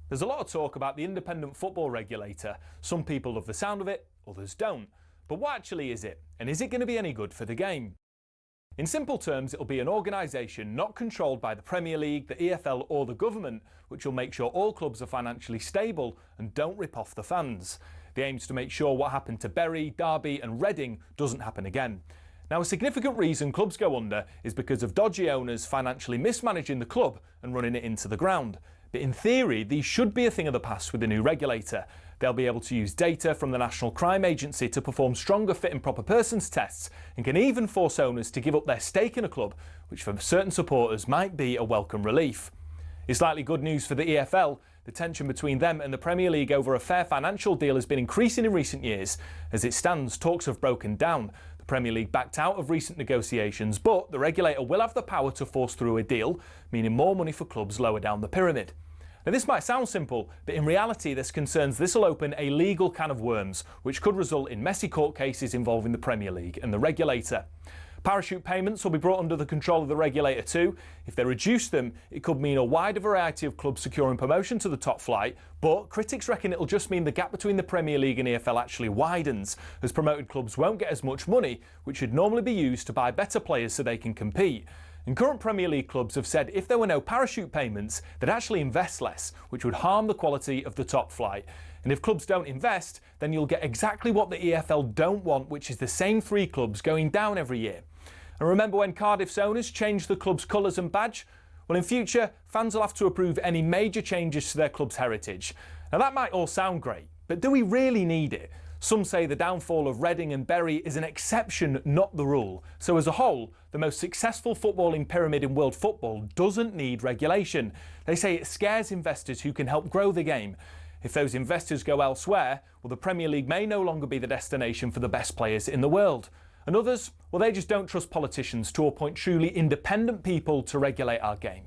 There's a lot of talk about the Independent Football Regulator. Some people love the sound of it, others don't. But what actually is it? And is it going to be any good for the game? In simple terms, it'll be an organisation not controlled by the Premier League, the EFL or the government, which will make sure all clubs are financially stable and don't rip off the fans. The aim is to make sure what happened to Bury, Derby and Reading doesn't happen again. Now, a significant reason clubs go under is because of dodgy owners financially mismanaging the club and running it into the ground. But in theory, these should be a thing of the past with the new regulator. They'll be able to use data from the National Crime Agency to perform stronger fit and proper persons tests and can even force owners to give up their stake in a club, which for certain supporters might be a welcome relief. It's likely good news for the EFL. The tension between them and the Premier League over a fair financial deal has been increasing in recent years. As it stands, talks have broken down. The Premier League backed out of recent negotiations, but the regulator will have the power to force through a deal, meaning more money for clubs lower down the pyramid. Now, this might sound simple, but in reality there's concerns this will open a legal can of worms, which could result in messy court cases involving the Premier League and the regulator. Parachute payments will be brought under the control of the regulator too. If they reduce them, it could mean a wider variety of clubs securing promotion to the top flight, but critics reckon it'll just mean the gap between the Premier League and EFL actually widens, as promoted clubs won't get as much money, which should normally be used to buy better players so they can compete. And current Premier League clubs have said if there were no parachute payments, they'd actually invest less, which would harm the quality of the top flight. And if clubs don't invest, then you'll get exactly what the EFL don't want, which is the same three clubs going down every year. And remember when Cardiff's owners changed the club's colours and badge? Well, in future, fans will have to approve any major changes to their club's heritage. Now, that might all sound great, but do we really need it? Some say the downfall of Reading and Bury is an exception, not the rule. So as a whole, the most successful footballing pyramid in world football doesn't need regulation. They say it scares investors who can help grow the game. If those investors go elsewhere, well, the Premier League may no longer be the destination for the best players in the world. And others, well, they just don't trust politicians to appoint truly independent people to regulate our game.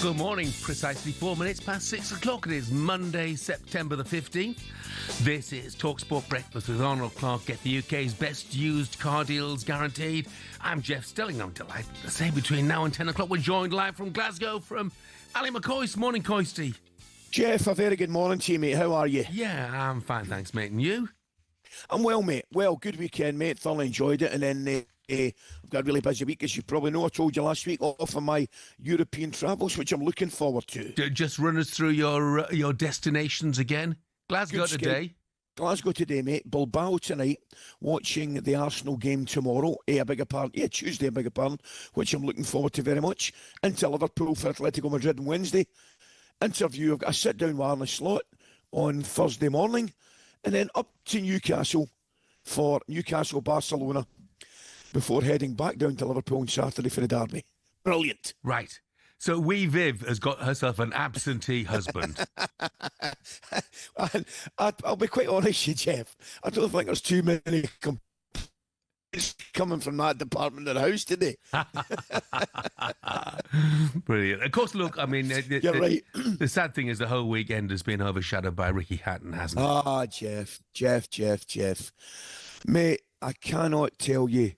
Good morning, precisely 4 minutes past 6 o'clock. It is Monday, September the 15th. This is talkSPORT Breakfast with Arnold Clark. Get the UK's best used car deals guaranteed. I'm Jeff Stelling. I'm delighted to say between now and 10 o'clock we're joined live from Glasgow from Ally McCoist. Morning, Coisty. Jeff, a very good morning to you, mate. How are you? Yeah, I'm fine, thanks, mate. And you? I'm well, mate. Well, good weekend, mate. Thoroughly enjoyed it. And then I've got a really busy week, as you probably know. I told you last week off of my European travels, which I'm looking forward to. Just run us through your destinations again. Glasgow today. Glasgow today, mate. Bilbao tonight. Watching the Arsenal game tomorrow. Tuesday, which I'm looking forward to very much. Into Liverpool for Atletico Madrid on Wednesday. Interview. I've got a sit-down with Arne Slot on Thursday morning. And then up to Newcastle for Newcastle-Barcelona before heading back down to Liverpool on Saturday for the derby. Brilliant. Right. So wee Viv has got herself an absentee husband. I'll be quite honest with you, Jeff. I don't think there's too many complaints coming from that department of the house today. Brilliant. Of course, look, I mean... You're right. The sad thing is the whole weekend has been overshadowed by Ricky Hatton, hasn't it? Ah, Jeff. Mate, I cannot tell you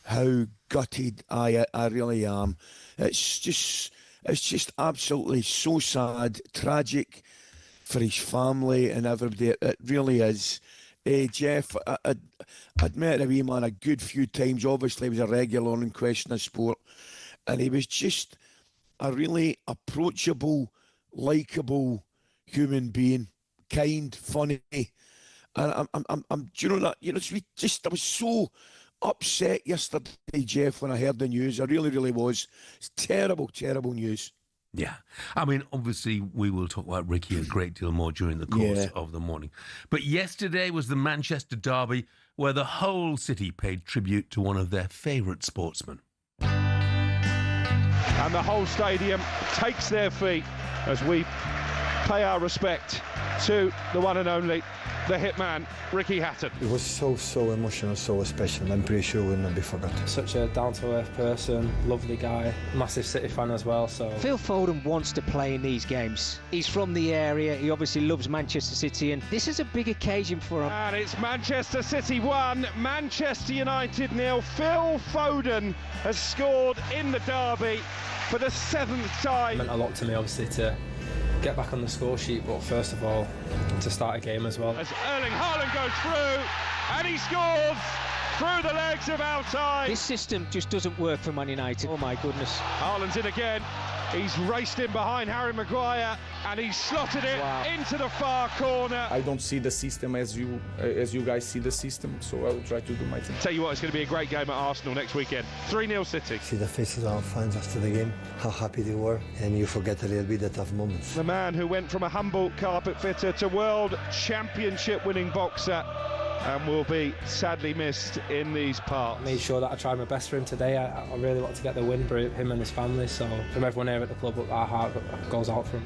how gutted I really am. It's just It's just absolutely so sad, tragic for his family and everybody. It really is. Jeff, I'd met a wee man a good few times. Obviously, he was a regular on Question of Sport, and he was just a really approachable, likeable human being, kind, funny. And I'm do you know that? You know, I was so upset yesterday, Jeff, when I heard the news. I really, really was. It's terrible, terrible news. Yeah. I mean, obviously, we will talk about Ricky a great deal more during the course of the morning. But yesterday was the Manchester derby, where the whole city paid tribute to one of their favourite sportsmen. And the whole stadium takes their feet as we pay our respect to the one and only, the hitman, Ricky Hatton. It was so emotional, so special. I'm pretty sure it will not be forgotten. Such a down-to-earth person, lovely guy, massive City fan as well. So Phil Foden wants to play in these games. He's from the area, he obviously loves Manchester City, and this is a big occasion for him. And it's Manchester City 1, Manchester United 0. Phil Foden has scored in the derby for the 7th time. It meant a lot to me, obviously, to get back on the score sheet, but first of all, to start a game as well. As Erling Haaland goes through, and he scores through the legs of Altay. This system just doesn't work for Man United. Oh my goodness. Haaland's in again. He's raced in behind Harry Maguire, and he's slotted it into the far corner. I don't see the system as you guys see the system, so I will try to do my thing. Tell you what, it's going to be a great game at Arsenal next weekend. 3-0 City. See the faces of our fans after the game, how happy they were, and you forget a little bit the tough moments. The man who went from a humble carpet fitter to world championship winning boxer, and will be sadly missed in these parts. I made sure that I tried my best for him today. I really want to get the win for him and his family, so from everyone here at the club, our heart goes out for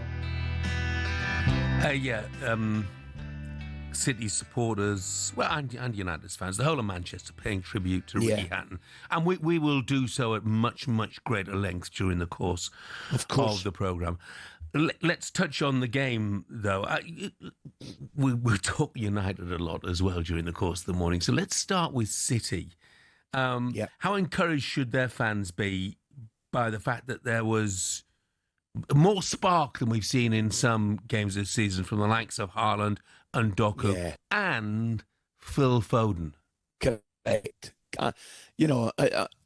him. City supporters, well, and United fans, the whole of Manchester paying tribute to Ricky Hatton. And we will do so at much, much greater length during the course of the programme. Let's touch on the game, though. We'll talk United a lot as well during the course of the morning. So let's start with City. How encouraged should their fans be by the fact that there was more spark than we've seen in some games this season from the likes of Haaland and Doku and Phil Foden? Correct.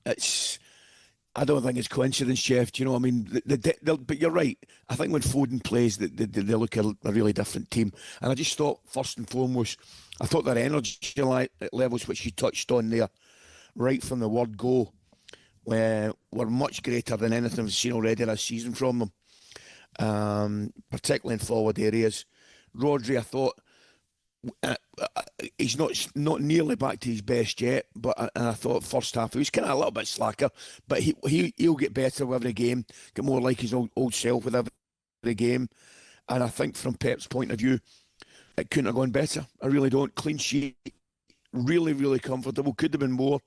It's... I don't think it's coincidence, Jeff. Do you know what I mean? But you're right. I think when Foden plays, they look a really different team. And I just thought, first and foremost, I thought their energy levels, which you touched on there, right from the word go, were much greater than anything we've seen already this season from them, particularly in forward areas. Rodri, I thought, he's not nearly back to his best yet, but and I thought first half he was kind of a little bit slacker, but he'll get better with every game, get more like his old self with every game, and I think from Pep's point of view, it couldn't have gone better. I really don't. Clean sheet, really, really comfortable. Could have been more.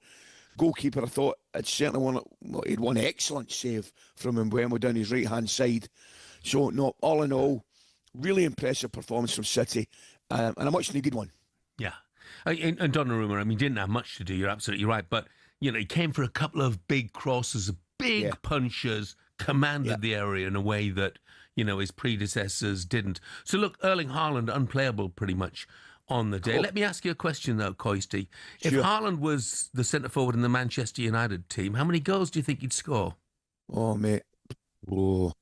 Goalkeeper, I thought he'd one excellent save from Mbeumo down his right hand side. So no, all in all, really impressive performance from City. And a much needed one. Yeah. And Donnarumma, I mean, didn't have much to do. You're absolutely right. But, he came for a couple of big crosses, big punches, commanded the area in a way that, his predecessors didn't. So, look, Erling Haaland, unplayable pretty much on the day. Let me ask you a question, though, Coisty. If Haaland was the centre-forward in the Manchester United team, how many goals do you think he'd score? Oh, mate. Oh.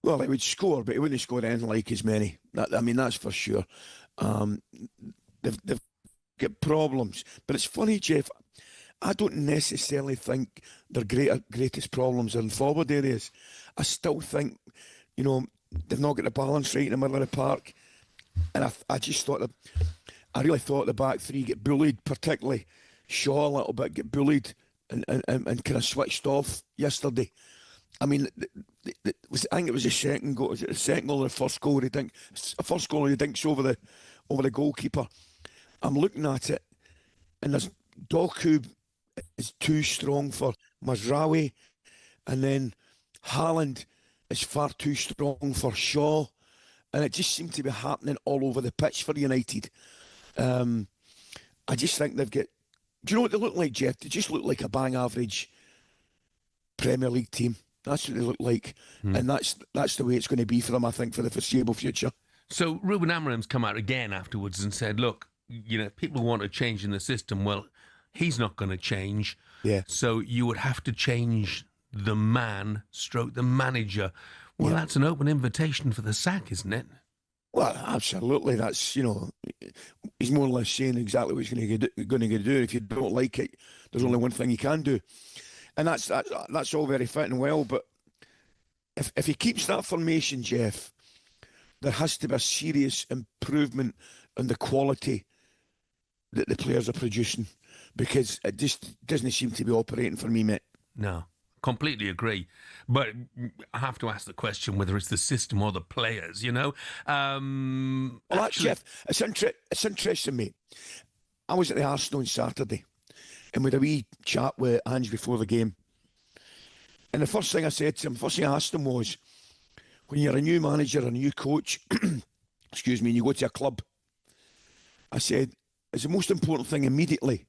Well, he would score, but he wouldn't score anything like as many. That's for sure. They've got problems. But it's funny, Jeff, I don't necessarily think their greatest problems are in forward areas. I still think, they've not got the balance right in the middle of the park. And I just thought I really thought the back three get bullied, particularly Shaw a little bit, get bullied and kind of switched off yesterday. I mean, I think it was the second goal. Was it the second goal or the first goal? He dinks over the goalkeeper. I'm looking at it, and there's Doku is too strong for Mazraoui, and then Haaland is far too strong for Shaw, and it just seemed to be happening all over the pitch for United. I just think they've got. Do you know what they look like, Jeff? They just look like a bang average Premier League team. That's what they look like. And that's the way it's going to be for them, I think, for the foreseeable future. So Ruben Amorim's come out again afterwards and said, look, people want a change in the system. Well, he's not going to change. Yeah. So you would have to change the the manager. Well, that's an open invitation for the sack, isn't it? Well, absolutely. That's, he's more or less saying exactly what he's going to do. If you don't like it, there's only one thing you can do. And that's all very fit and well. But if he keeps that formation, Jeff, there has to be a serious improvement in the quality that the players are producing, because it just doesn't seem to be operating for me, mate. No, completely agree. But I have to ask the question whether it's the system or the players, Well, actually, Jeff, it's interesting, mate. I was at the Arsenal on Saturday, and we had a wee chat with Ange before the game. And the first thing I said to him, first thing I asked him was, when you're a new manager, a new coach, excuse me, and you go to a club, I said, is the most important thing immediately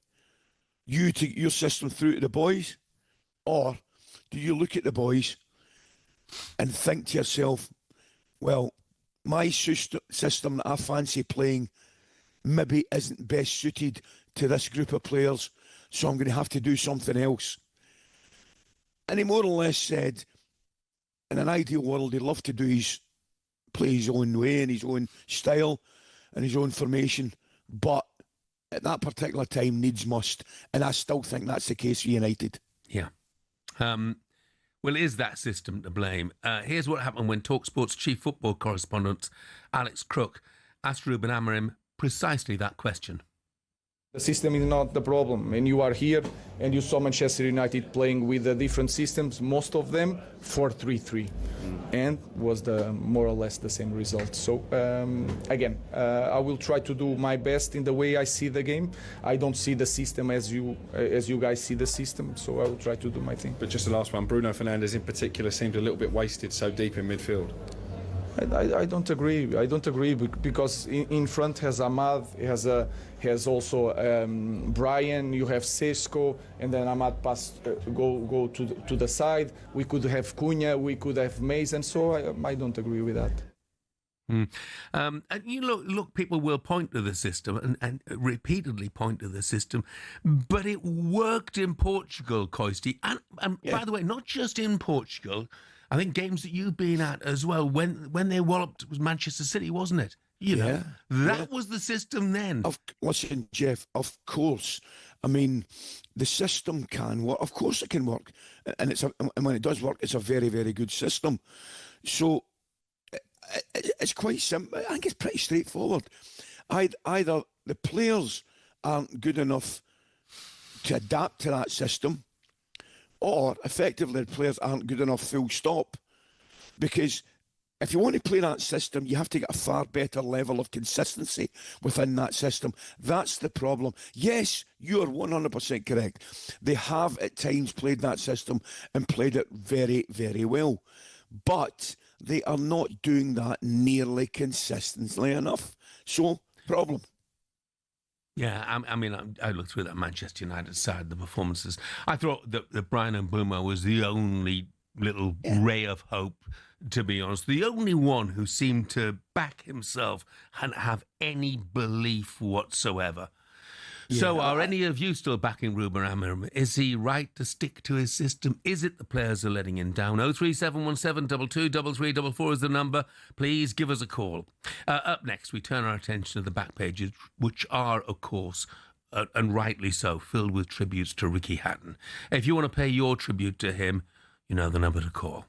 you take your system through to the boys, or do you look at the boys and think to yourself, well, my system that I fancy playing maybe isn't best suited to this group of players, so I'm going to have to do something else? And he more or less said, in an ideal world, he'd love to play his own way and his own style and his own formation, but at that particular time, needs must. And I still think that's the case for United. Yeah. Well, is that system to blame? Here's what happened when talkSPORT's chief football correspondent, Alex Crook, asked Ruben Amorim precisely that question. The system is not the problem, and you are here and you saw Manchester United playing with different systems, most of them 4-3-3, and was more or less the same result. So again, I will try to do my best in the way I see the game. I don't see the system as you guys see the system, so I will try to do my thing. But just the last one, Bruno Fernandes in particular seemed a little bit wasted so deep in midfield. I don't agree. I don't agree because in front has Ahmad, has also Brian. You have Sesko, and then Ahmad go to the side. We could have Cunha. We could have Mason. So I don't agree with that. And look, people will point to the system and repeatedly point to the system, but it worked in Portugal, Coisty, and by the way, not just in Portugal. I think games that you've been at as well, when they walloped, it was Manchester City, wasn't it? That was the system then. Listen, Jeff, of course. I mean, the system can work. Of course it can work. And when it does work, it's a very, very good system. So it's quite simple. I think it's pretty straightforward. Either the players aren't good enough to adapt to that system, or effectively the players aren't good enough, full stop. Because if you want to play that system, you have to get a far better level of consistency within that system. That's the problem. Yes, you are 100% correct. They have at times played that system and played it very, very well. But they are not doing that nearly consistently enough. So, problem. Yeah, I mean, I looked through that Manchester United side, the performances. I thought that Brian Mbeumo was the only little ray of hope, to be honest. The only one who seemed to back himself and have any belief whatsoever. Yeah, so are any of you still backing Ruben Amorim? Is he right to stick to his system? Is it the players are letting him down? 03717 223344 is the number. Please give us a call. Up next, we turn our attention to the back pages, which are, of course, and rightly so, filled with tributes to Ricky Hatton. If you want to pay your tribute to him, you know the number to call.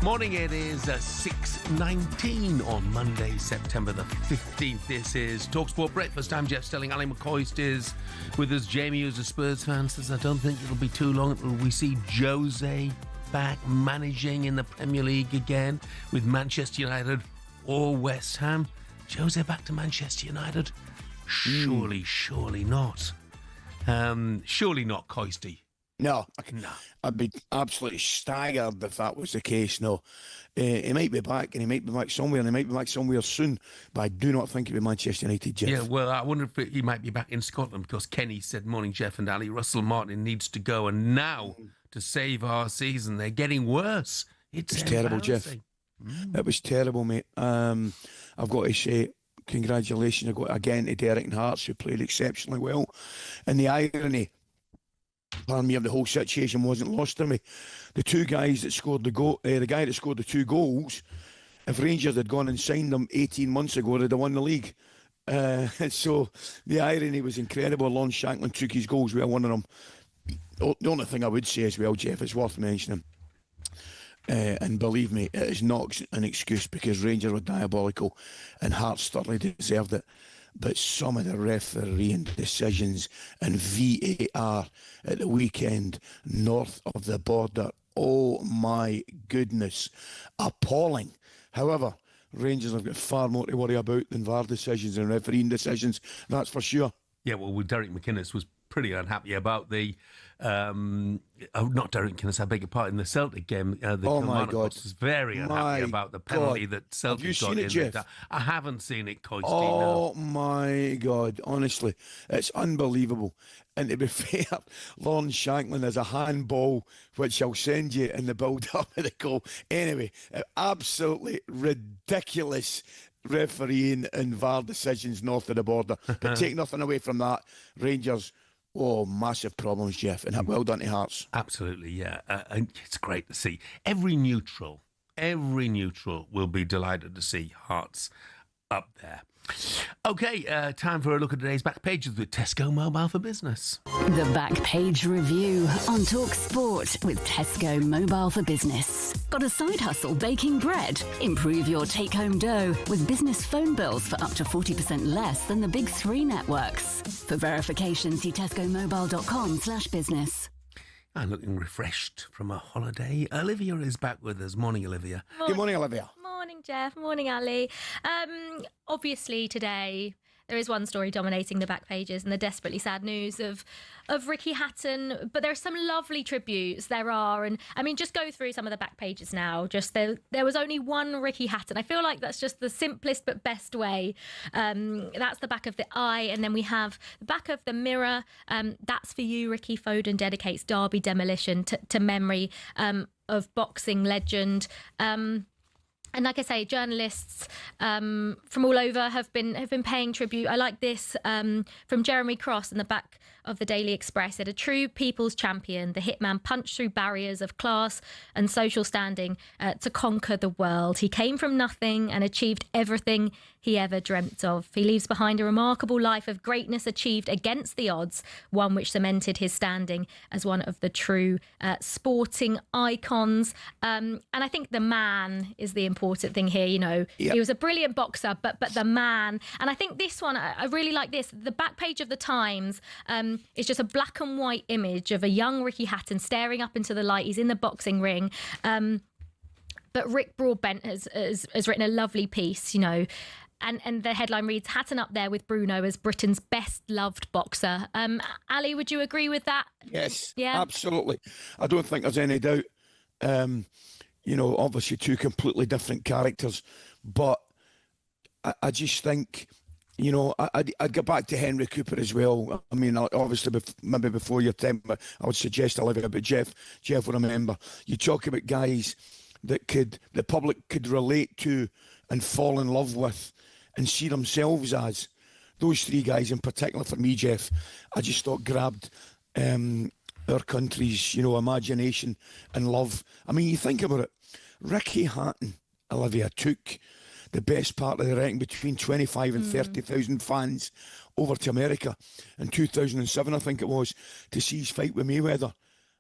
Morning, it is 6:19 on Monday, September the 15th. This is talkSPORT Breakfast. I'm Jeff Stelling Ally McCoist is with us. Jamie, who's a Spurs fan, says, I don't think it'll be too long until we see Jose back managing in the Premier League again with Manchester United or West Ham. Jose back to Manchester United? Surely not. Surely not Coisty. No, I'd be absolutely staggered if that was the case. No, he might be back, and he might be back somewhere, and he might be back somewhere soon. But I do not think he'll be Manchester United, Jeff. Yeah, well, I wonder if he might be back in Scotland, because Kenny said, "Morning, Jeff and Ali. Russell Martin needs to go, and now to save our season, they're getting worse. It's terrible, Jeff. It was terrible, mate. I've got to say, congratulations again to Derek and Hearts, who played exceptionally well. And the irony, pardon me, of the whole situation wasn't lost to me. The two guys that scored the guy that scored the two goals, if Rangers had gone and signed them 18 months ago, they'd have won the league. So the irony was incredible. Lon Shanklin took his goals well, one of them. The only thing I would say as well, Jeff, it's worth mentioning, and believe me, it is not an excuse, because Rangers were diabolical and Hearts thoroughly deserved it. But some of the refereeing decisions and VAR at the weekend north of the border, oh my goodness, appalling. However, Rangers have got far more to worry about than VAR decisions and refereeing decisions, that's for sure. Yeah, well, Derek McInnes was pretty unhappy about the not Derek McInnes, I beg your pardon, the Celtic game. Oh my God, was very unhappy about the penalty that Celtic got in. Jeff? I haven't seen it, Coisty. Oh my God, honestly, it's unbelievable. And to be fair, Lon Shanklin has a handball, which I'll send you in the build-up of the goal. Anyway, absolutely ridiculous refereeing and VAR decisions north of the border. But take nothing away from that, Rangers, massive problems, Jeff, and well done to Hearts. Absolutely, yeah. And it's great to see. Every neutral will be delighted to see Hearts up there. Okay, time for a look at today's back pages with Tesco Mobile for Business. The Back Page Review on talkSPORT with Tesco Mobile for Business. Got a side hustle baking bread? Improve your take-home dough with business phone bills for up to 40% less than the big three networks. For verification, see tescomobile.com/business. I'm looking refreshed from a holiday. Olivia is back with us. Morning, Olivia. Good morning, Olivia. Morning, Jeff. Morning, Ali. Obviously, today there is one story dominating the back pages, and the desperately sad news of Ricky Hatton. But there are some lovely tributes. There are, and I mean, just go through some of the back pages now. Just there was only one Ricky Hatton. I feel like that's just the simplest but best way. That's the back of the Eye, and then we have the back of the Mirror. That's for you, Ricky Foden dedicates Derby demolition to memory of boxing legend. And like I say, journalists from all over have been paying tribute. I like this from Jeremy Cross in the back of the Daily Express. Said, a true people's champion, the hitman punched through barriers of class and social standing to conquer the world. He came from nothing and achieved everything he ever dreamt of. He leaves behind a remarkable life of greatness achieved against the odds, one which cemented his standing as one of the true sporting icons. And I think the man is the important thing here. You know, He was a brilliant boxer, but the man. And I think this one, I really like this. The back page of the Times is just a black and white image of a young Ricky Hatton staring up into the light. He's in the boxing ring. But Rick Broadbent has written a lovely piece, you know, and the headline reads, Hatton up there with Bruno as Britain's best loved boxer. Ali, would you agree with that? Yes, yeah, absolutely. I don't think there's any doubt. You know, obviously two completely different characters, but I just think, you know, I'd go back to Henry Cooper as well. I mean, obviously, maybe before your time, but I would suggest Olivia, but Jeff will remember. You talk about guys that the public could relate to and fall in love with and see themselves as. Those three guys in particular, for me, Jeff, I just thought grabbed our country's, you know, imagination and love. I mean, you think about it. Ricky Hatton, Olivia, took the best part of the reckoning between 25 and 30,000 fans over to America in 2007, I think it was, to see his fight with Mayweather.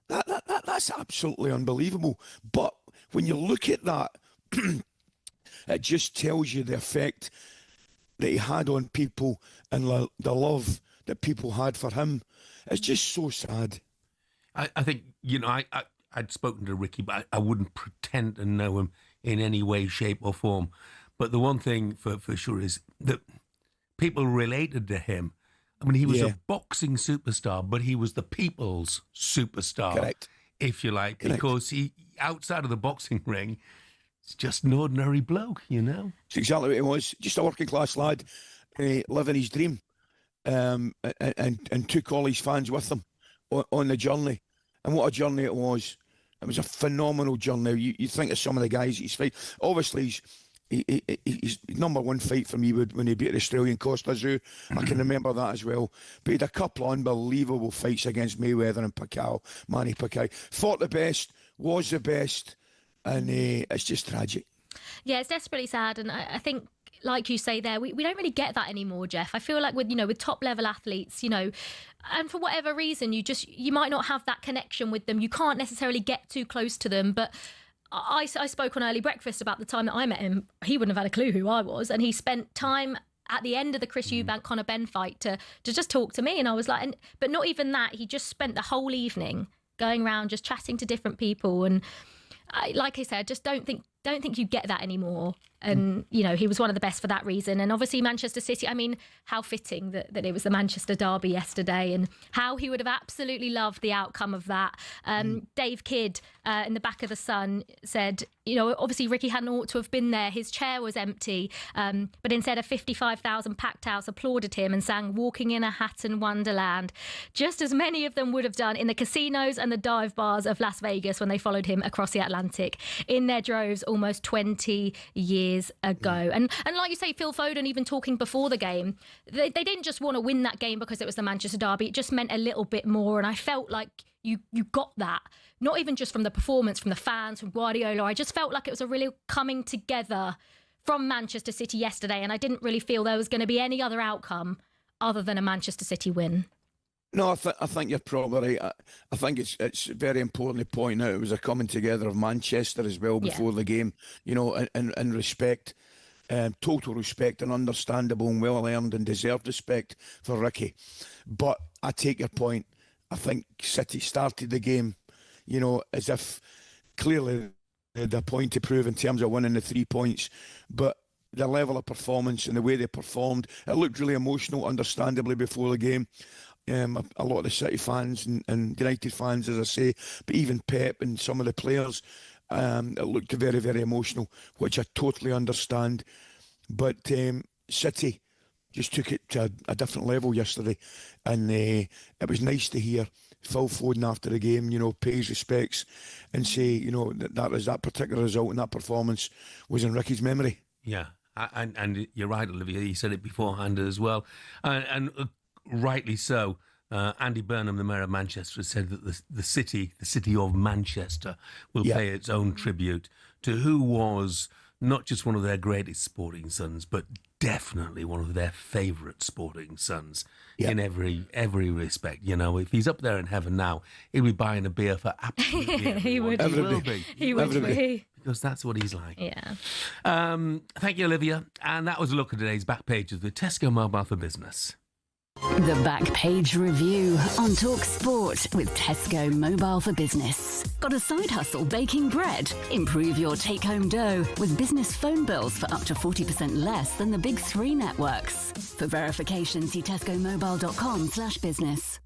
That's absolutely unbelievable. But when you look at that, it just tells you the effect that he had on people and the love that people had for him. It's just so sad. I think, you know, I'd spoken to Ricky, but I wouldn't pretend to know him in any way, shape or form. But the one thing for sure is that people related to him. I mean, he was a boxing superstar, but he was the people's superstar, correct, if you like, correct, because he, outside of the boxing ring, he's just an ordinary bloke, you know? It's exactly what he was. Just a working class lad living his dream and took all his fans with him on the journey. And what a journey it was. It was a phenomenal journey. You think of some of the guys he's fight. Obviously, his number one fight for me when he beat the Australian Costa Zoo. I can remember that as well. But he had a couple of unbelievable fights against Mayweather and Pacquiao, Manny Pacquiao. Fought the best, was the best, and it's just tragic. Yeah, it's desperately sad, and I think, like you say there, we don't really get that anymore, Jeff. I feel like with top level athletes, you know, and for whatever reason, you might not have that connection with them. You can't necessarily get too close to them. But I spoke on Early Breakfast about the time that I met him. He wouldn't have had a clue who I was, and he spent time at the end of the Chris Eubank Conor Benn fight to just talk to me, and I was like, but not even that. He just spent the whole evening going around just chatting to different people, and like I said, just don't think you get that anymore. And, you know, he was one of the best for that reason. And obviously Manchester City, I mean, how fitting that it was the Manchester derby yesterday, and how he would have absolutely loved the outcome of that. Dave Kidd in the back of the Sun said, you know, obviously Ricky Hatton ought to have been there. His chair was empty. But instead, a 55,000 packed house applauded him and sang Walking in a Hatton Wonderland, just as many of them would have done in the casinos and the dive bars of Las Vegas when they followed him across the Atlantic in their droves almost 20 years ago. And like you say, Phil Foden, even talking before the game, they didn't just want to win that game because it was the Manchester derby. It just meant a little bit more. And I felt like you got that, not even just from the performance, from the fans, from Guardiola. I just felt like it was a really coming together from Manchester City yesterday. And I didn't really feel there was going to be any other outcome other than a Manchester City win. No, I think you're probably right. I think it's very important to point out it was a coming together of Manchester as well before the game, you know, and respect, total respect and understandable and well-earned and deserved respect for Ricky. But I take your point. I think City started the game, you know, as if clearly they had a point to prove in terms of winning the 3 points, but the level of performance and the way they performed, it looked really emotional, understandably, before the game. A lot of the City fans and United fans, as I say, but even Pep and some of the players, it looked very, very emotional, which I totally understand. But City just took it to a different level yesterday, and it was nice to hear Phil Foden after the game, pay his respects and say, that particular result and that performance was in Ricky's memory. Yeah, and you're right, Olivia. You said it beforehand as well, and rightly so. Andy Burnham, the mayor of Manchester, has said that the city of Manchester, will pay its own tribute to who was not just one of their greatest sporting sons, but definitely one of their favourite sporting sons in every respect. If he's up there in heaven now, he'll be buying a beer for absolutely everyone. He would be. Because that's what he's like. Yeah. Thank you, Olivia. And that was a look at today's back page of the Tesco Mobile for Business. The Back Page Review on talkSPORT with Tesco Mobile for Business. Got a side hustle baking bread? Improve your take-home dough with business phone bills for up to 40% less than the big three networks. For verification, see tescomobile.com/business.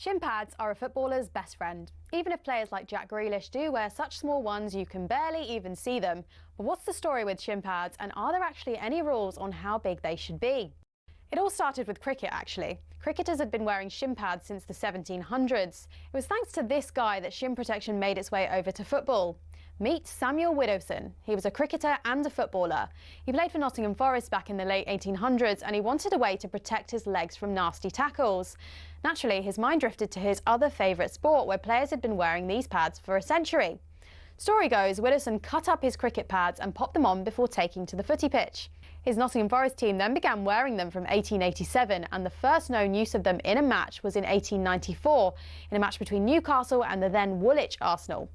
Shin pads are a footballer's best friend. Even if players like Jack Grealish do wear such small ones you can barely even see them. But what's the story with shin pads, and are there actually any rules on how big they should be? It all started with cricket, actually. Cricketers had been wearing shin pads since the 1700s. It was thanks to this guy that shin protection made its way over to football. Meet Samuel Widdowson. He was a cricketer and a footballer. He played for Nottingham Forest back in the late 1800s, and he wanted a way to protect his legs from nasty tackles. Naturally, his mind drifted to his other favourite sport, where players had been wearing these pads for a century. Story goes, Widdowson cut up his cricket pads and popped them on before taking to the footy pitch. His Nottingham Forest team then began wearing them from 1887, and the first known use of them in a match was in 1894, in a match between Newcastle and the then Woolwich Arsenal.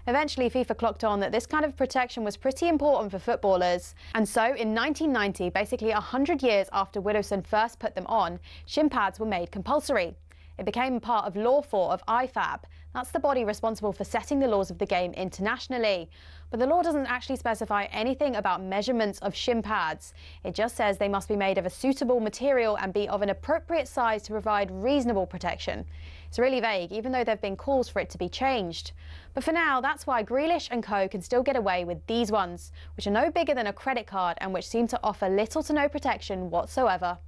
Eventually, FIFA clocked on that this kind of protection was pretty important for footballers. And so, in 1990, basically 100 years after Widdowson first put them on, shin pads were made compulsory. It became part of Law 4 of IFAB, That's the body responsible for setting the laws of the game internationally. But the law doesn't actually specify anything about measurements of shin pads. It just says they must be made of a suitable material and be of an appropriate size to provide reasonable protection. It's really vague, even though there have been calls for it to be changed. But for now, that's why Grealish and co can still get away with these ones, which are no bigger than a credit card and which seem to offer little to no protection whatsoever.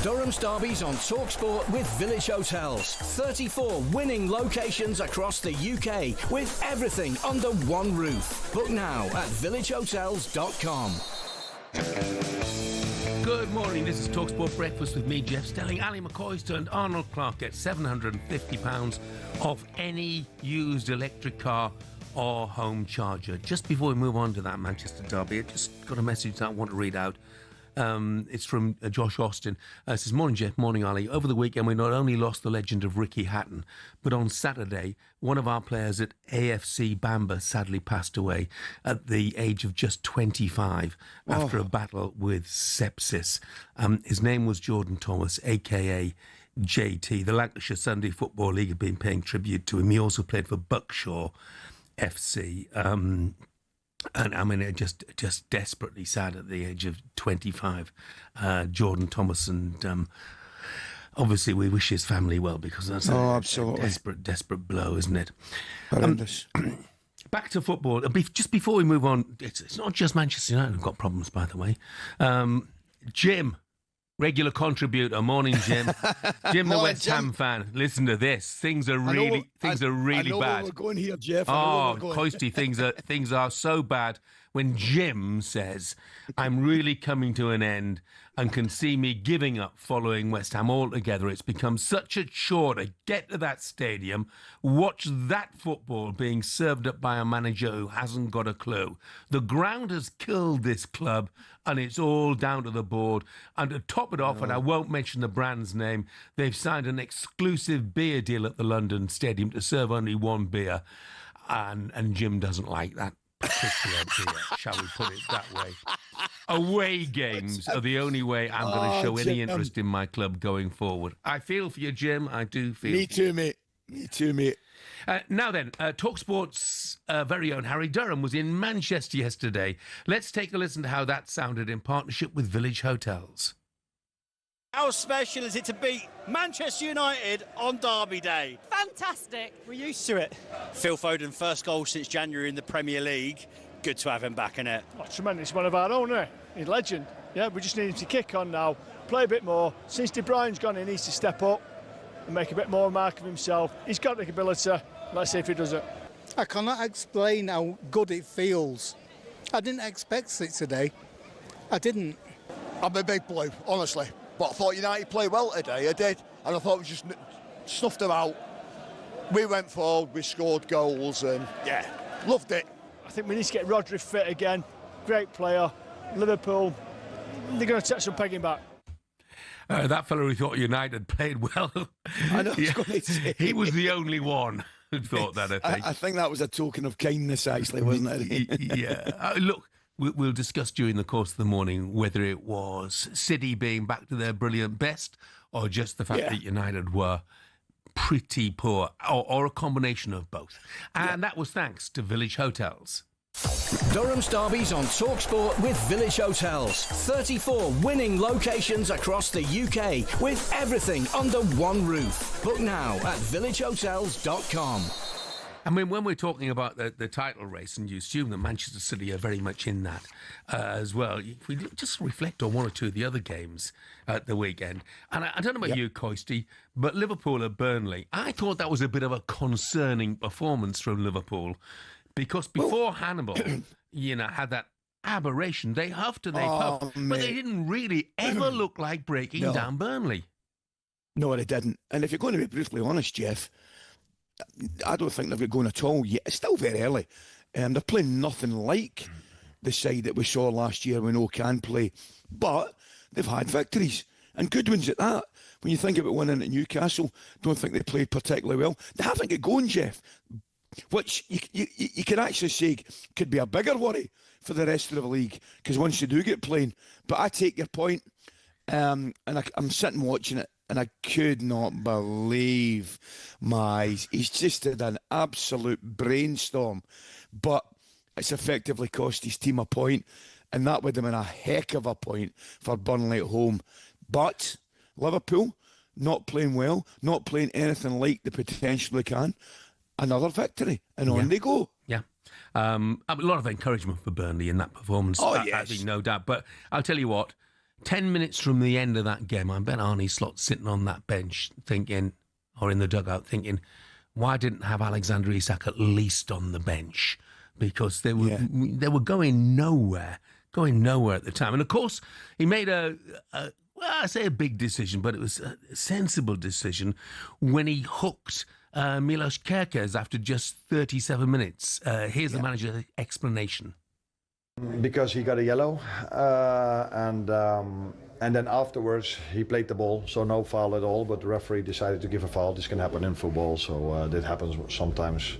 Durham's derbies on talkSPORT with Village Hotels. 34 winning locations across the UK with everything under one roof. Book now at villagehotels.com. Good morning, this is talkSPORT Breakfast with me, Jeff Stelling Ally McCoist, and Arnold Clark gets £750 off any used electric car or home charger. Just before we move on to that Manchester derby, I just got a message that I want to read out. It's from Josh Austin. It says, morning Jeff, morning Ali. Over the weekend we not only lost the legend of Ricky Hatton, but on Saturday one of our players at AFC Bamba sadly passed away at the age of just 25 after a battle with sepsis. His name was Jordan Thomas, aka JT. The Lancashire Sunday Football League have been paying tribute to him. He also played for Buckshaw FC. And I mean, just desperately sad at the age of 25, Jordan Thomas, and obviously we wish his family well, because that's a desperate blow, isn't it? Horrendous. Back to football. Just before we move on, it's not just Manchester United who've got problems, by the way. Jim, regular contributor. Morning, Jim. Jim, the West Ham fan. Listen to this. Things are really bad. I know where we're going here, Jeff. Coisty, things are so bad when Jim says, I'm really coming to an end and can see me giving up following West Ham altogether. It's become such a chore to get to that stadium, watch that football being served up by a manager who hasn't got a clue. The ground has killed this club, and it's all down to the board. And to top it off, and I won't mention the brand's name, they've signed an exclusive beer deal at the London Stadium to serve only one beer. And Jim doesn't like that particular beer, shall we put it that way. Away games are the only way I'm going to show any interest in my club going forward. I feel for you, Jim. I do feel Me too, mate. Now then, talkSPORT's very own Harry Durham was in Manchester yesterday. Let's take a listen to how that sounded in partnership with Village Hotels. How special is it to beat Manchester United on Derby Day? Fantastic. We're used to it. Phil Foden, first goal since January in the Premier League. Good to have him back in it. Oh, tremendous. One of our own, isn't he? He's a legend. Yeah, we just need him to kick on now, play a bit more. Since De Bruyne's gone, he needs to step up and make a bit more mark of himself. He's got the ability. Let's see if he does it. I cannot explain how good it feels. I didn't expect it today. I didn't. I'm a big blue, honestly. But I thought United played well today, I did. And I thought we just snuffed them out. We went forward, we scored goals, and yeah, loved it. I think we need to get Rodri fit again. Great player. Liverpool, they're going to take some pegging back. That fellow who thought United played well, I know, he was the only one who thought that, I think. I think that was a token of kindness, actually, wasn't it? Yeah. Look, we'll discuss during the course of the morning whether it was City being back to their brilliant best or just the fact that United were pretty poor, or a combination of both. And that was thanks to Village Hotels. Durham's derbies on talkSPORT with Village Hotels. 34 winning locations across the UK with everything under one roof. Book now at villagehotels.com. I mean, when we're talking about the title race, and you assume that Manchester City are very much in that as well, if we just reflect on one or two of the other games at the weekend, and I don't know about you, Coisty, but Liverpool at Burnley, I thought that was a bit of a concerning performance from Liverpool, because before Hannibal, had that aberration, they huffed and they puffed, but they didn't really ever look like breaking down Burnley. No, they didn't. And if you're going to be brutally honest, Jeff, I don't think they've got going at all yet. It's still very early. They're playing nothing like the side that we saw last year when can play. But they've had victories, and good ones at that. When you think about winning at Newcastle, don't think they played particularly well. They haven't got going, Jeff, which you could actually say could be a bigger worry for the rest of the league, because once you do get playing. But I take your point, and I'm sitting watching it, and I could not believe my eyes. He's just had an absolute brainstorm. But it's effectively cost his team a point, and that would have been a heck of a point for Burnley at home. But Liverpool, not playing well, not playing anything like the potential they can. Another victory, and on they go. Yeah. A lot of encouragement for Burnley in that performance. Yes. I think, no doubt. But I'll tell you what, 10 minutes from the end of that game, I bet Arne Slot's sitting on that bench thinking, or in the dugout thinking, why didn't have Alexander Isak at least on the bench? Because they were going nowhere at the time. And of course, he made I say a big decision, but it was a sensible decision when he hooked Milos Kerkez after just 37 minutes. Here's the manager's explanation. Because he got a yellow, and then afterwards he played the ball, so no foul at all, but the referee decided to give a foul. This can happen in football, so that happens sometimes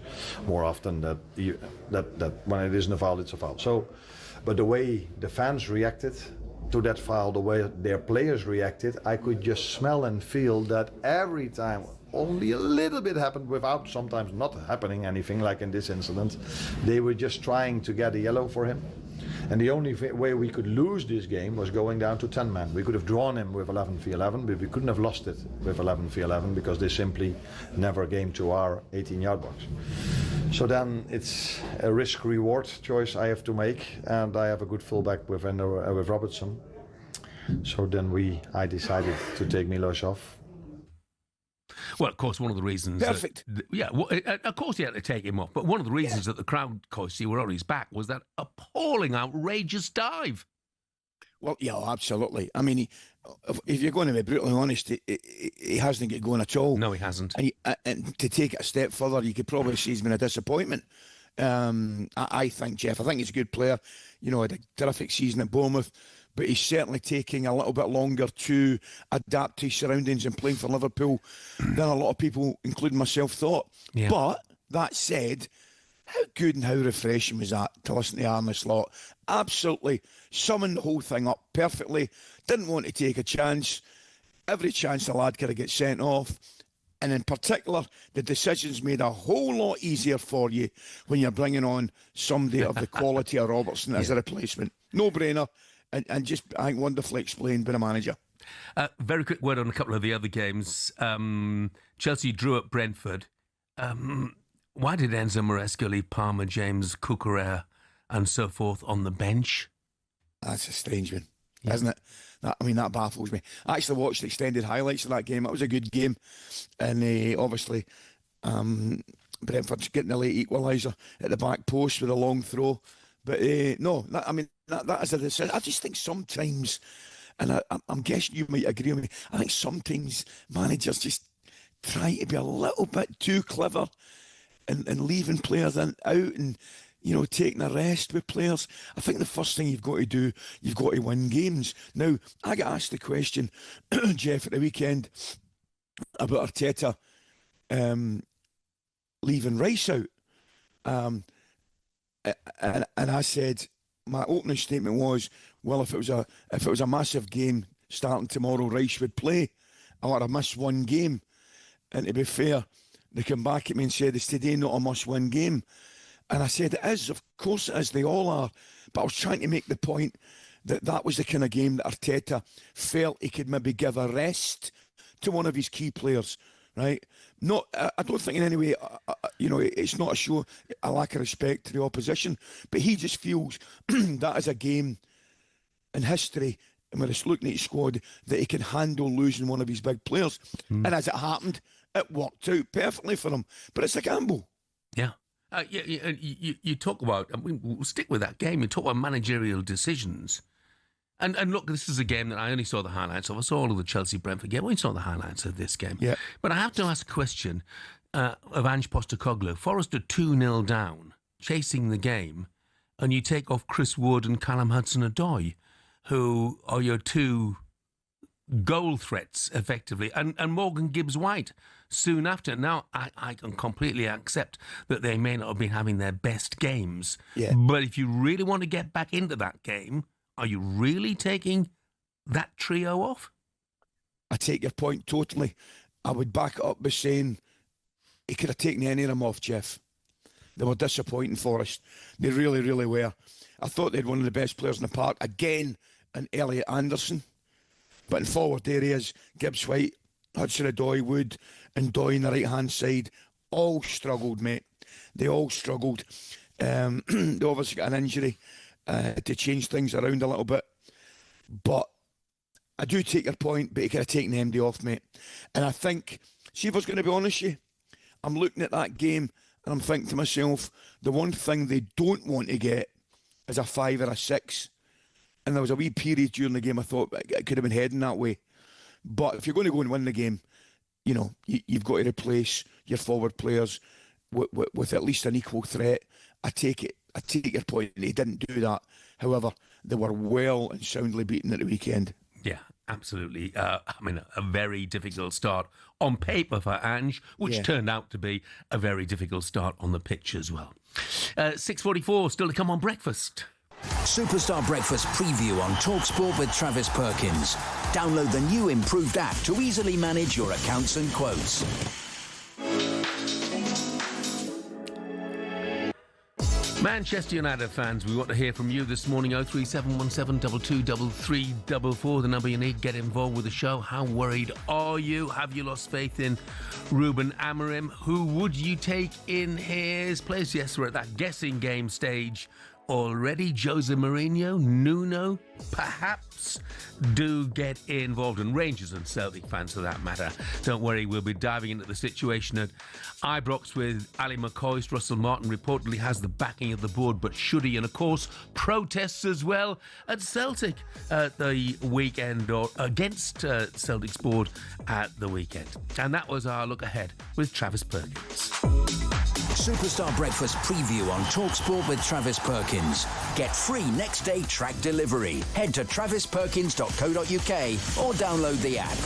more often that when it isn't a foul, it's a foul. So, but the way the fans reacted to that foul, the way their players reacted, I could just smell and feel that every time only a little bit happened without sometimes not happening anything, like in this incident. They were just trying to get a yellow for him. And the only way we could lose this game was going down to 10 men. We could have drawn him with 11v11, but we couldn't have lost it with 11v11 because they simply never came to our 18-yard box. So then it's a risk-reward choice I have to make, and I have a good fullback with Robertson. So then I decided to take Milos off. Well, of course, one of the reasons... Perfect. Of course he had to take him off, but one of the reasons that the crowd, Coisty, were on his back was that appalling, outrageous dive. Well, yeah, absolutely. I mean, if you're going to be brutally honest, he hasn't got going at all. No, he hasn't. And to take it a step further, you could probably say he's been a disappointment. I think, Jeff, I think he's a good player. Had a terrific season at Bournemouth, but he's certainly taking a little bit longer to adapt to his surroundings and playing for Liverpool than a lot of people, including myself, thought. Yeah. But that said, how good and how refreshing was that to listen to Arne Slot? Absolutely summed the whole thing up perfectly. Didn't want to take a chance. Every chance the lad could have get sent off. And in particular, the decisions made a whole lot easier for you when you're bringing on somebody of the quality of Robertson as a replacement. No-brainer. And just, I think, wonderfully explained by the manager. Very quick word on a couple of the other games. Chelsea drew at Brentford. Why did Enzo Maresca leave Palmer, James, Cucurella and so forth on the bench? That's a strange one, isn't it? That baffles me. I actually watched the extended highlights of that game. That was a good game. And obviously, Brentford's getting the late equaliser at the back post with a long throw. But that is a decision. I just think sometimes, and I'm guessing you might agree with me, I think sometimes managers just try to be a little bit too clever and leaving players out and, taking a rest with players. I think the first thing you've got to do, you've got to win games. Now, I got asked the question, Jeff, at the weekend about Arteta leaving Rice out. And I said, my opening statement was, well, if it was a massive game starting tomorrow, Rice would play. I would have missed one game. And to be fair, they came back at me and said, it's today not a must-win game. And I said, it is, of course it is, they all are. But I was trying to make the point that was the kind of game that Arteta felt he could maybe give a rest to one of his key players. right? I don't think in any way, it's not a show a lack of respect to the opposition, but he just feels that is a game in history, and when it's looking at his squad, that he can handle losing one of his big players. And as it happened, it worked out perfectly for him. But it's a gamble. Yeah. You talk about, we'll stick with that game, you talk about managerial decisions. And look, this is a game that I only saw the highlights of. I saw all of the Chelsea-Brentford game. I only saw the highlights of this game. Yeah. But I have to ask a question of Ange Postecoglou. Forest are 2-0 down, chasing the game, and you take off Chris Wood and Callum Hudson-Odoi, who are your two goal threats, effectively, and Morgan Gibbs-White soon after. Now, I can completely accept that they may not have been having their best games, but if you really want to get back into that game, are you really taking that trio off? I take your point totally. I would back it up by saying he could have taken any of them off, Jeff. They were disappointing for us. They really, really were. I thought they had one of the best players in the park, again, in Elliot Anderson. But in forward areas, Gibbs-White, Hudson-Odoi, Wood and Doy on the right-hand side, all struggled, mate. They all struggled. They obviously got an injury to change things around a little bit. But I do take your point, but he could have taken MD off, mate. And I think, see if I was going to be honest with you, I'm looking at that game and I'm thinking to myself, the one thing they don't want to get is a 5 or a 6. And there was a wee period during the game I thought it could have been heading that way. But if you're going to go and win the game, you've got to replace your forward players with at least an equal threat. I take your point. He didn't do that. However, they were well and soundly beaten at the weekend. Yeah, absolutely. A very difficult start on paper for Ange, which turned out to be a very difficult start on the pitch as well. 6:44, still to come on breakfast. Superstar Breakfast preview on talkSPORT with Travis Perkins. Download the new improved app to easily manage your accounts and quotes. Manchester United fans, we want to hear from you this morning. 03717 223344, the number you need. Get involved with the show. How worried are you? Have you lost faith in Ruben Amorim? Who would you take in his place? Yes, we're at that guessing game stage already. Jose Mourinho, Nuno, perhaps. Do get involved, and Rangers and Celtic fans for that matter. Don't worry, we'll be diving into the situation at Ibrox with Ally McCoist. Russell Martin reportedly has the backing of the board, but should he? And of course, protests as well at Celtic at the weekend, or against Celtic's board at the weekend. And that was our look ahead with Travis Perkins. Superstar Breakfast preview on talkSPORT with Travis Perkins. Get free next day track delivery. Head to travisperkins.co.uk or download the app.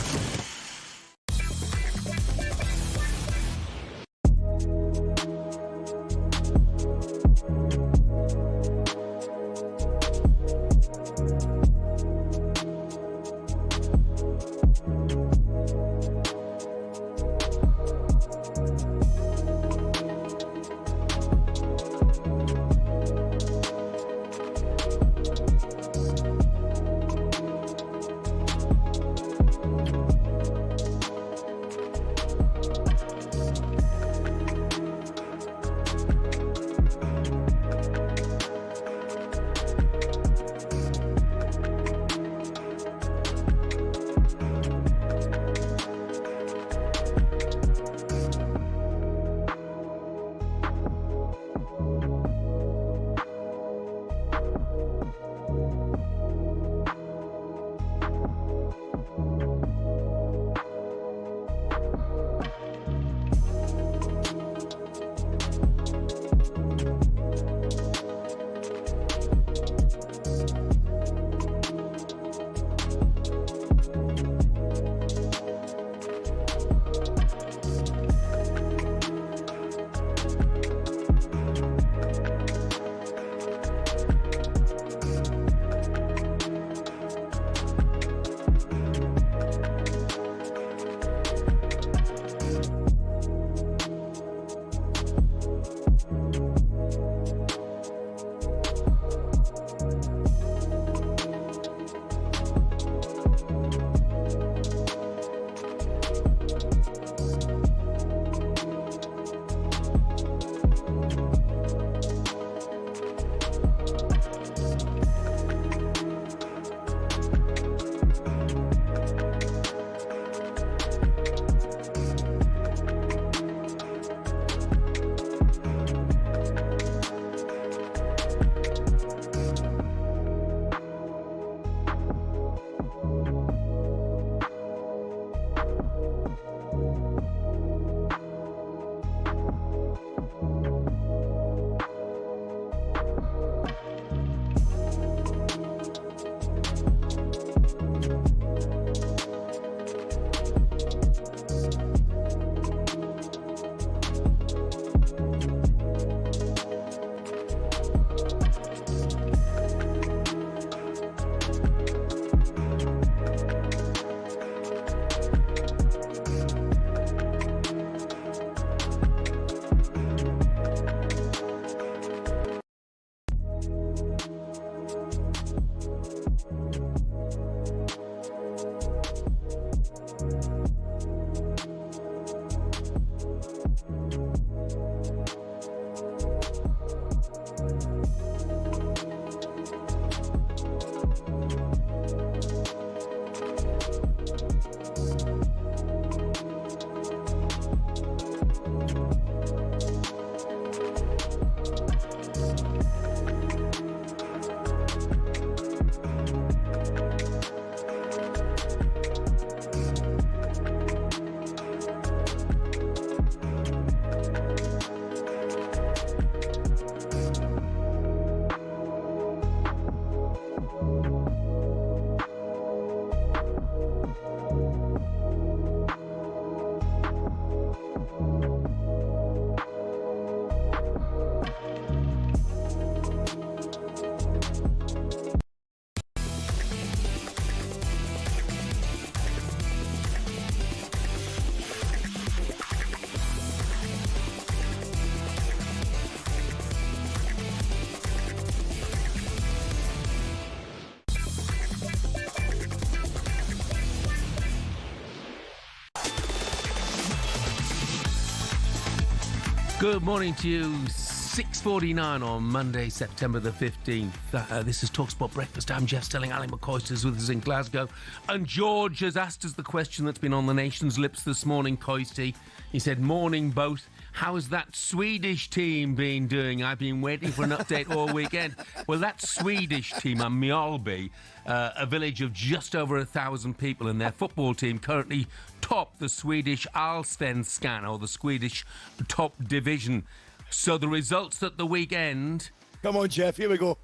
Good morning to you. 6:49 on Monday, September the 15th. This is talkSPORT Breakfast. I'm Jeff Stelling Ally McCoist is with us in Glasgow. And George has asked us the question that's been on the nation's lips this morning, Coisty. He said, morning both. How's that Swedish team been doing? I've been waiting for an update all weekend. Well, that Swedish team are Mjölby, a village of just over 1,000 people, and their football team currently top the Swedish Allsvenskan, or the Swedish top division. So the results at the weekend... Come on, Jeff, here we go.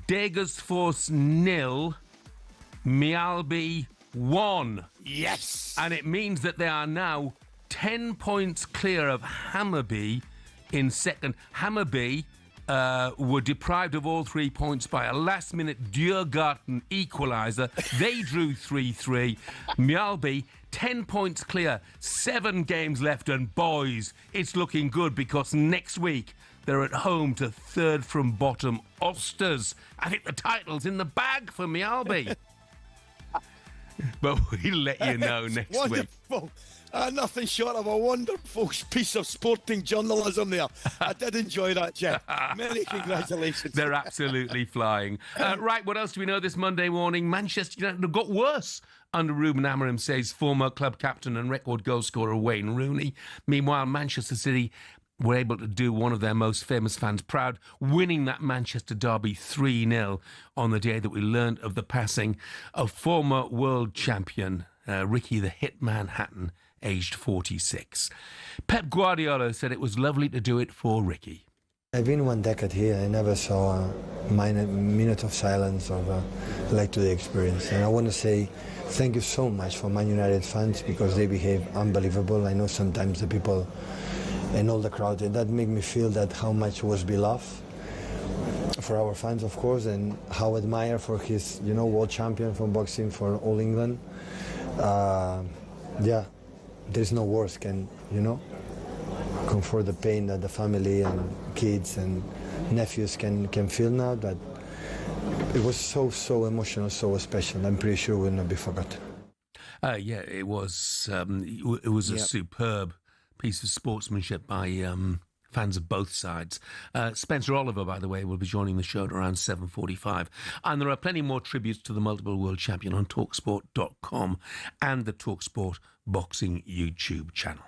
Degerfors 0, Mjölby 1. Yes! And it means that they are now 10 points clear of Hammarby in second. Hammarby were deprived of all 3 points by a last-minute Djurgården equaliser. They drew 3-3. Mjölby, 10 points clear, 7 games left, and boys, it's looking good because next week they're at home to third from bottom Osters. I think the title's in the bag for Mjölby. But we'll let you know next wonderful week. Nothing short of a wonderful piece of sporting journalism there. I did enjoy that, Jeff. Many congratulations. They're absolutely flying. Right, what else do we know this Monday morning? Manchester United have got worse under Ruben Amorim, says former club captain and record goal scorer Wayne Rooney. Meanwhile, Manchester City were able to do one of their most famous fans proud, winning that Manchester derby 3-0 on the day that we learned of the passing of former world champion Ricky the Hitman Hatton, aged 46. Pep Guardiola said it was lovely to do it for Ricky. I've been 1 decade here. I never saw a minute of silence or like to the experience. And I want to say thank you so much for Man United fans because they behave unbelievable. I know sometimes the people and all the crowd, and that made me feel that how much was beloved for our fans, of course, and how admire for his, world champion from boxing for all England. Yeah, there's no words can, comfort the pain that the family and kids and nephews can feel now. That it was so emotional, so special. I'm pretty sure it will not be forgotten. Yeah, it was. It was a superb piece of sportsmanship by fans of both sides. Spencer Oliver, by the way, will be joining the show at around 7:45. And there are plenty more tributes to the multiple world champion on talksport.com and the talkSPORT Boxing YouTube channel.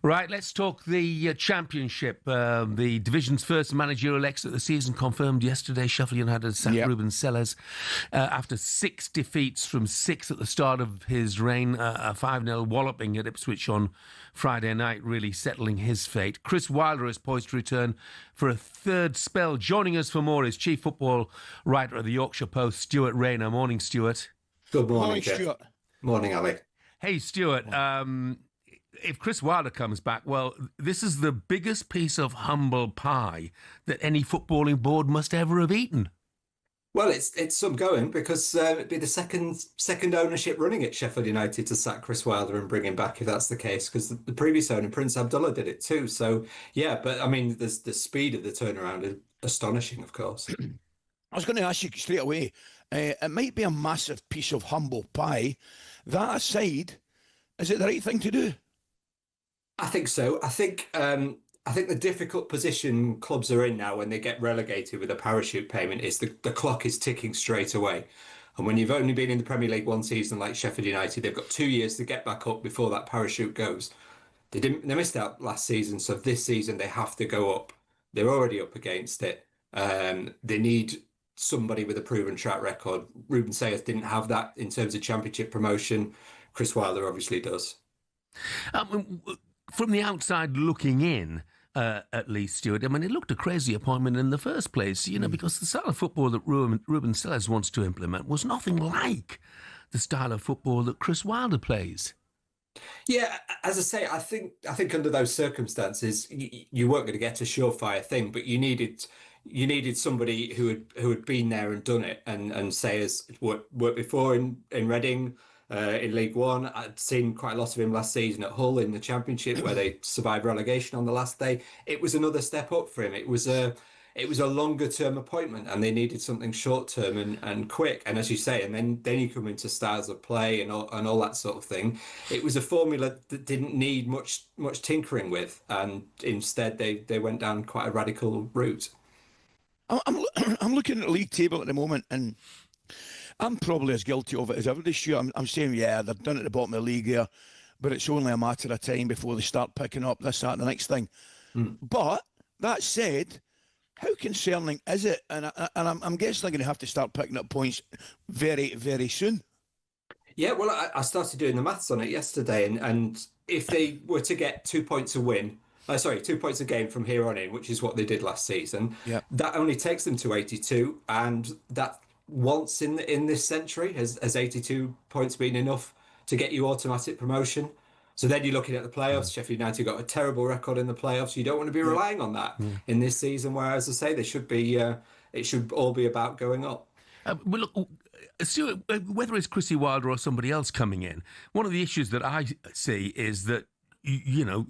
Right, let's talk the championship. The division's first managerial exit of the season confirmed yesterday. Sheffield United sacked Ruben Sellers after 6 defeats from 6 at the start of his reign. A 5-0 walloping at Ipswich on Friday night, really settling his fate. Chris Wilder is poised to return for a third spell. Joining us for more is chief football writer of the Yorkshire Post, Stuart Rayner. Morning, Stuart. Good morning, Jeff. Stuart. Morning, Ali. Hey, Stuart. If Chris Wilder comes back, well, this is the biggest piece of humble pie that any footballing board must ever have eaten. Well, it's some going because it'd be the second ownership running at Sheffield United to sack Chris Wilder and bring him back if that's the case, because the previous owner, Prince Abdullah, did it too. So, yeah, but I mean, the speed of the turnaround is astonishing, of course. I was going to ask you straight away, it might be a massive piece of humble pie. That aside, is it the right thing to do? I think so. I think the difficult position clubs are in now when they get relegated with a parachute payment is the clock is ticking straight away. And when you've only been in the Premier League 1 season like Sheffield United, they've got 2 years to get back up before that parachute goes. They missed out last season, so this season they have to go up. They're already up against it. They need somebody with a proven track record. Ruben Sayers didn't have that in terms of championship promotion. Chris Wilder obviously does. From the outside looking in, at least, Stuart, I mean, it looked a crazy appointment in the first place, because the style of football that Ruben Sellers wants to implement was nothing like the style of football that Chris Wilder plays. Yeah, as I say, I think under those circumstances, you weren't going to get a surefire thing, but you needed somebody who had been there and done it, and Sayers worked before in Reading. In League One, I'd seen quite a lot of him last season at Hull in the Championship, where they survived relegation on the last day. It was another step up for him. It was it was a longer term appointment, and they needed something short term and quick. And as you say, and then you come into styles of play and all that sort of thing. It was a formula that didn't need much tinkering with, and instead they went down quite a radical route. I'm looking at the league table at the moment, and I'm probably as guilty of it as ever this year. I'm saying, yeah, they're down at the bottom of the league there, but it's only a matter of time before they start picking up this, that, and the next thing. But that said, how concerning is it? And I'm guessing they're going to have to start picking up points very, very soon. Yeah, well, I started doing the maths on it yesterday, and if they were to get 2 points a win, 2 points a game from here on in, which is what they did last season, that only takes them to 82, and that once in this century has 82 points been enough to get you automatic promotion. So then you're looking at the playoffs. Sheffield United got a terrible record in the playoffs. You don't want to be relying on that in this season, where, as I say, they should be. It should all be about going up. Well, look, Stuart, whether it's Chrissy Wilder or somebody else coming in, one of the issues that I see is that, you know,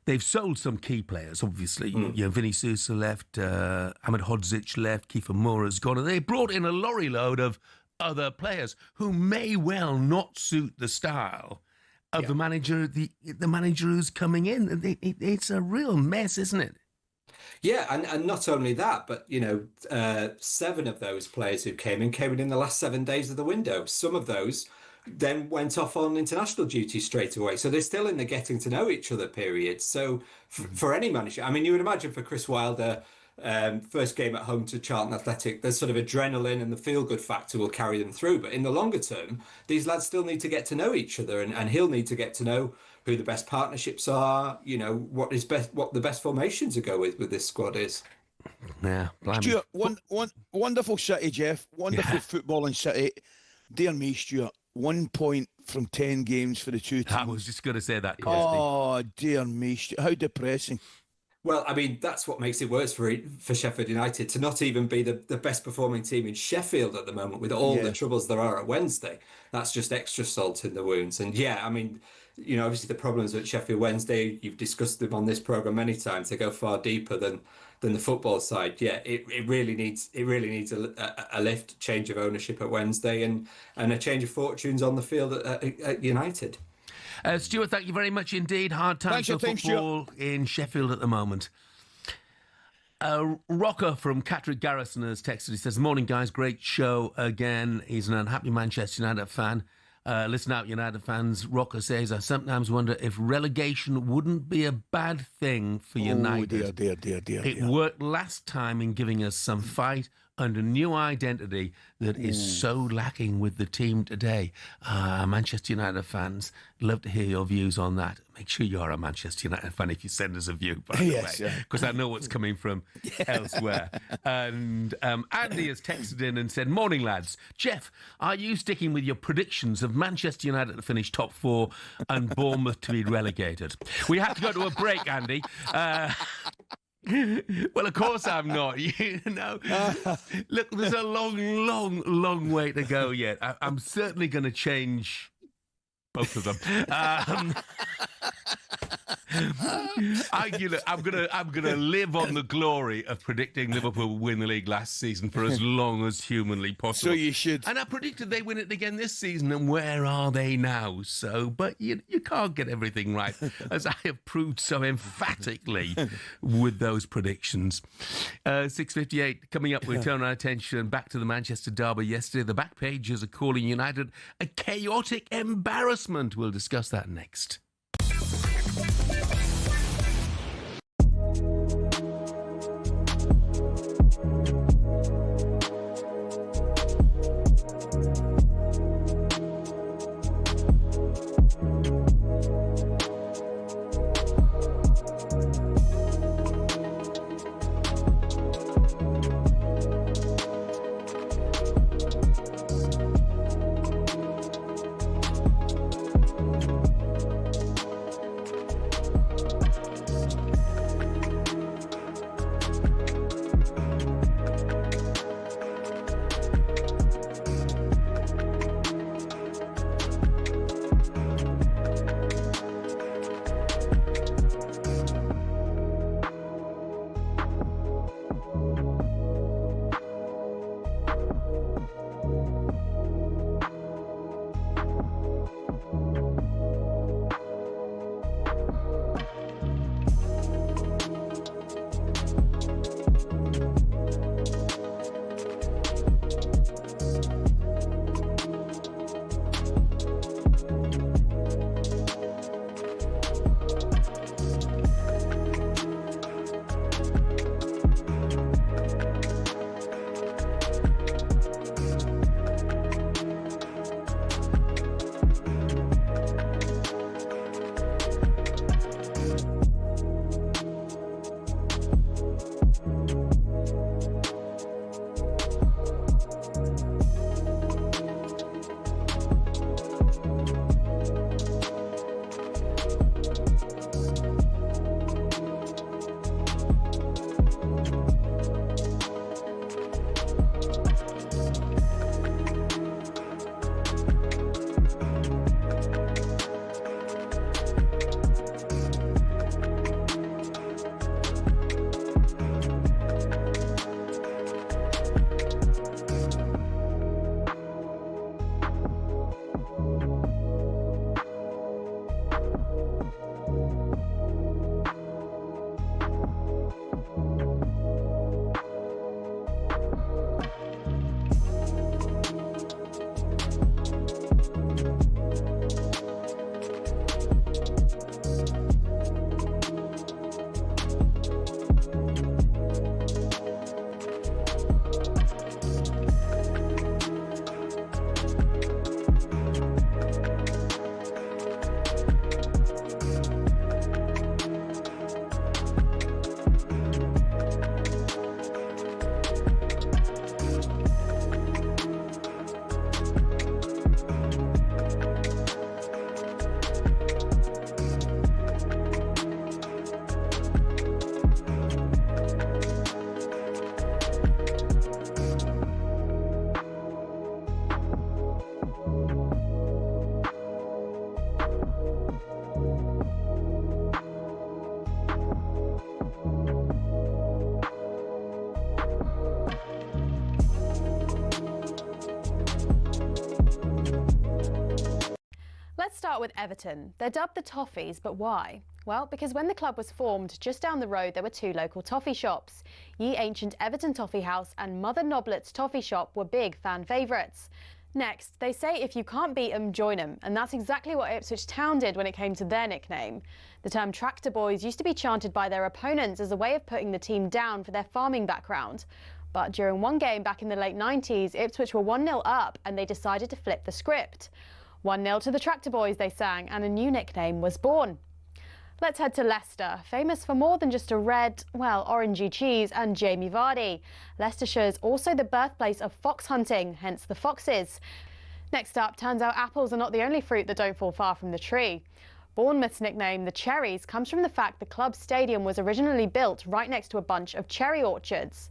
they've sold some key players, obviously. You know, Vinny Sousa left, Ahmed Hodzic left, Kiefer Moura's gone, and they brought in a lorry load of other players who may well not suit the style of the manager, the manager who's coming in. It's a real mess, isn't it? Yeah, and not only that, but, you know, 7 of those players who came in the last 7 days of the window. Some of those then went off on international duty straight away. So they're still in the getting to know each other period. So for any manager, I mean, you would imagine for Chris Wilder, first game at home to Charlton Athletic, there's sort of adrenaline and the feel-good factor will carry them through. But in the longer term, these lads still need to get to know each other, and he'll need to get to know who the best partnerships are, you know, what the best formation to go with this squad is. Yeah, Stuart, wonderful city, Jeff. Wonderful footballing city. Dear me, Stuart, 1 point from 10 games for the two teams. I was just going to say that, Kirsty. Oh, dear me, Stuart, how depressing. Well, I mean, that's what makes it worse for Sheffield United, to not even be the best performing team in Sheffield at the moment, with all the troubles there are at Wednesday. That's just extra salt in the wounds. And yeah, I mean, you know, obviously the problems at Sheffield Wednesday, you've discussed them on this programme many times. They go far deeper than the football side. Yeah, it really needs a lift, change of ownership at Wednesday, and a change of fortunes on the field at United. Stuart, thank you very much indeed. Hard times for football in Sheffield at the moment. Rocker from Catterick Garrison has texted. He says, "Morning, guys. Great show again." He's an unhappy Manchester United fan. Listen out, United fans. Rocker says, "I sometimes wonder if relegation wouldn't be a bad thing for United. Oh, dear. It worked last time in giving us some fight and a new identity that is so lacking with the team today." Manchester United fans, love to hear your views on that. Make sure you are a Manchester United fan if you send us a view, by the way, because I know what's coming from elsewhere. And Andy has texted in and said, "Morning, lads. Jeff, are you sticking with your predictions of Manchester United to finish top 4 and Bournemouth to be relegated?" We have to go to a break, Andy. Well, of course I'm not. You know, look, there's a long way to go yet. I'm certainly going to change both of them. I'm gonna live on the glory of predicting Liverpool will win the league last season for as long as humanly possible. So you should. And I predicted they win it again this season, and where are they now? So, but you can't get everything right, as I have proved so emphatically with those predictions. 6:58 coming up. We turn our attention back to the Manchester derby yesterday. The back pages are calling United a chaotic embarrassment. We'll discuss that next. start with Everton. They're dubbed the Toffees, but why? Well, because when the club was formed, just down the road there were two local toffee shops. Ye Ancient Everton Toffee House and Mother Noblet's Toffee Shop were big fan favourites. Next, they say if you can't beat 'em, join 'em, and that's exactly what Ipswich Town did when it came to their nickname. The term Tractor Boys used to be chanted by their opponents as a way of putting the team down for their farming background. But during one game back in the late 90s, Ipswich were 1-0 up and they decided to flip the script. 1-0 to the Tractor Boys, they sang, and a new nickname was born. Let's head to Leicester, famous for more than just a red, well, orangey cheese and Jamie Vardy. Leicestershire's also the birthplace of fox hunting, hence the Foxes. Next up, turns out apples are not the only fruit that don't fall far from the tree. Bournemouth's nickname, the Cherries, comes from the fact the club's stadium was originally built right next to a bunch of cherry orchards.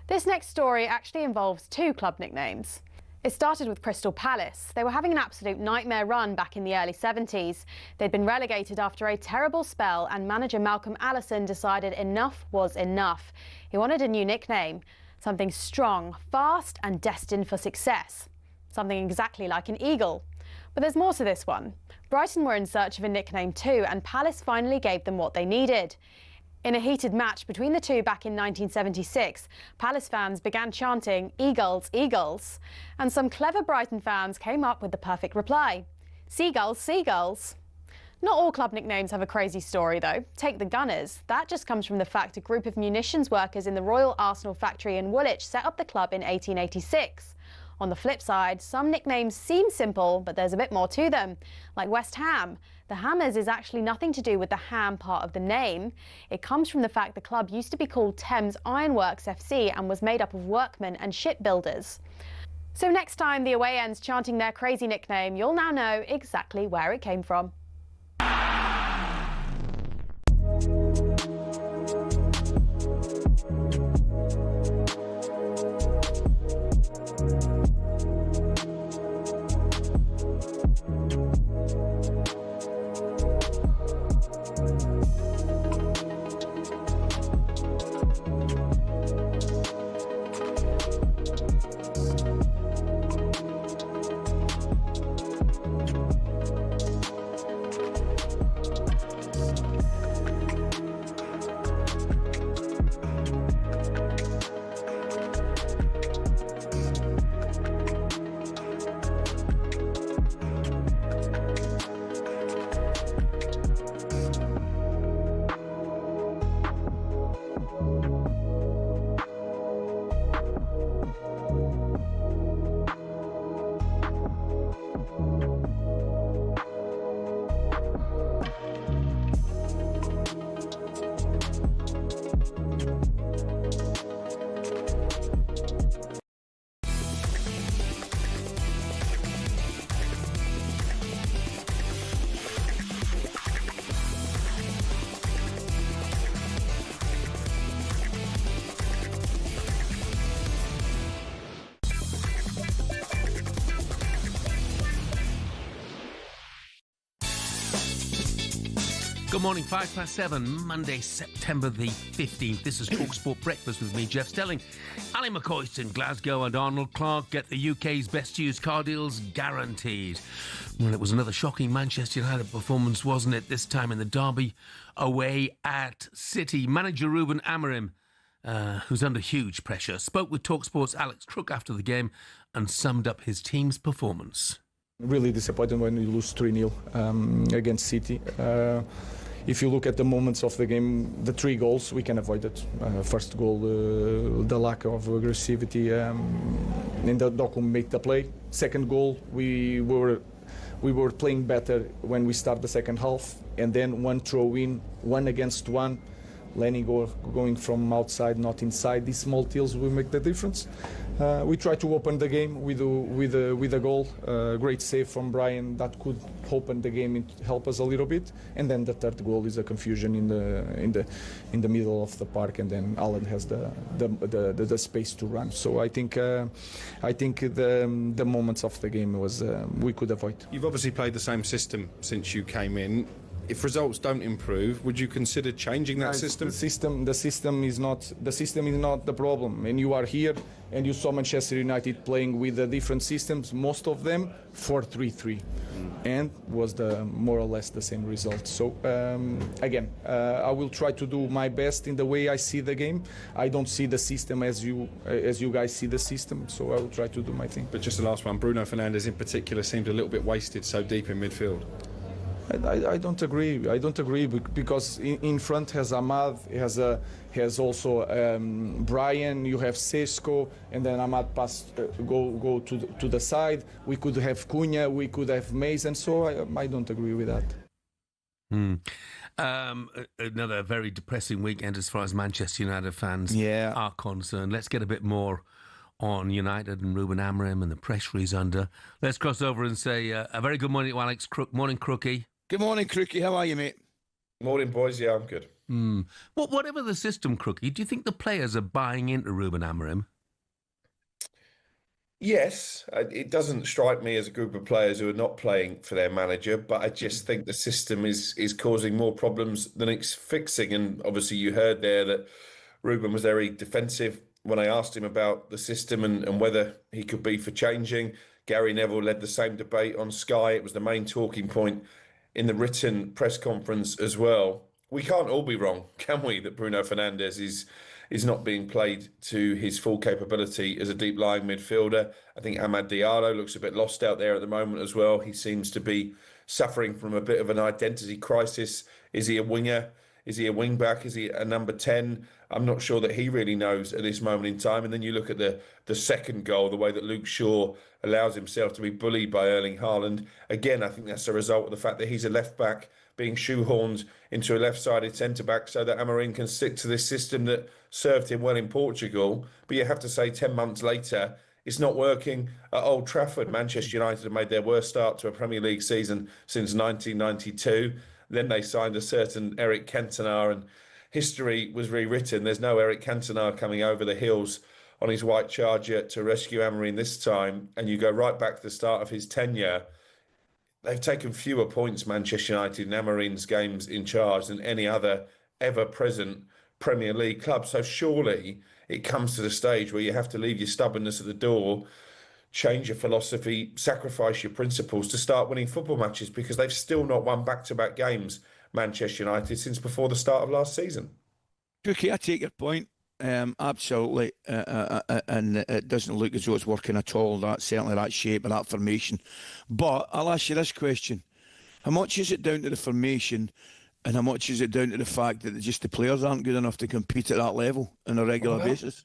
This next story actually involves two club nicknames. It started with Crystal Palace. They were having an absolute nightmare run back in the early 70s. They'd been relegated after a terrible spell and manager Malcolm Allison decided enough was enough. He wanted a new nickname, something strong, fast and destined for success. Something exactly like an eagle. But there's more to this one. Brighton were in search of a nickname too, and Palace finally gave them what they needed. In a heated match between the two back in 1976, Palace fans began chanting, "Eagles, Eagles," and some clever Brighton fans came up with the perfect reply, "Seagulls, Seagulls." Not all club nicknames have a crazy story though. Take the Gunners. That just comes from the fact a group of munitions workers in the Royal Arsenal factory in Woolwich set up the club in 1886. On the flip side, some nicknames seem simple, but there's a bit more to them, like West Ham. The Hammers is actually nothing to do with the ham part of the name. It comes from the fact the club used to be called Thames Ironworks FC and was made up of workmen and shipbuilders. So next time the away end's chanting their crazy nickname, you'll now know exactly where it came from. Good morning, 7:05, Monday, September the 15th. This is talkSPORT Breakfast with me, Jeff Stelling Ally McCoist in Glasgow, and Arnold Clark. Get the UK's best used car deals guaranteed. Well, it was another shocking Manchester United performance, wasn't it? This time in the derby away at City. Manager Ruben Amorim, who's under huge pressure, spoke with talkSPORT's Alex Crook after the game and summed up his team's performance. Really disappointed when you lose 3-0 against City. If you look at the moments of the game, the 3 goals, we can avoid it. First goal, the lack of aggressivity, and the Doku made the play. Second goal, we were playing better when we start the second half, and then one throw-in, 1 against 1, Lenny going from outside, not inside. These small deals will make the difference. We try to open the game with a goal, great save from Brian that could open the game and help us a little bit. And then the third goal is a confusion in the middle of the park, and then Alan has the space to run. So I think the moments of the game was we could avoid. You've obviously played the same system since you came in. if results don't improve, would you consider changing that system? The system is not the problem. And you are here, and you saw Manchester United playing with different systems, most of them 4-3-3, and was more or less the same result. So again, I will try to do my best in the way I see the game. I don't see the system as you guys see the system, so I will try to do my thing. But just the last one, Bruno Fernandes in particular seemed a little bit wasted so deep in midfield. I don't agree. I don't agree because in front has Ahmad, has also Brian. You have Sesko, and then Ahmad go to the side. We could have Cunha, we could have Mason. So I don't agree with that. Another very depressing weekend as far as Manchester United fans are concerned. Let's get a bit more on United and Ruben Amorim and the pressure he's under. Let's cross over and say a very good morning to Alex Crook. Morning, Crookie. Good morning, Crookie. How are you, mate? Morning, boys. Yeah, I'm good. Whatever the system, Crookie, do you think the players are buying into Ruben Amorim? Yes, it doesn't strike me as a group of players who are not playing for their manager, but I just think the system is causing more problems than it's fixing. And obviously you heard there that Ruben was very defensive when I asked him about the system and whether he could be for changing. Gary Neville led the same debate on Sky. It was the main talking point in the written press conference as well. We can't all be wrong, can we, that Bruno Fernandes is not being played to his full capability as a deep-lying midfielder. I think Amad Diallo looks a bit lost out there at the moment as well. He seems to be suffering from a bit of an identity crisis. Is he a winger? Is he a wing-back? Is he a number 10? I'm not sure that he really knows at this moment in time. And then you look at the second goal, the way that Luke Shaw allows himself to be bullied by Erling Haaland. Again, I think that's a result of the fact that he's a left-back being shoehorned into a left-sided centre-back so that Amorim can stick to this system that served him well in Portugal. But you have to say 10 months later, it's not working at Old Trafford. Manchester United have made their worst start to a Premier League season since 1992. Then they signed a certain Eric Cantona and history was rewritten. There's no Eric Cantona coming over the hills on his white Charger to rescue Amorim this time. And you go right back to the start of his tenure. They've taken fewer points, Manchester United, in Amorim's games in charge than any other ever-present Premier League club. So surely it comes to the stage where you have to leave your stubbornness at the door, change your philosophy, sacrifice your principles to start winning football matches, because they've still not won back-to-back games, Manchester United, since before the start of last season. Cookie, I take your point. Absolutely. And it doesn't look as though it's working at all, certainly that shape and that formation. But I'll ask you this question. How much is it down to the formation and how much is it down to the fact that just the players aren't good enough to compete at that level on a regular basis?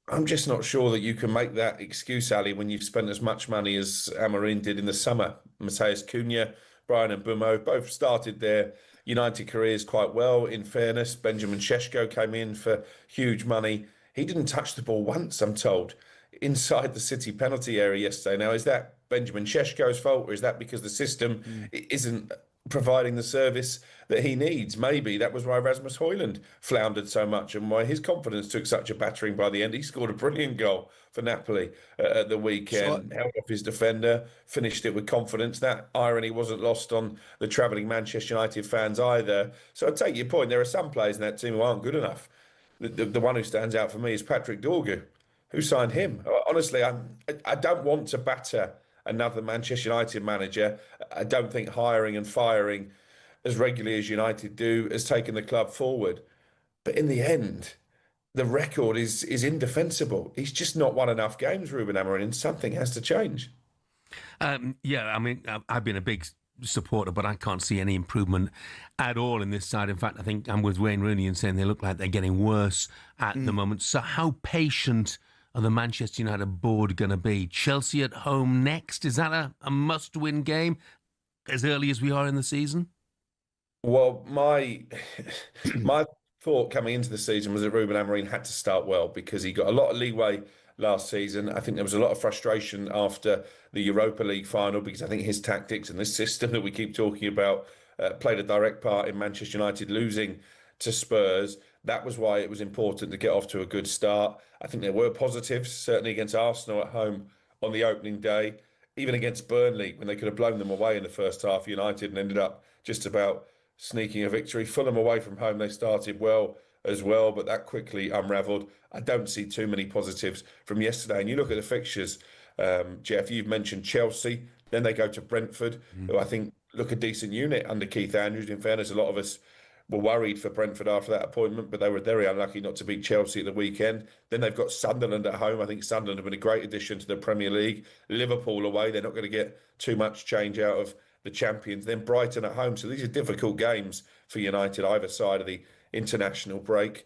I'm just not sure that you can make that excuse, Ali, when you've spent as much money as Amorim did in the summer. Matheus Cunha, Brian and Bumo both started their United careers quite well, in fairness. Benjamin Šeško came in for huge money. He didn't touch the ball once, I'm told, inside the City penalty area yesterday. Now, is that Benjamin Šeško's fault, or is that because the system isn't providing the service that he needs? Maybe that was why Rasmus Højlund floundered so much and why his confidence took such a battering by the end. He scored a brilliant goal for Napoli at the weekend, held off his defender, finished it with confidence. That irony wasn't lost on the travelling Manchester United fans either. So I take your point. There are some players in that team who aren't good enough. The one who stands out for me is Patrick Dorgu. Who signed him? Honestly, I don't want to batter another Manchester United manager. I don't think hiring and firing as regularly as United do has taken the club forward. But in the end, the record is indefensible. He's just not won enough games, Ruben Amorim, and something has to change. Yeah, I mean, I've been a big supporter, but I can't see any improvement at all in this side. In fact, I think I'm with Wayne Rooney in saying they look like they're getting worse at the moment. So how patient are the Manchester United board going to be? Chelsea at home next. Is that a must-win game as early as we are in the season? Well, my thought coming into the season was that Ruben Amorim had to start well because he got a lot of leeway last season. I think there was a lot of frustration after the Europa League final because I think his tactics and this system that we keep talking about played a direct part in Manchester United losing to Spurs. That was why it was important to get off to a good start. I think there were positives, certainly against Arsenal at home on the opening day, even against Burnley when they could have blown them away in the first half, United, and ended up just about sneaking a victory. Fulham away from home, they started well as well, but that quickly unravelled. I don't see too many positives from yesterday. And you look at the fixtures, Jeff, you've mentioned Chelsea, then they go to Brentford, who I think look a decent unit under Keith Andrews. In fairness, a lot of us were worried for Brentford after that appointment, but they were very unlucky not to beat Chelsea at the weekend. Then they've got Sunderland at home. I think Sunderland have been a great addition to the Premier League. Liverpool away, they're not going to get too much change out of the champions. Then Brighton at home. So these are difficult games for United, either side of the international break.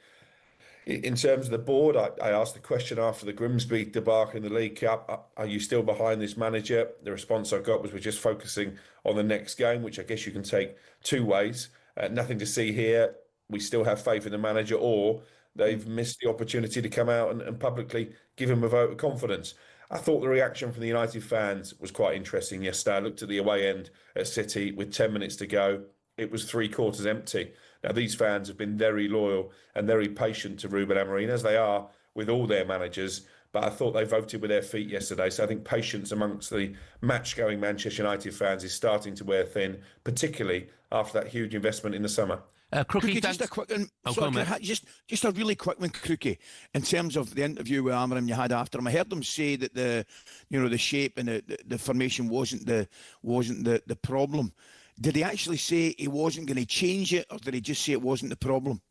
In terms of the board, I asked the question after the Grimsby debacle in the League Cup, are you still behind this manager? The response I got was we're just focusing on the next game, which I guess you can take two ways. Nothing to see here. We still have faith in the manager, or they've missed the opportunity to come out and publicly give him a vote of confidence. I thought the reaction from the United fans was quite interesting yesterday. I looked at the away end at City with 10 minutes to go. It was 3/4 empty. Now, these fans have been very loyal and very patient to Ruben Amorim, as they are with all their managers. But I thought they voted with their feet yesterday. So I think patience amongst the match-going Manchester United fans is starting to wear thin, particularly after that huge investment in the summer. Crookie, just a quick one. Just a really quick one, Crookie. In terms of the interview with Amorim you had after him, I heard him say that the shape and the formation wasn't the problem. Did he actually say he wasn't going to change it, or did he just say it wasn't the problem?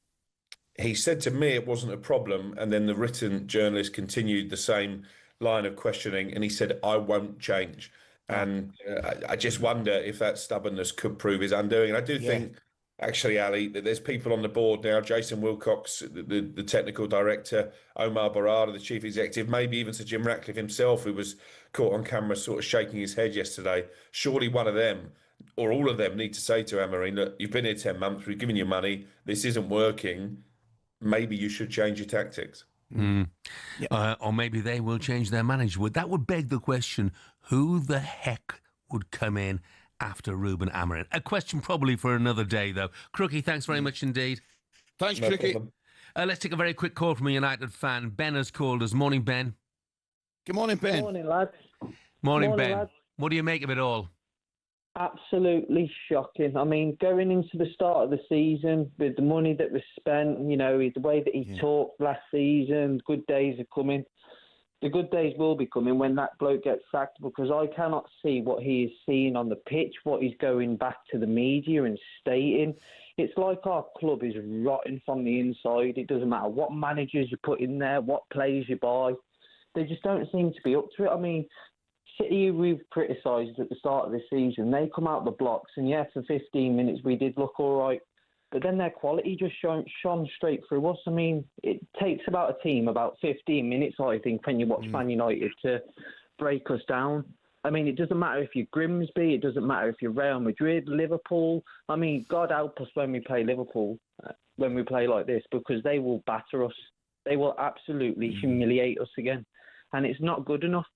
He said to me it wasn't a problem, and then the written journalist continued the same line of questioning, and he said, I won't change. And I just wonder if that stubbornness could prove his undoing. And I do think, actually, Ali, that there's people on the board now, Jason Wilcox, the technical director, Omar Barada, the chief executive, maybe even Sir Jim Ratcliffe himself, who was caught on camera sort of shaking his head yesterday. Surely one of them, or all of them, need to say to Amorim, look, you've been here 10 months, we've given you money, this isn't working, maybe you should change your tactics. Or maybe they will change their manager. That would beg the question, who the heck would come in after Ruben Amorim? A question probably for another day, though. Crookie, thanks very much indeed. Thanks, Crookie. Let's take a very quick call from a United fan. Ben has called us. Morning, Ben. Good morning, Ben. Morning, lads. Morning, Ben. Lads. What do you make of it all? Absolutely shocking. I mean, going into the start of the season with the money that was spent, you know, the way that he talked last season, good days are coming. The good days will be coming when that bloke gets sacked, because I cannot see what he is seeing on the pitch, what he's going back to the media and stating. It's like our club is rotten from the inside. It doesn't matter what managers you put in there, what players you buy. They just don't seem to be up to it. I mean, City, we've criticised at the start of the season. They come out the blocks, and for 15 minutes we did look all right. But then their quality just shone straight through us. I mean, it takes about a team about 15 minutes, I think, when you watch Man United to break us down. I mean, it doesn't matter if you're Grimsby, it doesn't matter if you're Real Madrid, Liverpool. I mean, God help us when we play Liverpool, when we play like this, because they will batter us. They will absolutely humiliate us again. And it's not good enough.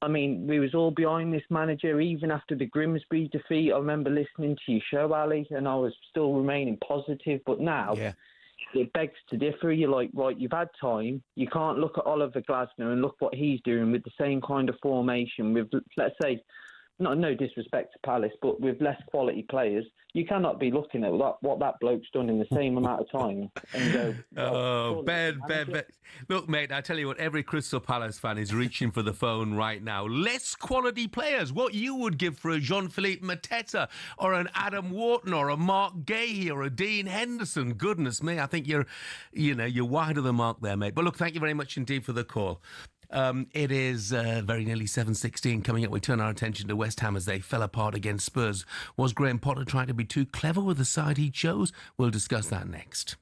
I mean, we was all behind this manager even after the Grimsby defeat. I remember listening to your show, Ali, and I was still remaining positive. But now it begs to differ. You're like, right, you've had time. You can't look at Oliver Glasner and look what he's doing with the same kind of formation with, let's say, no disrespect to Palace, but with less quality players. You cannot be looking at what that bloke's done in the same amount of time and go, Ben. Look, mate, I tell you what, every Crystal Palace fan is reaching for the phone right now. Less quality players. What you would give for a Jean-Philippe Mateta or an Adam Wharton or a Mark Gahey or a Dean Henderson. Goodness me, I think you're wide of the mark there, mate. But look, thank you very much indeed for the call. It is very nearly 7:16 coming up. We turn our attention to West Ham as they fell apart against Spurs. Was Graham Potter trying to be too clever with the side he chose? We'll discuss that next.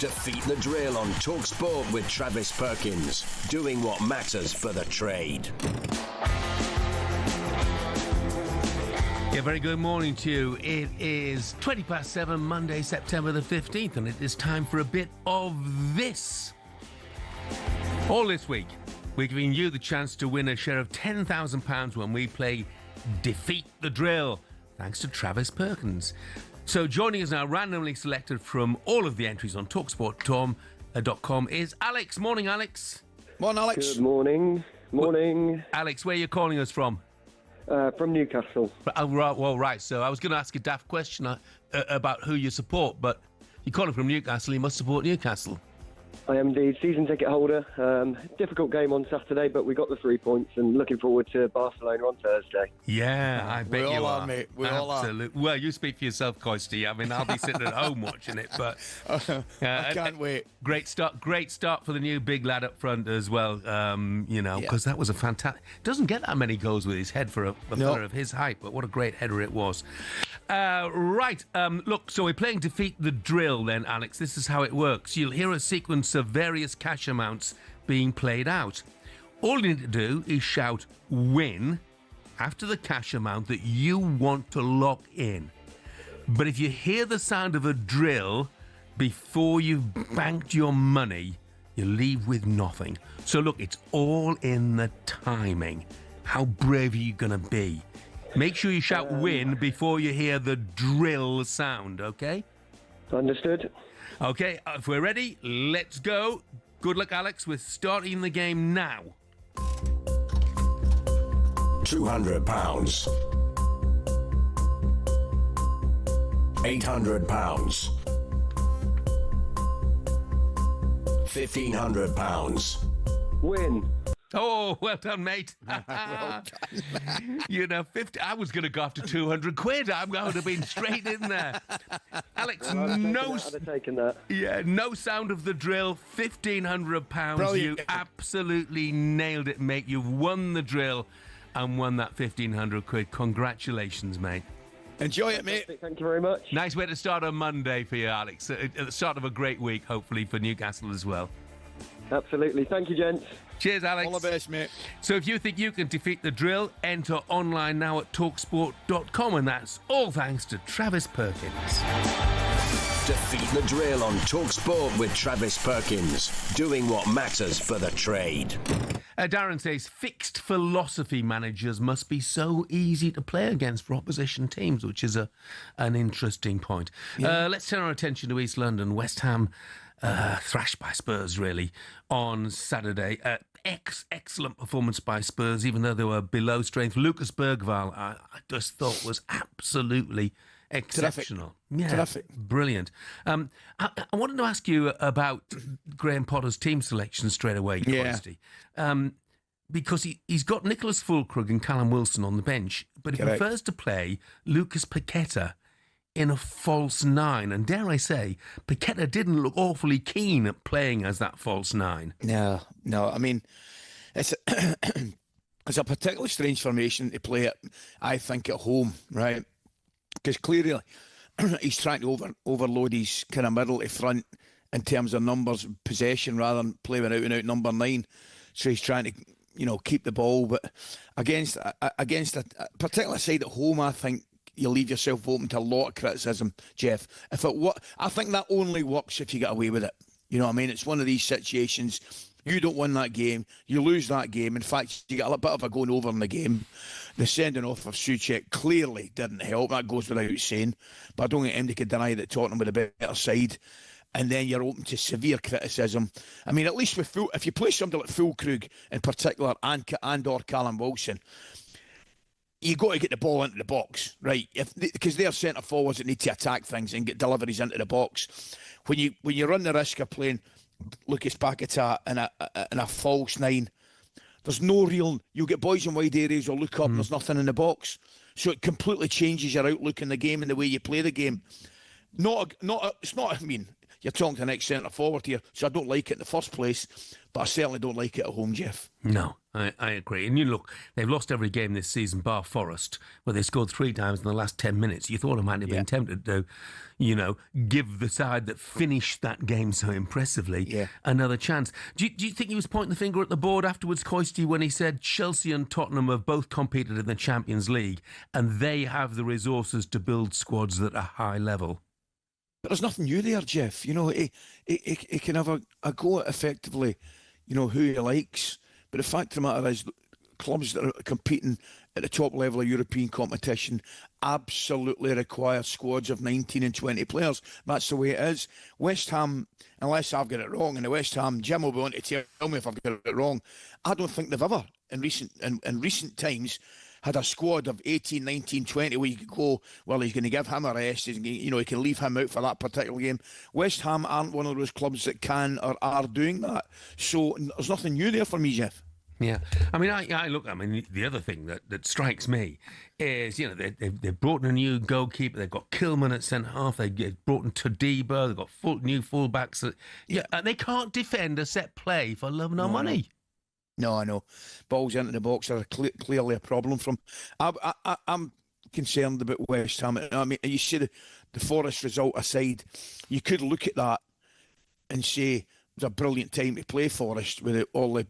Defeat the drill on talkSPORT with Travis Perkins, doing what matters for the trade. Yeah, very good morning to you. It is 7:20, Monday, September the 15th, and it is time for a bit of this. All this week, we're giving you the chance to win a share of £10,000 when we play Defeat the Drill, thanks to Travis Perkins. So joining us now, randomly selected from all of the entries on talksport.com is Alex. Morning, Alex. Morning, Alex. Good morning. Morning. Alex, where are you calling us from? From Newcastle. Oh, right, well, right. So I was going to ask a daft question about who you support, but you're calling from Newcastle, you must support Newcastle. I am indeed. Season ticket holder. Difficult game on Saturday, but we got the 3 points and looking forward to Barcelona on Thursday. Yeah, I bet we you all are. Mate. We all are. Well, you speak for yourself, Coisty. I mean, I'll be sitting at home watching it, but I can't wait. Great start for the new big lad up front as well. Because that was a fantastic. Doesn't get that many goals with his head for a player of his height, but what a great header it was. Right. Look, so we're playing Defeat the Drill then, Alex. This is how it works. You'll hear a sequence of various cash amounts being played out. All you need to do is shout win after the cash amount that you want to lock in. But if you hear the sound of a drill before you've banked your money, you leave with nothing. So look, it's all in the timing. How brave are you going to be? Make sure you shout win before you hear the drill sound, okay? Understood. Okay, if we're ready, let's go. Good luck, Alex. We're starting the game now. £200. £800. £1,500. Win. Oh, well done, mate. Well done. 50. I was going to go after 200 quid. I would have been straight in there. Alex, I'd have taken that. Yeah, no sound of the drill. £1,500. Brilliant. You absolutely nailed it, mate. You've won the drill and won that 1,500 quid. Congratulations, mate. Enjoy it, mate. Thank you very much. Nice way to start a Monday for you, Alex. At the start of a great week, hopefully, for Newcastle as well. Absolutely. Thank you, gents. Cheers, Alex. All the best, mate. So if you think you can defeat the drill, enter online now at talksport.com, and that's all thanks to Travis Perkins. Defeat the drill on talkSPORT with Travis Perkins, doing what matters for the trade. Darren says, fixed philosophy managers must be so easy to play against for opposition teams, which is an interesting point. Yeah. Let's turn our attention to East London. West Ham thrashed by Spurs, really, on Saturday. Excellent performance by Spurs, even though they were below strength. Lucas Bergvall, I just thought was absolutely exceptional. Terrific. Yeah, Terrific. Brilliant. I wanted to ask you about Graham Potter's team selection straight away, Coisty. Because he's got Nicholas Fulkrug and Callum Wilson on the bench, but he prefers to play Lucas Paqueta in a false nine. And dare I say, Paqueta didn't look awfully keen at playing as that false nine. No. I mean, it's a particularly strange formation to play it, I think, at home, right? Because clearly he's trying to overload his kind of middle to front in terms of numbers, possession, rather than playing out and out number 9. So he's trying to, keep the ball. But against a particular side at home, I think you leave yourself open to a lot of criticism, Jeff. I think that only works if you get away with it. You know what I mean? It's one of these situations. You don't win that game, you lose that game. In fact, you get a bit of a going over in the game. The sending off of Souček clearly didn't help. That goes without saying. But I don't think anybody could deny that Tottenham were a better side. And then you're open to severe criticism. I mean, at least if you play somebody like Fulkrug in particular and or Callum Wilson, you got to get the ball into the box, right? Because they're centre forwards that need to attack things and get deliveries into the box. When you run the risk of playing Lucas Paqueta in a false nine, there's no real. You'll get boys in wide areas who'll look up and there's nothing in the box. So it completely changes your outlook in the game and the way you play the game. It's not. I mean, you're talking to the next centre forward here, so I don't like it in the first place. But I certainly don't like it at home, Jeff. No, I agree. And you look, they've lost every game this season, bar Forest, where they scored 3 times in the last 10 minutes. You thought I might have been tempted to, give the side that finished that game so impressively another chance. Do you think he was pointing the finger at the board afterwards, Coisty, when he said Chelsea and Tottenham have both competed in the Champions League and they have the resources to build squads at a high level? But there's nothing new there, Jeff. He can have a go at effectively, who he likes. But the fact of the matter is, clubs that are competing at the top level of European competition absolutely require squads of 19 and 20 players. That's the way it is. West Ham, unless I've got it wrong, and the West Ham, Jim will be on to tell me if I've got it wrong, I don't think they've ever, in recent times, had a squad of 18, 19, 20 where you could go, well, he's going to give him a rest, he can leave him out for that particular game. West Ham aren't one of those clubs that can or are doing that. So there's nothing new there for me, Jeff. Yeah. I mean, the other thing that strikes me is, they've brought in a new goalkeeper, they've got Kilman at centre-half, they've brought in Todibo, they've got new full-backs. And they can't defend a set play for love nor money. No, I know. Balls into the box are clearly a problem from. I'm concerned about West Ham. I mean, you see the Forest result aside, you could look at that and say it was a brilliant time to play Forest with all the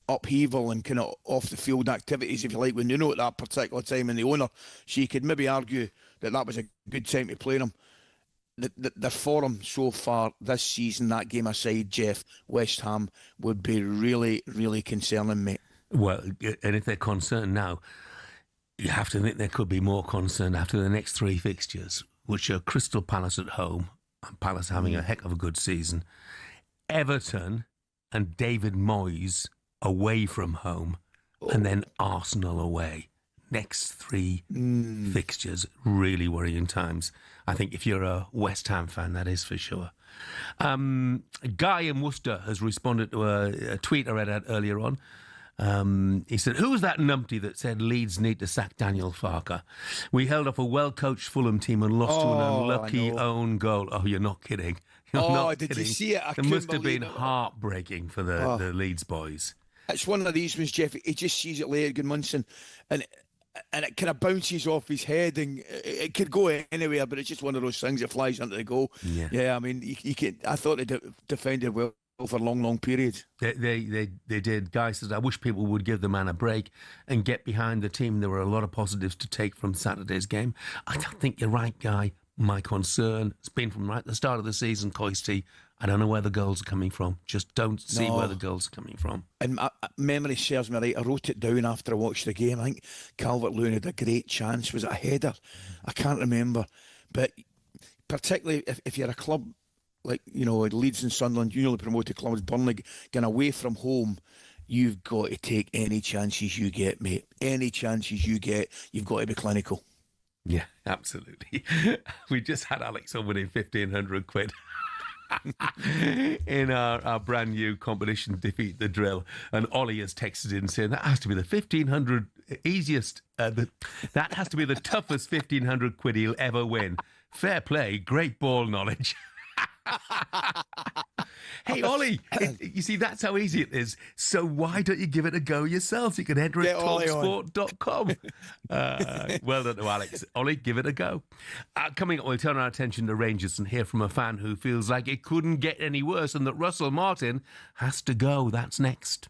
upheaval and kind of off-the-field activities, if you like, when at that particular time and the owner. So you could maybe argue that was a good time to play them. Their form so far this season, that game aside, Jeff, West Ham would be really, really concerning, mate. Well, and if they're concerned now, you have to think there could be more concern after the next 3 fixtures, which are Crystal Palace at home, and Palace having a heck of a good season, Everton and David Moyes away from home, and then Arsenal away. Next 3 fixtures, really worrying times. I think if you're a West Ham fan, that is for sure. Guy in Worcester has responded to a tweet I read out earlier on. He said, who was that numpty that said Leeds need to sack Daniel Farker? We held off a well-coached Fulham team and lost to an unlucky own goal. Oh, you're not kidding. You're not did kidding. You see it? It must have been heartbreaking for the Leeds boys. It's one of these ones, Jeff. He just sees it later, Goodmanson, and it kind of bounces off his head, and it could go anywhere, but it's just one of those things that flies under the goal. Yeah, I mean, I thought they defended well for long periods. They did. Guy says, I wish people would give the man a break and get behind the team. There were a lot of positives to take from Saturday's game. I don't think you're right, Guy. My concern has been from right at the start of the season, Coisty, I don't know where the goals are coming from. Just don't see where the goals are coming from. And my memory serves me right. I wrote it down after I watched the game. I think Calvert-Lewin had a great chance. Was it a header? I can't remember. But particularly if you're a club like, Leeds and Sunderland, newly promoted clubs, Burnley, going away from home, you've got to take any chances you get, mate. Any chances you get, you've got to be clinical. Yeah, absolutely. We just had Alex on winning 1,500 quid. in our brand new competition, Defeat the Drill, and Ollie has texted in saying that has to be the 1,500 easiest, that has to be the toughest 1,500 quid he'll ever win. Fair play, great ball knowledge. Hey, Ollie, you see, that's how easy it is. So why don't you give it a go yourself? You can enter at talksport.com. Well done to Alex. Ollie, give it a go. Coming up, we'll turn our attention to Rangers and hear from a fan who feels like it couldn't get any worse and that Russell Martin has to go. That's next.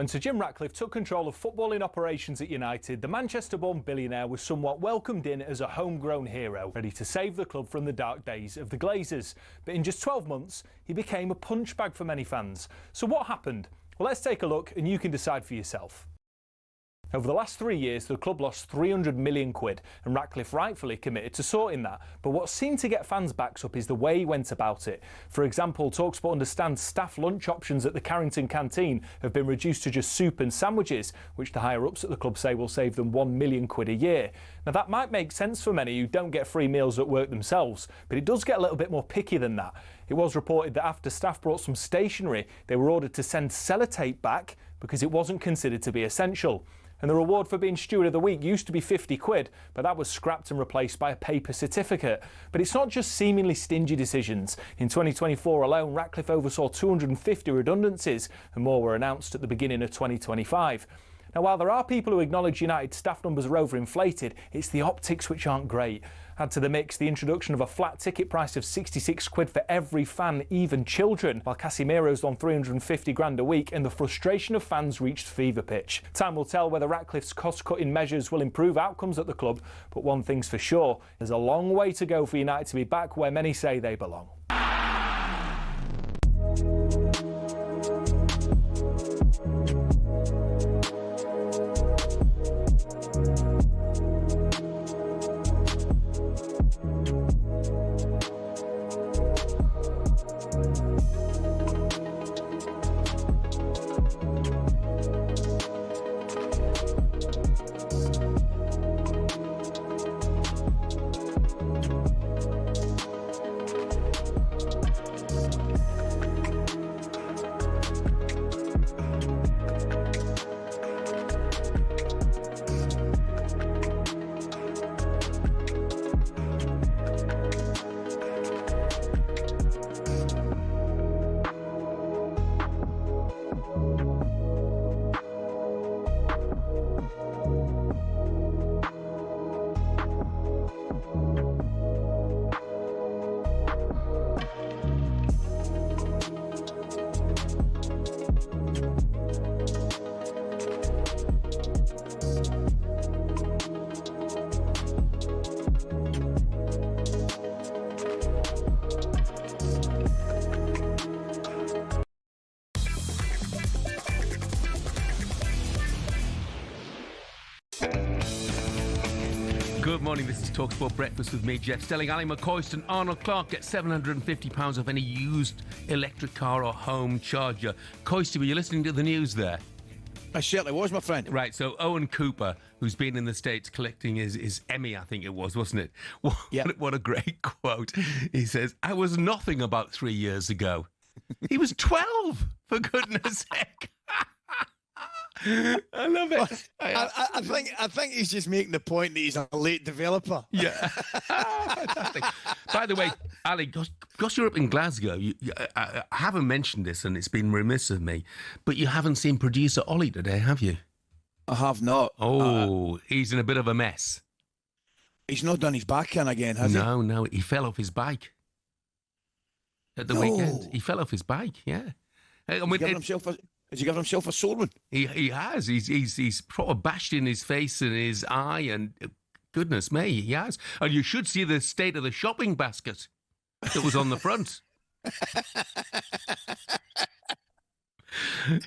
When Sir Jim Ratcliffe took control of footballing operations at United, the Manchester-born billionaire was somewhat welcomed in as a homegrown hero, ready to save the club from the dark days of the Glazers. But in just 12 months, he became a punchbag for many fans. So what happened? Well, let's take a look and you can decide for yourself. Over the last 3 years, the club lost 300 million quid, and Ratcliffe rightfully committed to sorting that. But what seemed to get fans' backs up is the way he went about it. For example, talkSPORT understands staff lunch options at the Carrington canteen have been reduced to just soup and sandwiches, which the higher-ups at the club say will save them 1 million quid a year. Now, that might make sense for many who don't get free meals at work themselves, but it does get a little bit more picky than that. It was reported that after staff brought some stationery, they were ordered to send sellotape back because it wasn't considered to be essential. And the reward for being Steward of the Week used to be 50 quid, but that was scrapped and replaced by a paper certificate. But it's not just seemingly stingy decisions. In 2024 alone, Ratcliffe oversaw 250 redundancies, and more were announced at the beginning of 2025. Now, while there are people who acknowledge United staff numbers are overinflated, it's the optics which aren't great. Add to the mix the introduction of a flat ticket price of 66 quid for every fan, even children, while Casemiro's on 350 grand a week, and the frustration of fans reached fever pitch. Time will tell whether Ratcliffe's cost-cutting measures will improve outcomes at the club, but one thing's for sure, there's a long way to go for United to be back where many say they belong. Good morning, this is talkSPORT Breakfast with me, Jeff Stelling Ally McCoist, and Arnold Clark. Get £750 off any used electric car or home charger. Coisty, were you listening to the news there? I certainly was, my friend. Right, so Owen Cooper, who's been in the States collecting his Emmy, I think it was, wasn't it? What a great quote. He says, "I was nothing about 3 years ago." He was 12, for goodness sake. I love it. I think he's just making the point that he's a late developer. Yeah. Fantastic. By the way, Ali, because you're up in Glasgow, I haven't mentioned this and it's been remiss of me, but you haven't seen producer Ollie today, have you? I have not. Oh, he's in a bit of a mess. He's not done his back in again, has he? No, he fell off his bike at the weekend. He fell off his bike, yeah. I mean, has he given himself a sore one? He has. He's probably bashed in his face and his eye, and goodness me, he has. And you should see the state of the shopping basket that was on the front.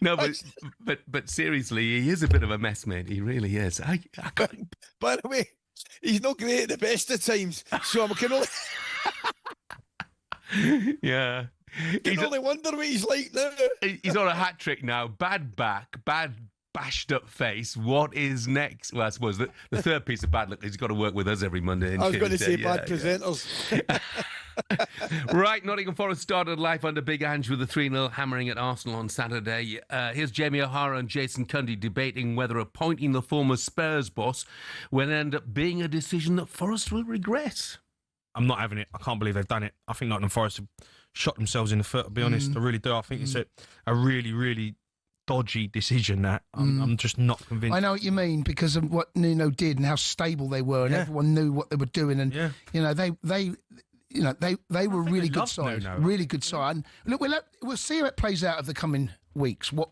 No, but seriously, he is a bit of a mess, mate. He really is. By the way, he's not great at the best of times, so I can only... Yeah. You can only wonder what he's like now. He's on a hat trick now. Bad back, bad bashed up face. What is next? Well, I suppose the third piece of bad luck is he's got to work with us every Monday and I was going to say Tuesday. bad presenters. Right, Nottingham Forest started life under Big Ange with a 3-0 hammering at Arsenal on Saturday. Here's Jamie O'Hara and Jason Cundy debating whether appointing the former Spurs boss will end up being a decision that Forest will regret. I'm not having it. I can't believe they've done it. I think Nottingham Forest have shot themselves in the foot, to be honest. I really do. I think it's a really, really dodgy decision that I'm just not convinced. I know what you mean because of what Nuno did and how stable they were, and everyone knew what they were doing, and they were really good side, really good side. And look, we'll see how it plays out over the coming weeks. What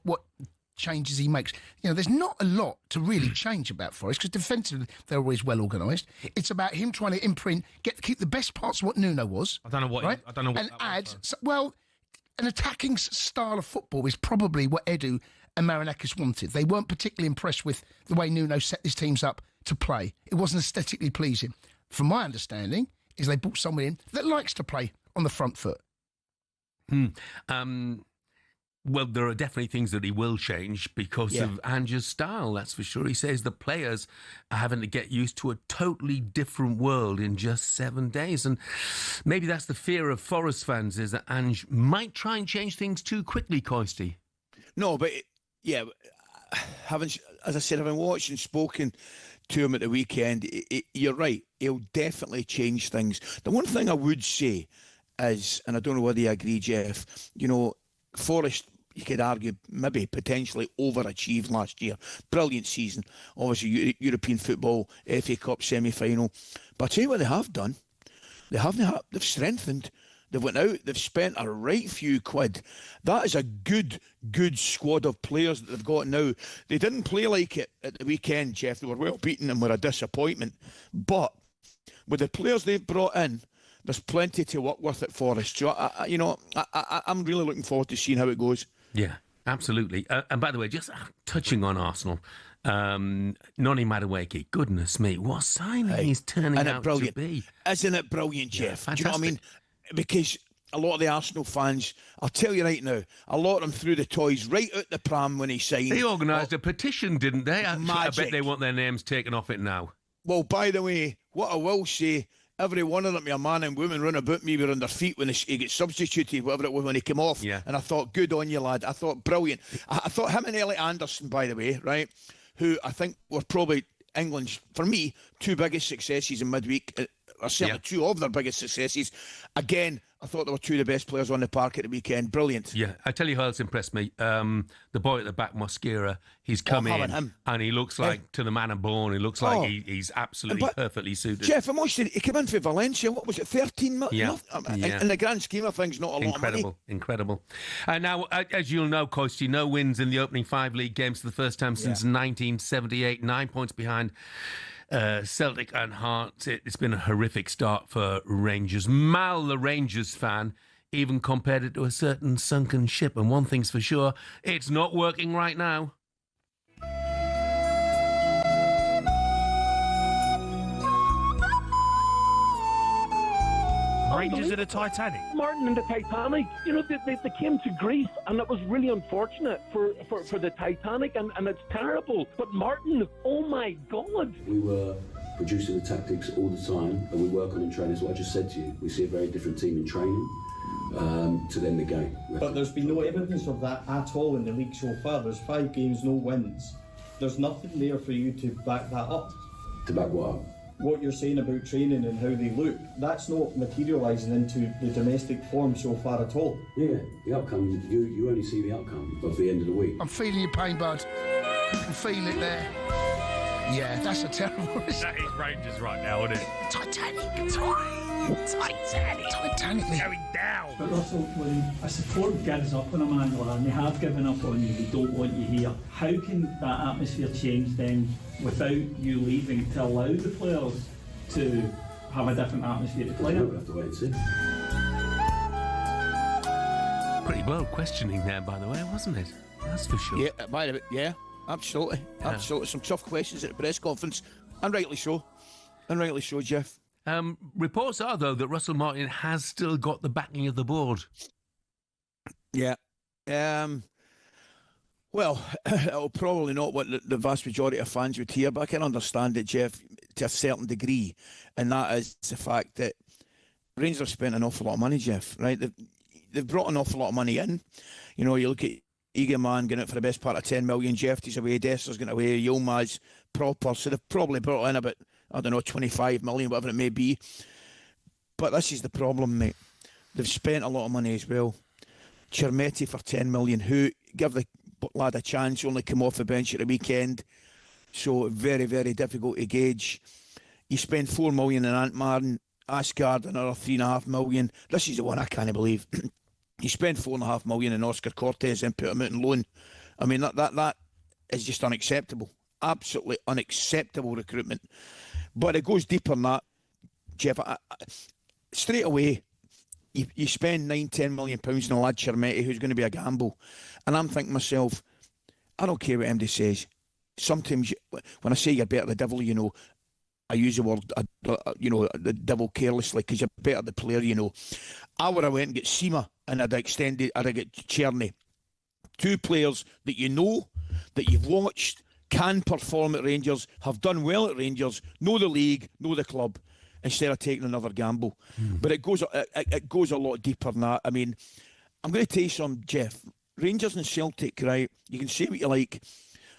changes he makes. There's not a lot to really change about Forest because defensively they're always well organised. It's about him trying to imprint, keep the best parts of what Nuno was. I don't know what. Right? I don't know what. And add. An attacking style of football is probably what Edu and Marinakis wanted. They weren't particularly impressed with the way Nuno set his teams up to play. It wasn't aesthetically pleasing. From my understanding, is they brought someone in that likes to play on the front foot. Well, there are definitely things that he will change because of Ange's style, that's for sure. He says the players are having to get used to a totally different world in just 7 days. And maybe that's the fear of Forest fans, is that Ange might try and change things too quickly, Coisty. No, but, as I said, having watched and spoken to him at the weekend, you're right, he'll definitely change things. The one thing I would say is, and I don't know whether you agree, Jeff, Forest, you could argue, maybe potentially overachieved last year. Brilliant season. Obviously, European football, FA Cup semi-final. But I'll tell you what they have done. They've strengthened. They've went out. They've spent a right few quid. That is a good squad of players that they've got now. They didn't play like it at the weekend, Jeff. They were well beaten and were a disappointment. But with the players they've brought in, there's plenty to work with at Forest. So, I'm really looking forward to seeing how it goes. Yeah, absolutely. And by the way, just touching on Arsenal, Noni Madueke, goodness me, what signing he's turning out to be. Isn't it brilliant, Jeff? Yeah, do you know what I mean? Because a lot of the Arsenal fans, I'll tell you right now, a lot of them threw the toys right out the pram when he signed. They organised a petition, didn't they? I bet they want their names taken off it now. Well, by the way, what I will say, every one of them, your man and women run about me, were on their feet when he gets substituted, whatever it was, when he came off. Yeah. And I thought, good on you, lad. I thought, brilliant. I thought him and Elliot Anderson, by the way, right, who I think were probably England's, for me, two biggest successes in midweek, or certainly two of their biggest successes. Again, I thought they were two of the best players on the park at the weekend. Brilliant. Yeah, I tell you how else impressed me. The boy at the back, Mosquera, he's come in and he looks like, to the man and born, he looks like he's absolutely perfectly suited. Jeff, I watched it. He came in for Valencia. What was it, 13 million? Yeah. In the grand scheme of things, not a lot of money. Incredible. And now, as you'll know, Coisty, no wins in the opening 5 league games for the first time since 1978. 9 points behind Celtic and Hearts. It's been a horrific start for Rangers. Mal, the Rangers fan, even compared it to a certain sunken ship. And one thing's for sure, it's not working right now. Rangers in a Titanic. Martin and the Titanic, they came to Greece, and it was really unfortunate for the Titanic, and it's terrible. But Martin, oh my God. We were producing the tactics all the time, and we work on in training. That's what I just said to you. We see a very different team in training to then the game. But there's been no evidence of that at all in the league so far. There's 5 games, no wins. There's nothing there for you to back that up. To back what up? What you're saying about training and how they look, that's not materialising into the domestic form so far at all. Yeah, the outcome, you only see the outcome of the end of the week. I'm feeling your pain, bud. I can feel it there. Yeah, that's a terrible risk. That is Rangers right now, isn't it? Titanic. Titanic. Going down. But Russell, when a support gives up on a man, and they have given up on you, they don't want you here, how can that atmosphere change then without you leaving to allow the players to have a different atmosphere to play in? We'll have to wait and see. Pretty bold questioning there, by the way, wasn't it? That's for sure. Yeah, by the way, yeah, absolutely. Absolutely. Some tough questions at the press conference, and rightly so. Jeff. Reports are, though, that Russell Martin has still got the backing of the board. Yeah. Well, it'll probably not what the vast majority of fans would hear, but I can understand it, Jeff, to a certain degree. And that is the fact that Rangers have spent an awful lot of money, Jeff, right? They've brought an awful lot of money in. You look at Eagleman getting it for the best part of 10 million, Jeffty's away, Desser's getting away, Yilmaz proper. So they've probably brought in about, 25 million, whatever it may be. But this is the problem, mate. They've spent a lot of money as well. Chermeti for 10 million, who give the lad a chance, only come off the bench at the weekend. So very, very difficult to gauge. You spend 4 million in Antmarren, Asgard another 3.5 million. This is the one I can't believe. You spend 4.5 million in Oscar Cortez and put him out on loan. I mean, that is just unacceptable. Absolutely unacceptable recruitment. But it goes deeper than that, Jeff. Straight away, you spend £9-10 million on a lad Chermetti who's going to be a gamble. And I'm thinking to myself, I don't care what MD says. Sometimes, when I say you're better the devil, you know, I use the word, the devil carelessly, because you're better the player, you know. I would have went and get Seema, and I'd get Cherny. Two players that you know, that you've watched, can perform at Rangers, have done well at Rangers, know the league, know the club, instead of taking another gamble. But it goes a lot deeper than that. I mean, I'm going to tell you something, Jeff. Rangers and Celtic, right, you can say what you like,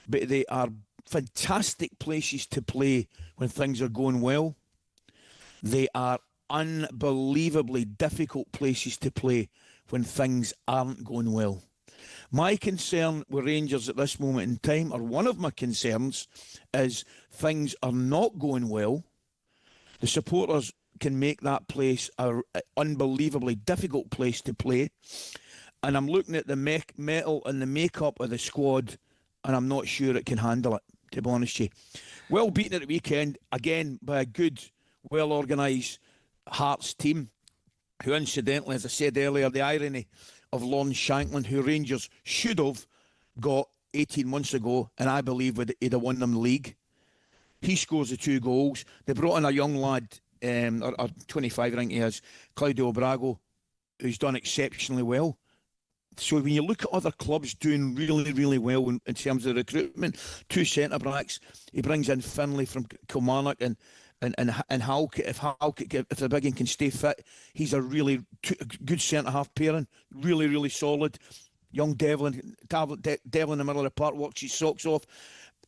but they are fantastic places to play when things are going well. They are unbelievably difficult places to play when things aren't going well. My concern with Rangers at this moment in time, or one of my concerns, is things are not going well. The supporters can make that place an unbelievably difficult place to play. And I'm looking at the metal and the makeup of the squad, and I'm not sure it can handle it, to be honest with you. Well beaten at the weekend, again, by a good, well-organised Hearts team, who incidentally, as I said earlier, the irony of Lon Shanklin, who Rangers should have got 18 months ago, and I believe he'd have won them the league. He scores the 2 goals. They brought in a young lad, or 25, I think he is, Claudio Brago, who's done exceptionally well. So when you look at other clubs doing really, really well in terms of recruitment, 2 centre-backs, he brings in Finlay from Kilmarnock and Halkett. If the biggin can stay fit, he's a really good centre-half pairing, really, really solid. Young Devlin in the middle of the park works his socks off.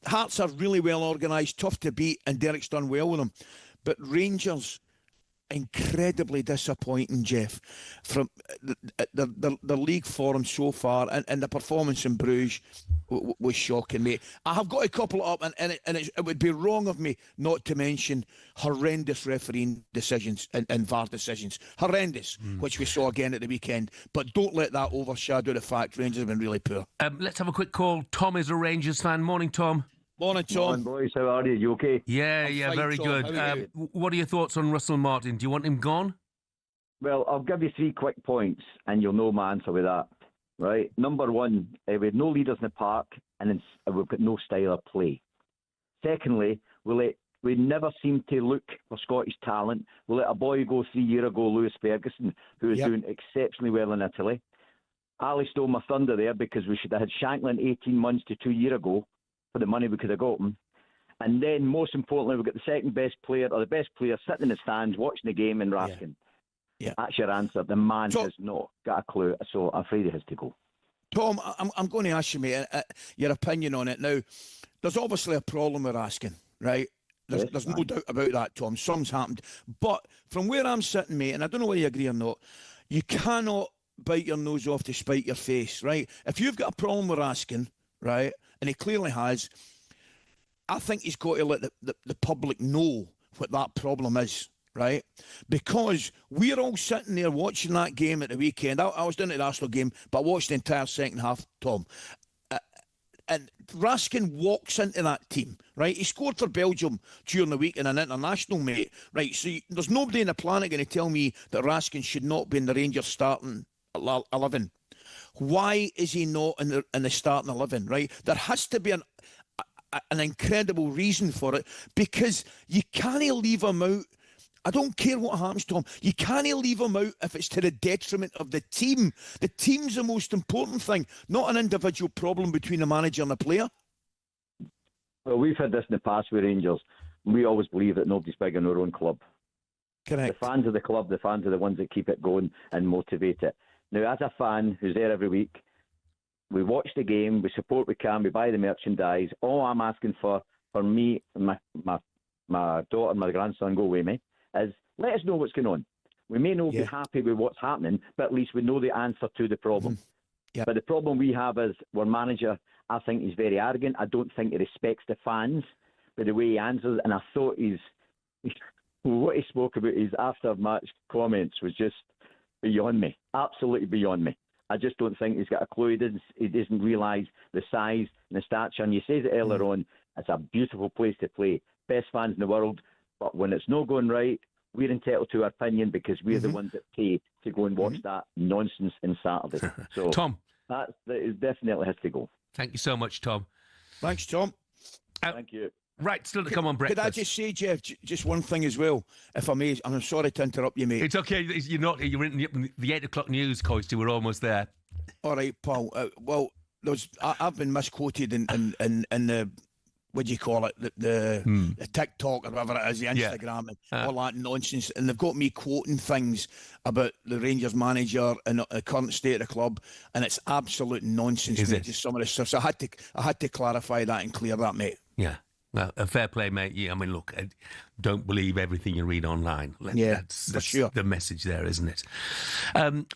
Hearts are really well organised, tough to beat, and Derek's done well with them. But Rangers, incredibly disappointing, Jeff, from the league form so far, and the performance in Bruges was shocking, mate. I have got to couple it up, and it would be wrong of me not to mention horrendous refereeing decisions and VAR decisions. Horrendous, which we saw again at the weekend. But don't let that overshadow the fact Rangers have been really poor. Let's have a quick call. Tom is a Rangers fan. Morning, Tom. Morning, Tom. Morning, boys. How are you? You okay? Yeah, fine, very Tom. good. What are your thoughts on Russell Martin? Do you want him gone? Well, I'll give you 3 quick points, and you'll know my answer with that. Right? Number 1, we had no leaders in the park, and we've got no style of play. Secondly, we never seem to look for Scottish talent. We let a boy go 3 years ago, Lewis Ferguson, who is doing exceptionally well in Italy. Ali stole my thunder there, because we should have had Shanklin 18 months to 2 years ago for the money we could have got him. And then, most importantly, we've got the second best player, or the best player, sitting in the stands, watching the game in Raskin. Yeah. That's your answer. The man has not got a clue, so I'm afraid he has to go. Tom, I'm going to ask you, mate, your opinion on it. Now, there's obviously a problem with Raskin, right? There's no doubt about that, Tom. Something's happened. But from where I'm sitting, mate, and I don't know whether you agree or not, you cannot bite your nose off to spite your face, right? If you've got a problem with Raskin, right, and he clearly has, I think he's got to let the public know what that problem is, right? Because we're all sitting there watching that game at the weekend. I was down at the Arsenal game, but I watched the entire second half, Tom. And Raskin walks into that team, right? He scored for Belgium during the week in an international, mate, right? So there's nobody on the planet going to tell me that Raskin should not be in the Rangers starting 11. Why is he not in the starting 11, right? There has to be an incredible reason for it, because you can't leave him out. I don't care what happens to him. You can't leave him out if it's to the detriment of the team. The team's the most important thing, not an individual problem between a manager and a player. Well, we've had this in the past with Rangers. We always believe that nobody's big in our own club. Correct. The fans of the club, the fans are the ones that keep it going and motivate it. Now, as a fan who's there every week, we watch the game, we support we can, we buy the merchandise. All I'm asking for me, my daughter and my grandson go with me, is let us know what's going on. We may not be happy with what's happening, but at least we know the answer to the problem. But the problem we have is our manager, I think he's very arrogant. I don't think he respects the fans with the way he answers, and I thought what he spoke about his after-match comments was just beyond me, absolutely beyond me. I just don't think he's got a clue. He doesn't realise the size and the stature. And you said it earlier on, it's a beautiful place to play. Best fans in the world. But when it's not going right, we're entitled to our opinion because we're the ones that pay to go and watch that nonsense on Saturday. So Tom, it definitely has to go. thank you so much, Tom. Thanks, Tom. Thank you. Right, still to come on breakfast. Could I just say, Jeff, just one thing as well, if I may, and I'm sorry to interrupt you, mate. It's okay. You're in the 8 o'clock news, Coisty. We're almost there. All right, Paul. Well, I've been misquoted in the, what do you call it, the TikTok or whatever it is, the Instagram and all that nonsense. And they've got me quoting things about the Rangers manager and the current state of the club, and it's absolute nonsense, mate, just some of this stuff. So I had to clarify that and clear that, mate. Yeah. Well, a fair play, mate. Yeah, I mean, look, don't believe everything you read online. That's sure. The message there, isn't it?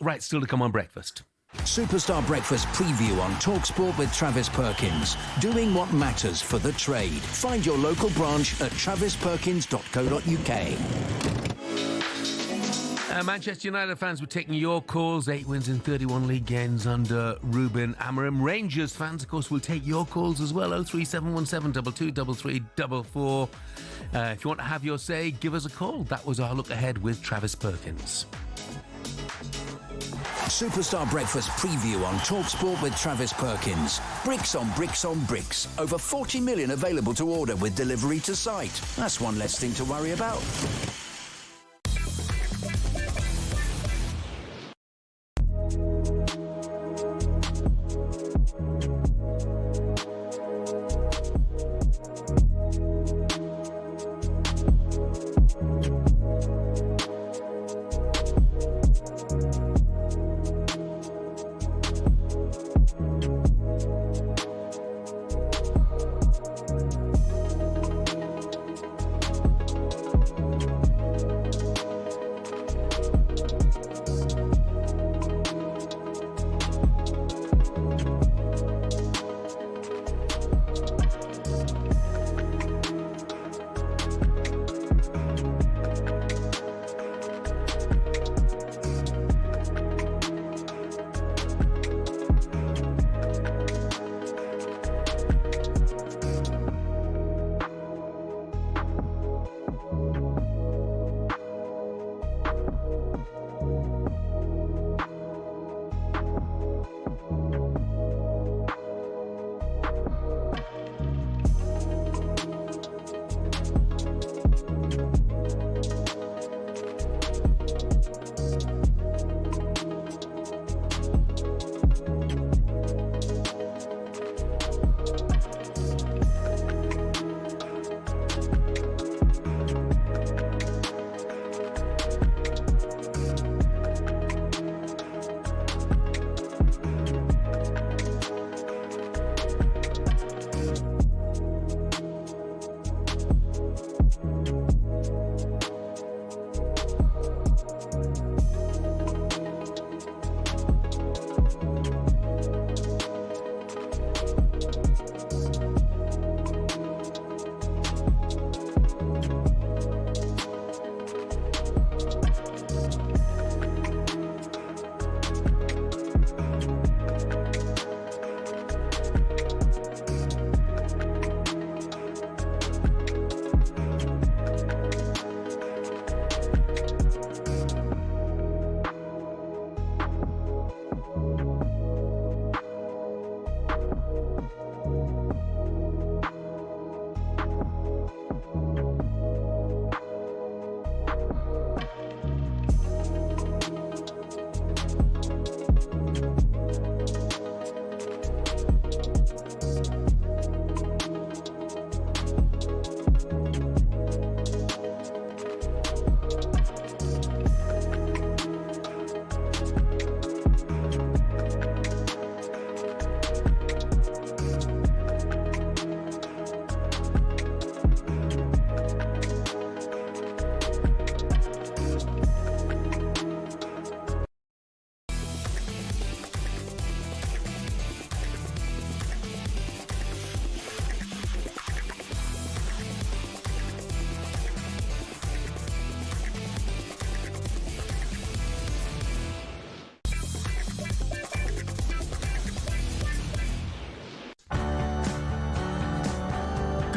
Right, still to come on breakfast. Superstar Breakfast preview on talkSPORT with Travis Perkins. Doing what matters for the trade. Find your local branch at travisperkins.co.uk. Manchester United fans, we're taking your calls. 8 wins in 31 league games under Ruben Amorim. Rangers fans, of course, will take your calls as well. 03717 223344. If you want to have your say, give us a call. That was our look ahead with Travis Perkins. Superstar Breakfast preview on talkSPORT with Travis Perkins. Bricks on bricks on bricks. Over 40 million available to order with delivery to site. That's one less thing to worry about.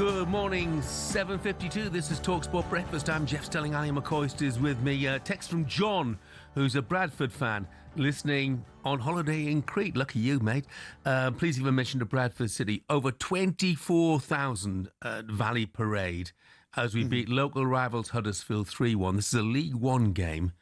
Good morning, 7:52. This is talkSPORT Breakfast. I'm Jeff Stelling Ally McCoist is with me. Text from John, who's a Bradford fan, listening on holiday in Crete. Lucky you, mate. Please even mention to Bradford City. Over 24,000 at Valley Parade as we beat local rivals Huddersfield 3-1. This is a League One game.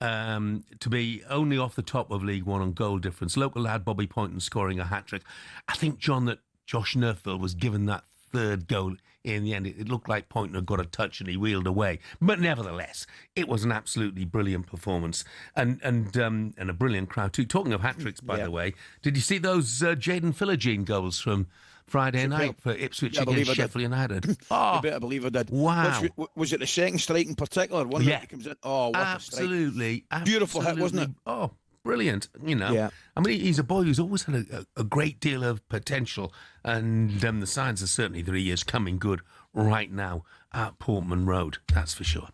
To be only off the top of League One on goal difference. Local lad Bobby Poynton scoring a hat-trick. I think, John, that Josh Nerfville was given that third goal in the end. It looked like Poynton had got a touch and he wheeled away. But nevertheless, it was an absolutely brilliant performance and a brilliant crowd too. Talking of hat-tricks, by the way, did you see those Jaden Philogene goals from Friday night for Ipswich against Sheffield United? Oh, you better believe I did. Wow. Was it the second strike in particular? One that comes in? Oh, what absolutely. A strike. Beautiful hit, wasn't it? Oh, brilliant. You know, I mean, he's a boy who's always had a great deal of potential, and the signs are certainly that he is coming good right now at Portman Road. That's for sure.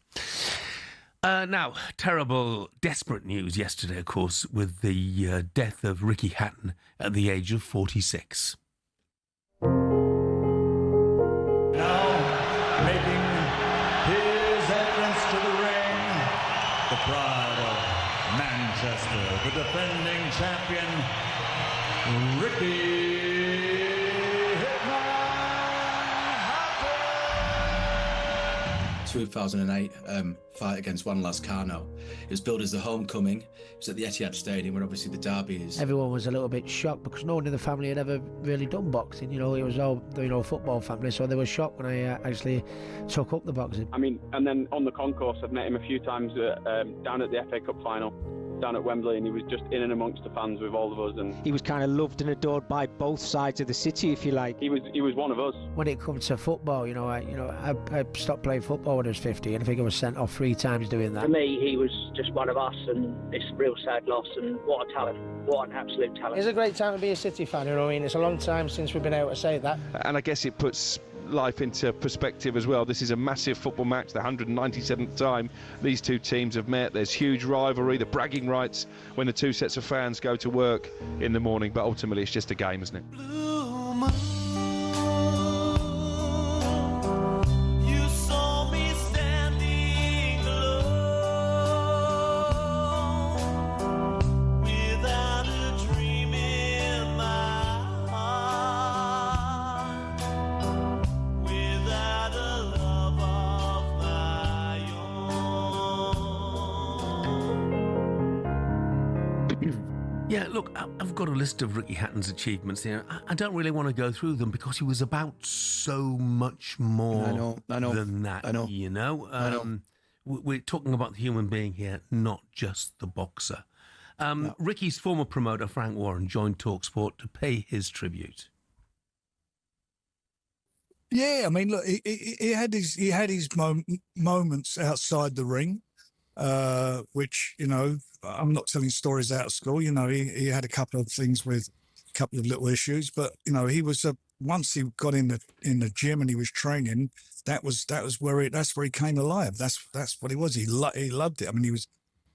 Now, terrible, desperate news yesterday, of course, with the death of Ricky Hatton at the age of 46. Now, making his entrance to the ring, the pride of Manchester, the defending champion, Ricky Hitman Hatton. 2008 fight against Juan Lascano. It was billed as the homecoming. It was at the Etihad Stadium, where obviously the derby is. Everyone was a little bit shocked because no one in the family had ever really done boxing. You know, it was all, football family, so they were shocked when I actually took up the boxing. I mean, and then on the concourse, I've met him a few times down at the FA Cup final, down at Wembley, and he was just in and amongst the fans with all of us. And he was kind of loved and adored by both sides of the city, if you like. He was one of us. When it comes to football, I stopped playing football when I was 50, and I think I was sent off 3 times doing that. For me, he was just one of us, and it's a real sad loss, and what a talent, what an absolute talent. It's a great time to be a City fan, you know what I mean? It's a long time since we've been able to say that. And I guess it puts life into perspective as well. This is a massive football match, the 197th time these two teams have met. There's huge rivalry, the bragging rights when the two sets of fans go to work in the morning, but ultimately it's just a game, isn't it? Yeah, look, I've got a list of Ricky Hatton's achievements here. I don't really want to go through them because he was about so much more than that. I know. You know? We're talking about the human being here, not just the boxer. Ricky's former promoter, Frank Warren, joined talkSPORT to pay his tribute. Yeah, I mean, look, he had his moments outside the ring, which, I'm not telling stories out of school. He had a couple of things with a couple of little issues, but he was once he got in the gym and he was training, that's where he came alive. That's what he was. He loved it. I mean, he was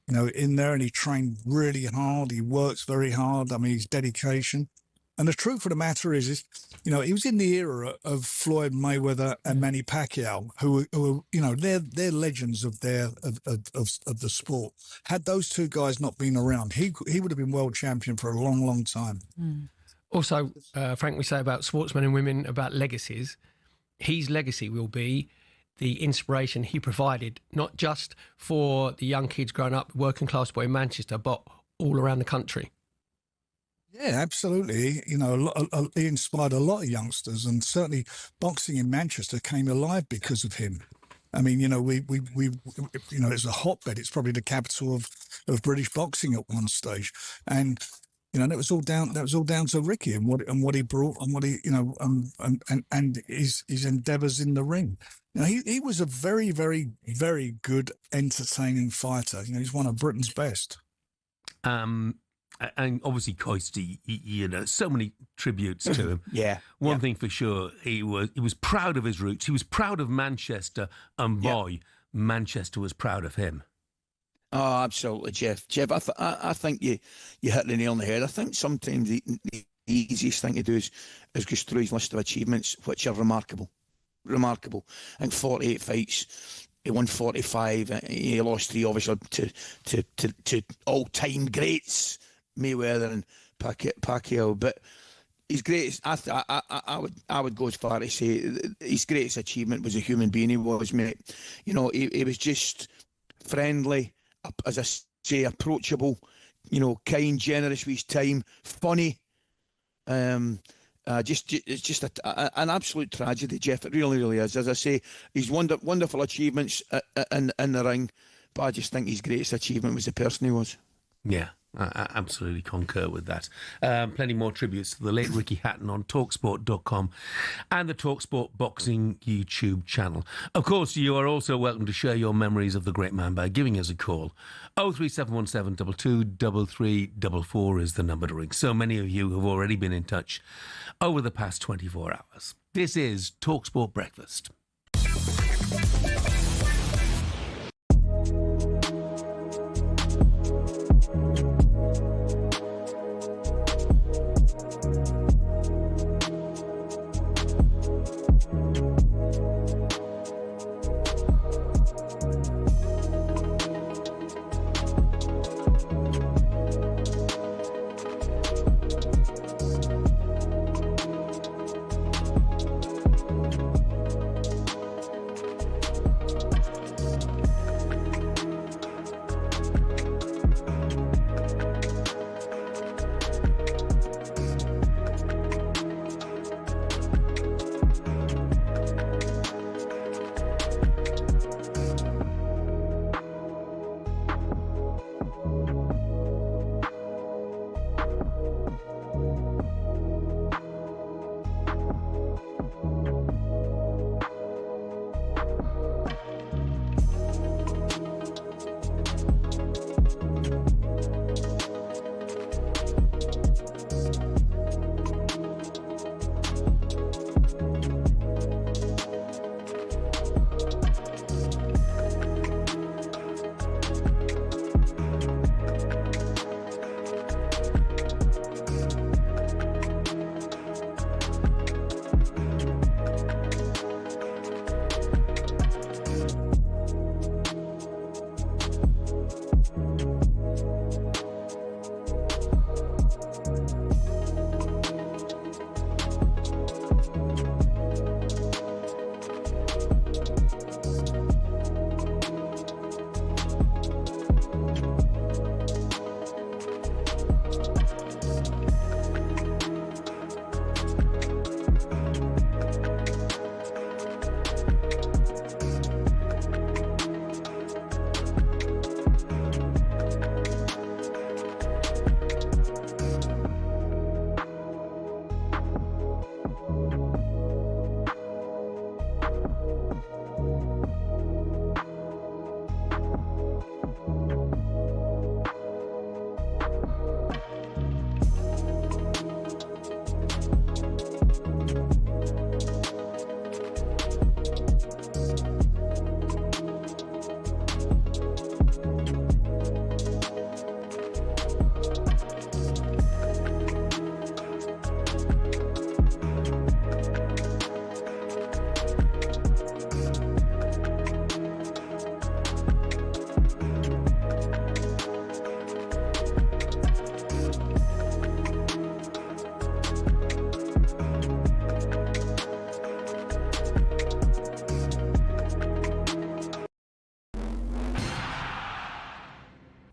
in there and he trained really hard. He works very hard. I mean, his dedication. And the truth of the matter is, he was in the era of Floyd Mayweather and Manny Pacquiao, who they're legends of the sport. Had those two guys not been around, he would have been world champion for a long, long time. Also, Frank, we say about sportsmen and women about legacies. His legacy will be the inspiration he provided, not just for the young kids growing up, working class boy in Manchester, but all around the country. Yeah, absolutely. He inspired a lot of youngsters, and certainly boxing in Manchester came alive because of him. I mean, it's a hotbed. It's probably the capital of British boxing at one stage, and that was all down to Ricky and what he brought and what he and his endeavours in the ring. He was a very, very, very good, entertaining fighter. He's one of Britain's best. And obviously, Coisty, so many tributes to him. Yeah. One thing for sure, he was proud of his roots. He was proud of Manchester, and boy, Manchester was proud of him. Oh, absolutely, Jeff. I think you hit the nail on the head. I think sometimes the easiest thing to do is go through his list of achievements, which are remarkable. remarkable. I think 48 fights. He won 45. He lost 3, obviously, to all-time greats, Mayweather and Pacquiao. But his greatest, I would go as far to say his greatest achievement was a human being. He was, mate. You know, he was just friendly, as I say, approachable. You know, kind, generous with his time, funny. It's just an absolute tragedy, Jeff. It really, really is. As I say, his wonderful achievements in the ring, but I just think his greatest achievement was the person he was. Yeah, I absolutely concur with that. Plenty more tributes to the late Ricky Hatton on talksport.com and the TalkSport Boxing YouTube channel. Of course, you are also welcome to share your memories of the great man by giving us a call. 03717 22 3344 is the number to ring. So many of you have already been in touch over the past 24 hours. This is TalkSport Breakfast.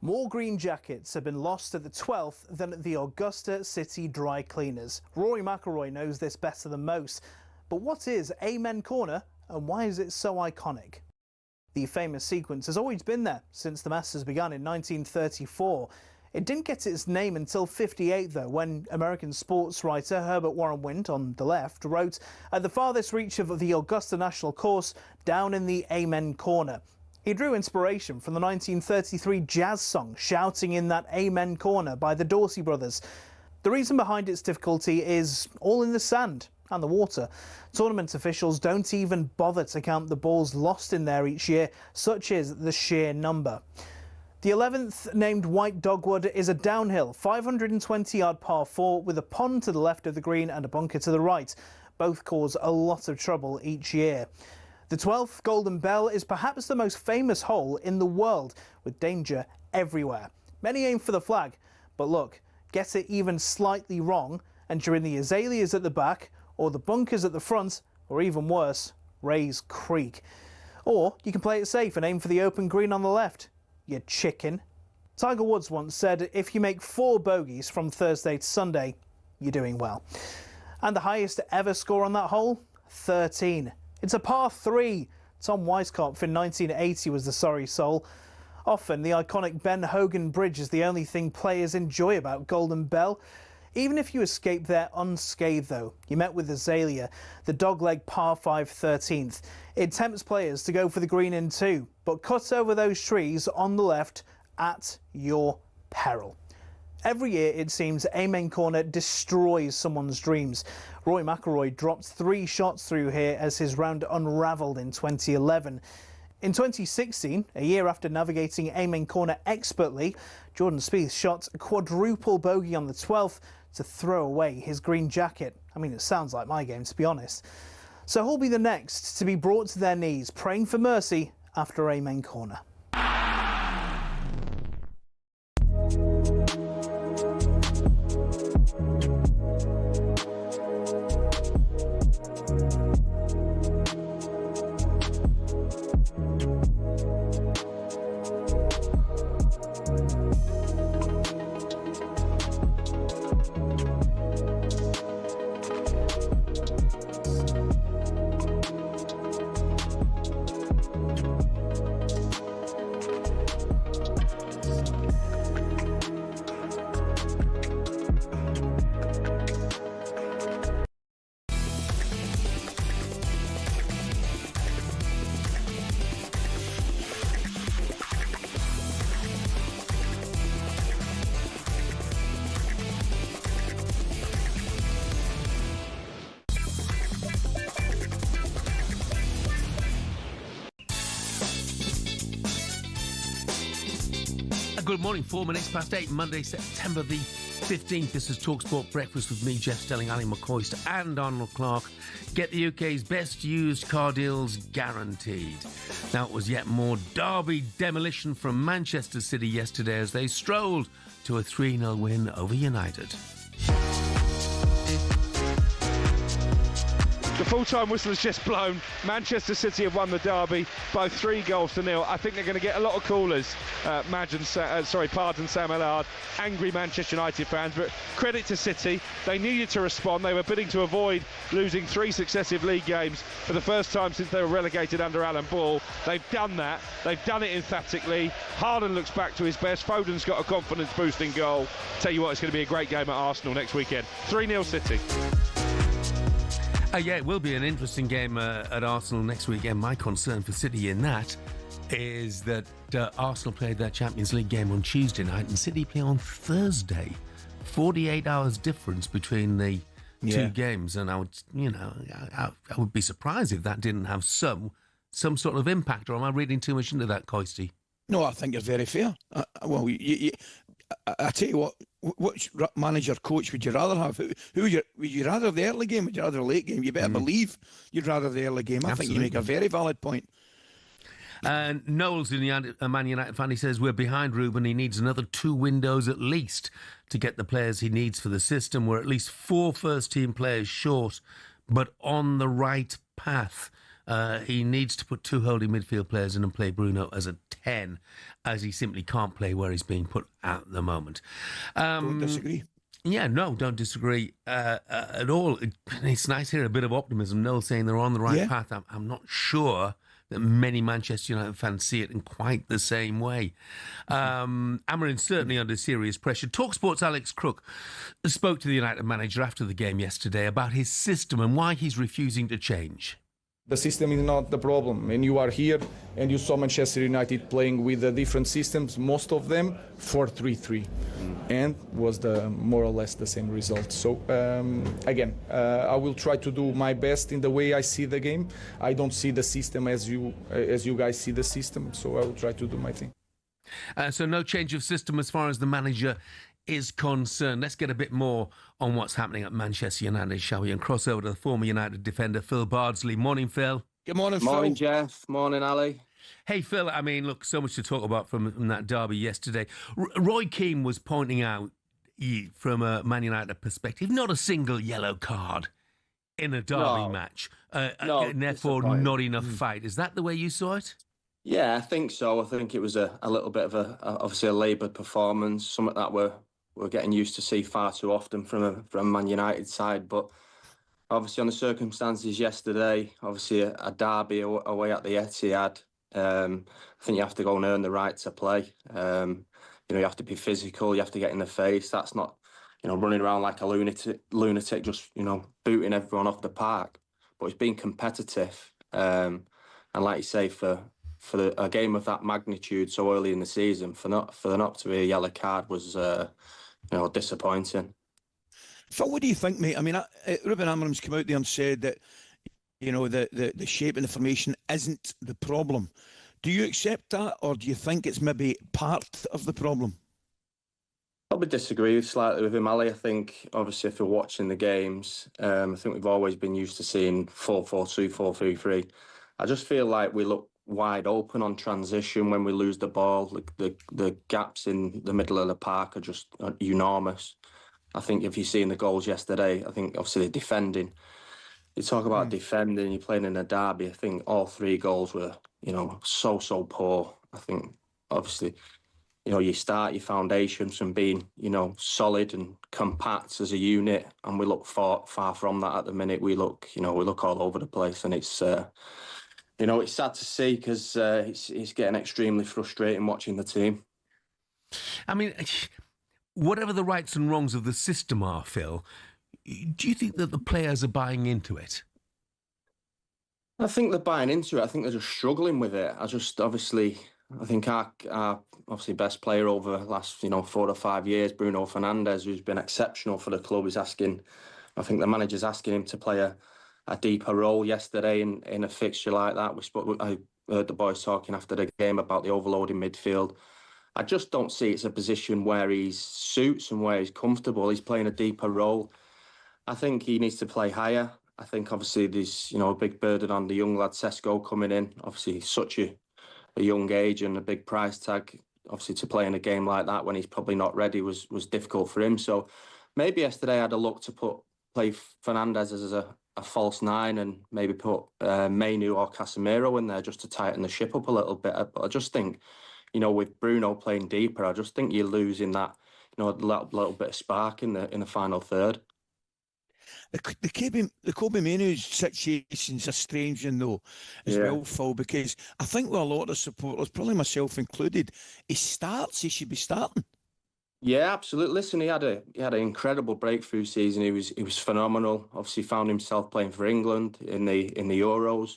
More green jackets have been lost at the 12th than at the Augusta City Dry Cleaners. Rory McIlroy knows this better than most. But what is Amen Corner and why is it so iconic? The famous sequence has always been there since the Masters began in 1934. It didn't get its name until '58, though, when American sports writer Herbert Warren Wind, on the left, wrote, "At the farthest reach of the Augusta National Course, down in the Amen Corner." He drew inspiration from the 1933 jazz song Shouting in That Amen Corner by the Dorsey Brothers. The reason behind its difficulty is all in the sand and the water. Tournament officials don't even bother to count the balls lost in there each year, such is the sheer number. The 11th, named White Dogwood, is a downhill 520-yard par 4 with a pond to the left of the green and a bunker to the right. Both cause a lot of trouble each year. The 12th Golden Bell is perhaps the most famous hole in the world, with danger everywhere. Many aim for the flag, but look, get it even slightly wrong, and you're in the azaleas at the back, or the bunkers at the front, or even worse, Rays Creek. Or you can play it safe and aim for the open green on the left. You chicken. Tiger Woods once said, if you make 4 bogeys from Thursday to Sunday, you're doing well. And the highest ever score on that hole? 13. It's a par 3. Tom Weiskopf in 1980 was the sorry soul. Often the iconic Ben Hogan Bridge is the only thing players enjoy about Golden Bell. Even if you escape there unscathed though, you met with Azalea, the dogleg par 5 13th. It tempts players to go for the green in 2, but cut over those trees on the left at your peril. Every year, it seems, Amen Corner destroys someone's dreams. Rory McIlroy dropped 3 shots through here as his round unravelled in 2011. In 2016, a year after navigating Amen Corner expertly, Jordan Spieth shot a quadruple bogey on the 12th to throw away his green jacket. I mean, it sounds like my game, to be honest. So who'll be the next to be brought to their knees, praying for mercy after Amen Corner? Good morning, 4 minutes past 8, Monday, September the 15th. This is talkSPORT Breakfast with me, Jeff Stelling Ally McCoist and Arnold Clark. Get the UK's best used car deals guaranteed. Now, it was yet more derby demolition from Manchester City yesterday as they strolled to a 3-0 win over United. The full-time whistle has just blown. Manchester City have won the derby by 3-0. I think they're going to get a lot of callers. Pardon Sam Allard, angry Manchester United fans. But credit to City, they needed to respond. They were bidding to avoid losing 3 successive league games for the first time since they were relegated under Alan Ball. They've done that. They've done it emphatically. Haaland looks back to his best. Foden's got a confidence-boosting goal. Tell you what, it's going to be a great game at Arsenal next weekend. 3-0 City. Yeah, it will be an interesting game at Arsenal next weekend. My concern for City in that is that Arsenal played their Champions League game on Tuesday night and City play on Thursday. 48 hours difference between the two games, and I would be surprised if that didn't have some sort of impact. Or am I reading too much into that, Coisty? No, I think it's very fair. I tell you what, which manager, coach would you rather have? Who would you rather have the early game? Would you rather the late game? You better believe you'd rather the early game. I think you make a very valid point. And Noel's in the Man United fan. He says, we're behind Ruben. He needs another 2 windows at least to get the players he needs for the system. We're at least 4 first-team players short, but on the right path. He needs to put 2 holding midfield players in and play Bruno as a 10, as he simply can't play where he's being put at the moment. Don't disagree. Yeah, no, don't disagree at all. It's nice to hear a bit of optimism. Noel saying they're on the right path. I'm not sure that many Manchester United fans see it in quite the same way. Amorim certainly under serious pressure. talkSPORT's Alex Crook spoke to the United manager after the game yesterday about his system and why he's refusing to change. The system is not the problem. And you are here and you saw Manchester United playing with different systems, most of them 4-3-3, and was more or less the same result. So again, I will try to do my best in the way I see the game. I don't see the system as you guys see the system, so I will try to do my thing. So no change of system as far as the manager is concerned. Let's get a bit more on what's happening at Manchester United, shall we? And cross over to the former United defender, Phil Bardsley. Morning, Phil. Good morning, Phil. Morning, Jeff. Morning, Ali. Hey, Phil, I mean, look, so much to talk about from that derby yesterday. Roy Keane was pointing out, from a Man United perspective, not a single yellow card in a derby match, and therefore not enough fight. Is that the way you saw it? Yeah, I think so. I think it was a little bit of obviously a laboured performance, something that we're getting used to see far too often from a Man United side. But obviously on the circumstances yesterday, obviously a derby away at the Etihad, I think you have to go and earn the right to play. You have to be physical, you have to get in the face. That's not, running around like a lunatic just, booting everyone off the park. But it's been competitive. And like you say, for a game of that magnitude so early in the season, for there not to be a yellow card was, disappointing. Phil, what do you think, mate? I mean, Ruben Amorim's come out there and said that, the shape and the formation isn't the problem. Do you accept that, or do you think it's maybe part of the problem? I would disagree slightly with him, Ali. I think, obviously, if you're watching the games, I think we've always been used to seeing 4-4-2, 4-3-3. I just feel like we look wide open on transition when we lose the ball. The gaps in the middle of the park are just enormous. I think if you've seen the goals yesterday, I think, obviously, the defending. You talk about defending, you're playing in a derby. I think all three goals were, so poor. I think, obviously, you start your foundations from being, solid and compact as a unit, and we look far from that at the minute. We look all over the place, and it's, it's sad to see because it's getting extremely frustrating watching the team. I mean, whatever the rights and wrongs of the system are, Phil, do you think that the players are buying into it? I think they're buying into it. I think they're just struggling with it. I think our obviously best player over the last 4 or 5 years, Bruno Fernandes, who's been exceptional for the club, is asking. I think the manager's asking him to play a deeper role yesterday in a fixture like that. I heard the boys talking after the game about the overloading midfield. I just don't see it's a position where he suits and where he's comfortable. He's playing a deeper role. I think he needs to play higher. I think obviously there's a big burden on the young lad Sesko coming in. Obviously he's such a young age and a big price tag. Obviously to play in a game like that when he's probably not ready was difficult for him. So maybe yesterday I'd have looked to play Fernandes as a false nine and maybe put Mainu or Casemiro in there just to tighten the ship up a little bit. But I just think, with Bruno playing deeper, I just think you're losing that, little bit of spark in the final third. The Kobe Mainoo's situation's a strange one, though, as well, Phil, because I think with a lot of supporters, probably myself included, he should be starting. Yeah, absolutely. Listen, he had an incredible breakthrough season. He was phenomenal. Obviously, found himself playing for England in the Euros.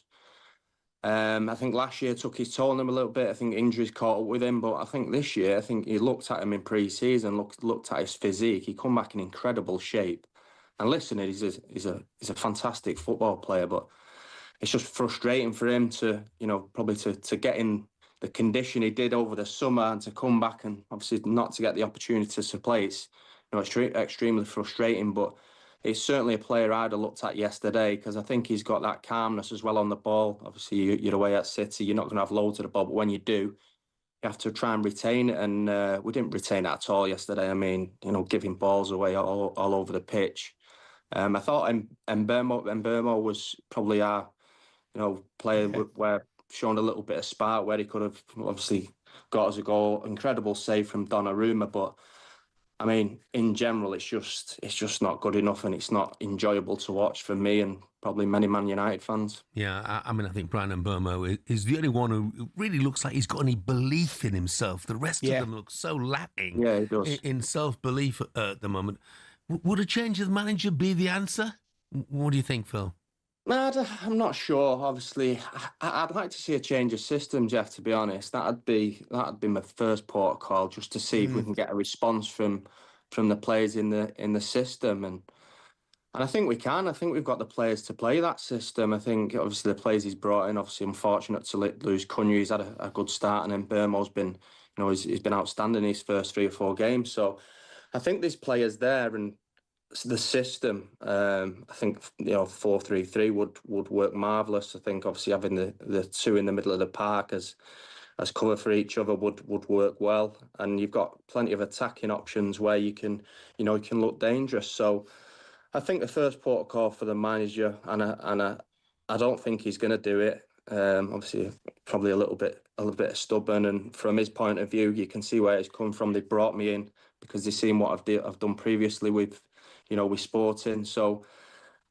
I think last year took his toll on him a little bit. I think injuries caught up with him, but I think this year, I think he looked at him in pre-season, looked at his physique. He come back in incredible shape. And listen, he's a fantastic football player, but it's just frustrating for him to, probably to get in the condition he did over the summer and to come back and obviously not to get the opportunity to play. It's, extremely frustrating, but it's certainly a player I'd have looked at yesterday because I think he's got that calmness as well on the ball. Obviously, you're away at City, you're not going to have loads of the ball, but when you do, you have to try and retain it, and we didn't retain it at all yesterday. I mean, giving balls away all over the pitch. I thought Mbeumo was probably our, player where shown a little bit of spark where he could have obviously got us a goal. Incredible save from Donnarumma, but I mean, in general, it's just not good enough, and it's not enjoyable to watch for me and probably many Man United fans. Yeah, I mean, I think Bryan Mbeumo is the only one who really looks like he's got any belief in himself. The rest of them look so lacking he does. in self-belief at the moment. Would a change of manager be the answer? What do you think, Phil? No, I'm not sure. Obviously, I'd like to see a change of system, Jeff. To be honest, that'd be my first port of call, just to see if we can get a response from the players in the system, and I think we can. I think we've got the players to play that system. I think obviously the players he's brought in. Obviously, unfortunate to lose Cunha. He's had a good start, and then Burmo's been, he's been outstanding in his first 3 or 4 games. So I think there's players there, and the system. I think 4-3-3 would work marvellous. I think obviously having the two in the middle of the park as cover for each other would work well, and you've got plenty of attacking options where you can look dangerous. So I think the first protocol for the manager, and I don't think he's going to do it. Obviously, probably a little bit stubborn, and from his point of view, you can see where it's come from. They brought me in because they've seen what I've done previously with Sporting. So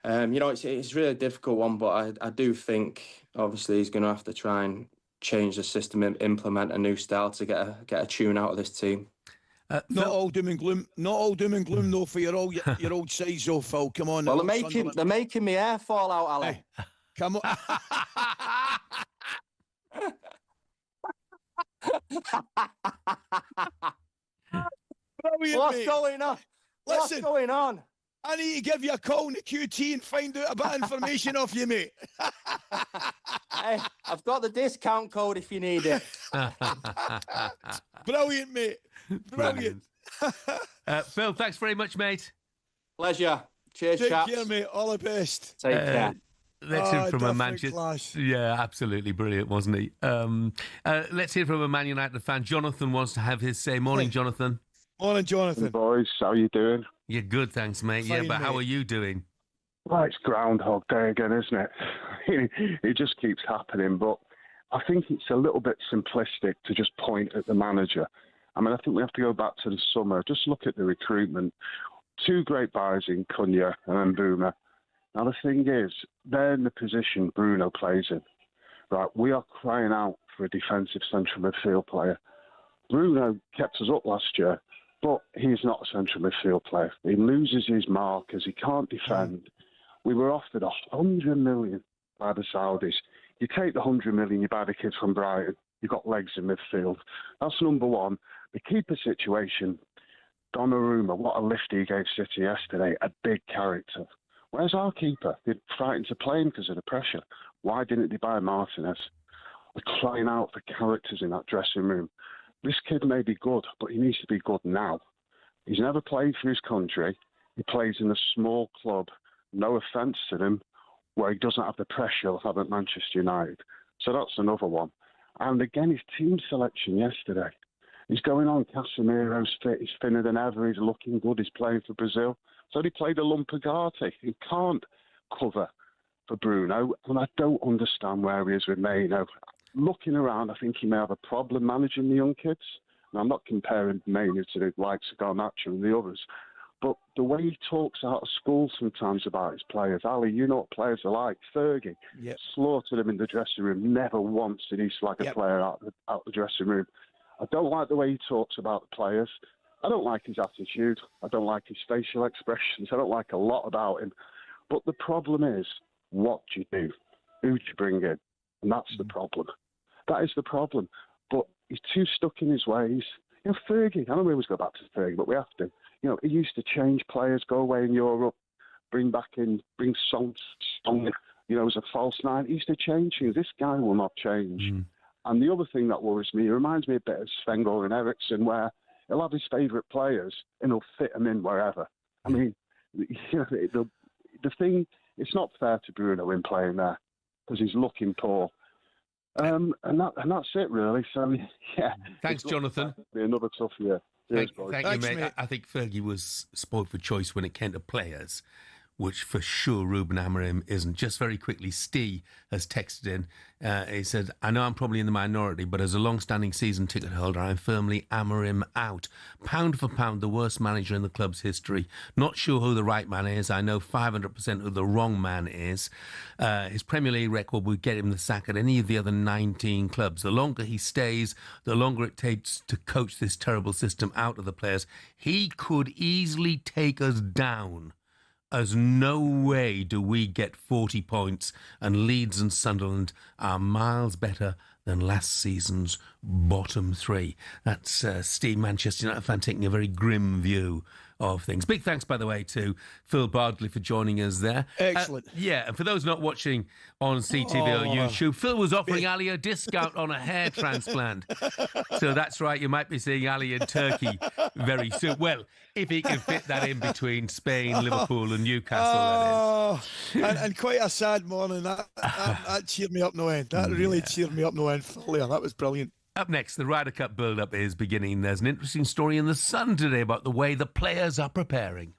it's really a difficult one, but I do think obviously he's going to have to try and change the system and implement a new style to get a tune out of this team. Not all doom and gloom. Not all doom and gloom, though, for your old size, though, Phil. Come on. Well, they're making me hair fall out, Ali. Hey, come on. What's going on? What's going on? I need to give you a call in the QT and find out a bit of information off you, mate. Hey, I've got the discount code if you need it. Brilliant, mate. Brilliant. Phil, thanks very much, mate. Pleasure. Cheers, Take chaps. care, mate. All the best. Take care. Let's hear from a Manchester. Class. Yeah, absolutely brilliant, wasn't he? Let's hear from a Man United fan. Jonathan wants to have his say. Morning, Jonathan. Morning, Jonathan. Hey boys, how you doing? You're good, thanks, mate. Fine, but how mate. are you doing? Well, it's Groundhog Day again, isn't it? It just keeps happening, but I think it's a little bit simplistic to just point at the manager. I mean, I think we have to go back to the summer. Just look at the recruitment. 2 great buys in Cunha and Mbeumo. Now, the thing is, they're in the position Bruno plays in. Right, we are crying out for a defensive central midfield player. Bruno kept us up last year, but he's not a central midfield player. He loses his markers. He can't defend. We were offered 100 million by the Saudis. You take the 100 million, you buy the kid from Brighton. You've got legs in midfield. That's number one. The keeper situation, Donnarumma, what a lift he gave City yesterday. A big character. Where's our keeper? They're frightened to play him because of the pressure. Why didn't they buy Martinez? We're crying out for characters in that dressing room. This kid may be good, but he needs to be good now. He's never played for his country. He plays in a small club, no offence to him, where he doesn't have the pressure he'll have at Manchester United. So that's another one. And again, his team selection yesterday. He's going on, Casemiro's fit, he's thinner than ever, he's looking good, he's playing for Brazil. So he played a Lumpagati. He can't cover for Bruno, and I don't understand where he is with Maino. Looking around, I think he may have a problem managing the young kids. And I'm not comparing Maino to the likes of Garnacho and the others, but the way he talks out of school sometimes about his players. Ali, you know what players are like. Fergie slaughtered him in the dressing room. Never once did he slag a player out the dressing room. I don't like the way he talks about the players. I don't like his attitude. I don't like his facial expressions. I don't like a lot about him. But the problem is, what do you do? Who do you bring in? And that's the problem. That is the problem. But he's too stuck in his ways. You know, Fergie, I know we always go back to Fergie, but we have to. You know, he used to change players, go away in Europe, bring Song, you know, as a false nine. He used to change things. This guy will not change. And the other thing that worries me, it reminds me a bit of Sven-Göran Eriksson, where he'll have his favourite players and he'll fit them in wherever. I mean, you know, the thing, it's not fair to Bruno in playing there because he's looking poor. And that's it, really. So, yeah. Thanks, Jonathan. Be another tough year. Thank you, mate. I think Fergie was spoiled for choice when it came to players, which for sure Ruben Amorim isn't. Just very quickly, Steve has texted in. He said, I know I'm probably in the minority, but as a long-standing season ticket holder, I'm firmly Amorim out. Pound for pound, the worst manager in the club's history. Not sure who the right man is. I know 500% who the wrong man is. His Premier League record would get him the sack at any of the other 19 clubs. The longer he stays, the longer it takes to coach this terrible system out of the players. He could easily take us down. As no way do we get 40 points, and Leeds and Sunderland are miles better than last season's bottom 3. That's Steve, Manchester United fan, taking a very grim view of things. Big thanks, by the way, to Phil Bardley for joining us there. Excellent. Yeah, and for those not watching on CTV or YouTube, Phil was offering Ali a discount on a hair transplant. So that's right, you might be seeing Ali in Turkey very soon. Well, if he can fit that in between Spain, Liverpool and Newcastle, that is. And quite a sad morning. That cheered me up no end. That really cheered me up no end. That was brilliant. Up next, the Ryder Cup build-up is beginning. There's an interesting story in The Sun today about the way the players are preparing.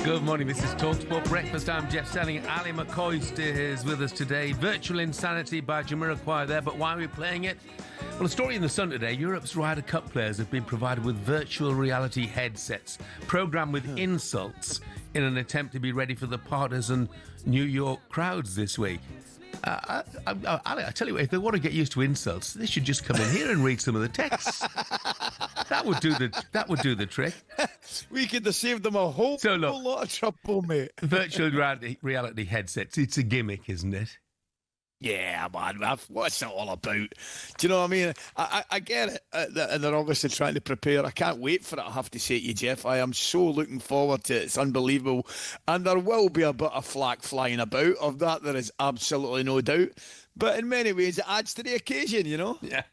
Good morning, this is talkSPORT Breakfast. I'm Jeff Stelling Ally McCoist is with us today. Virtual Insanity by Jamiroquai there, but why are we playing it? Well, a story in The Sun today. Europe's Ryder Cup players have been provided with virtual reality headsets programmed with insults in an attempt to be ready for the partisan New York crowds this week. Ali, I tell you what, if they want to get used to insults, they should just come in here and read some of the texts. That would do the trick. We could have saved them a whole lot of trouble, mate. Virtual reality headsets. It's a gimmick, isn't it? Yeah, man, what's it all about? Do you know what I mean? I get it, and they're obviously trying to prepare. I can't wait for it, I have to say to you, Jeff. I am so looking forward to it. It's unbelievable. And there will be a bit of flack flying about. Of that, there is absolutely no doubt. But in many ways, it adds to the occasion, you know? Yeah.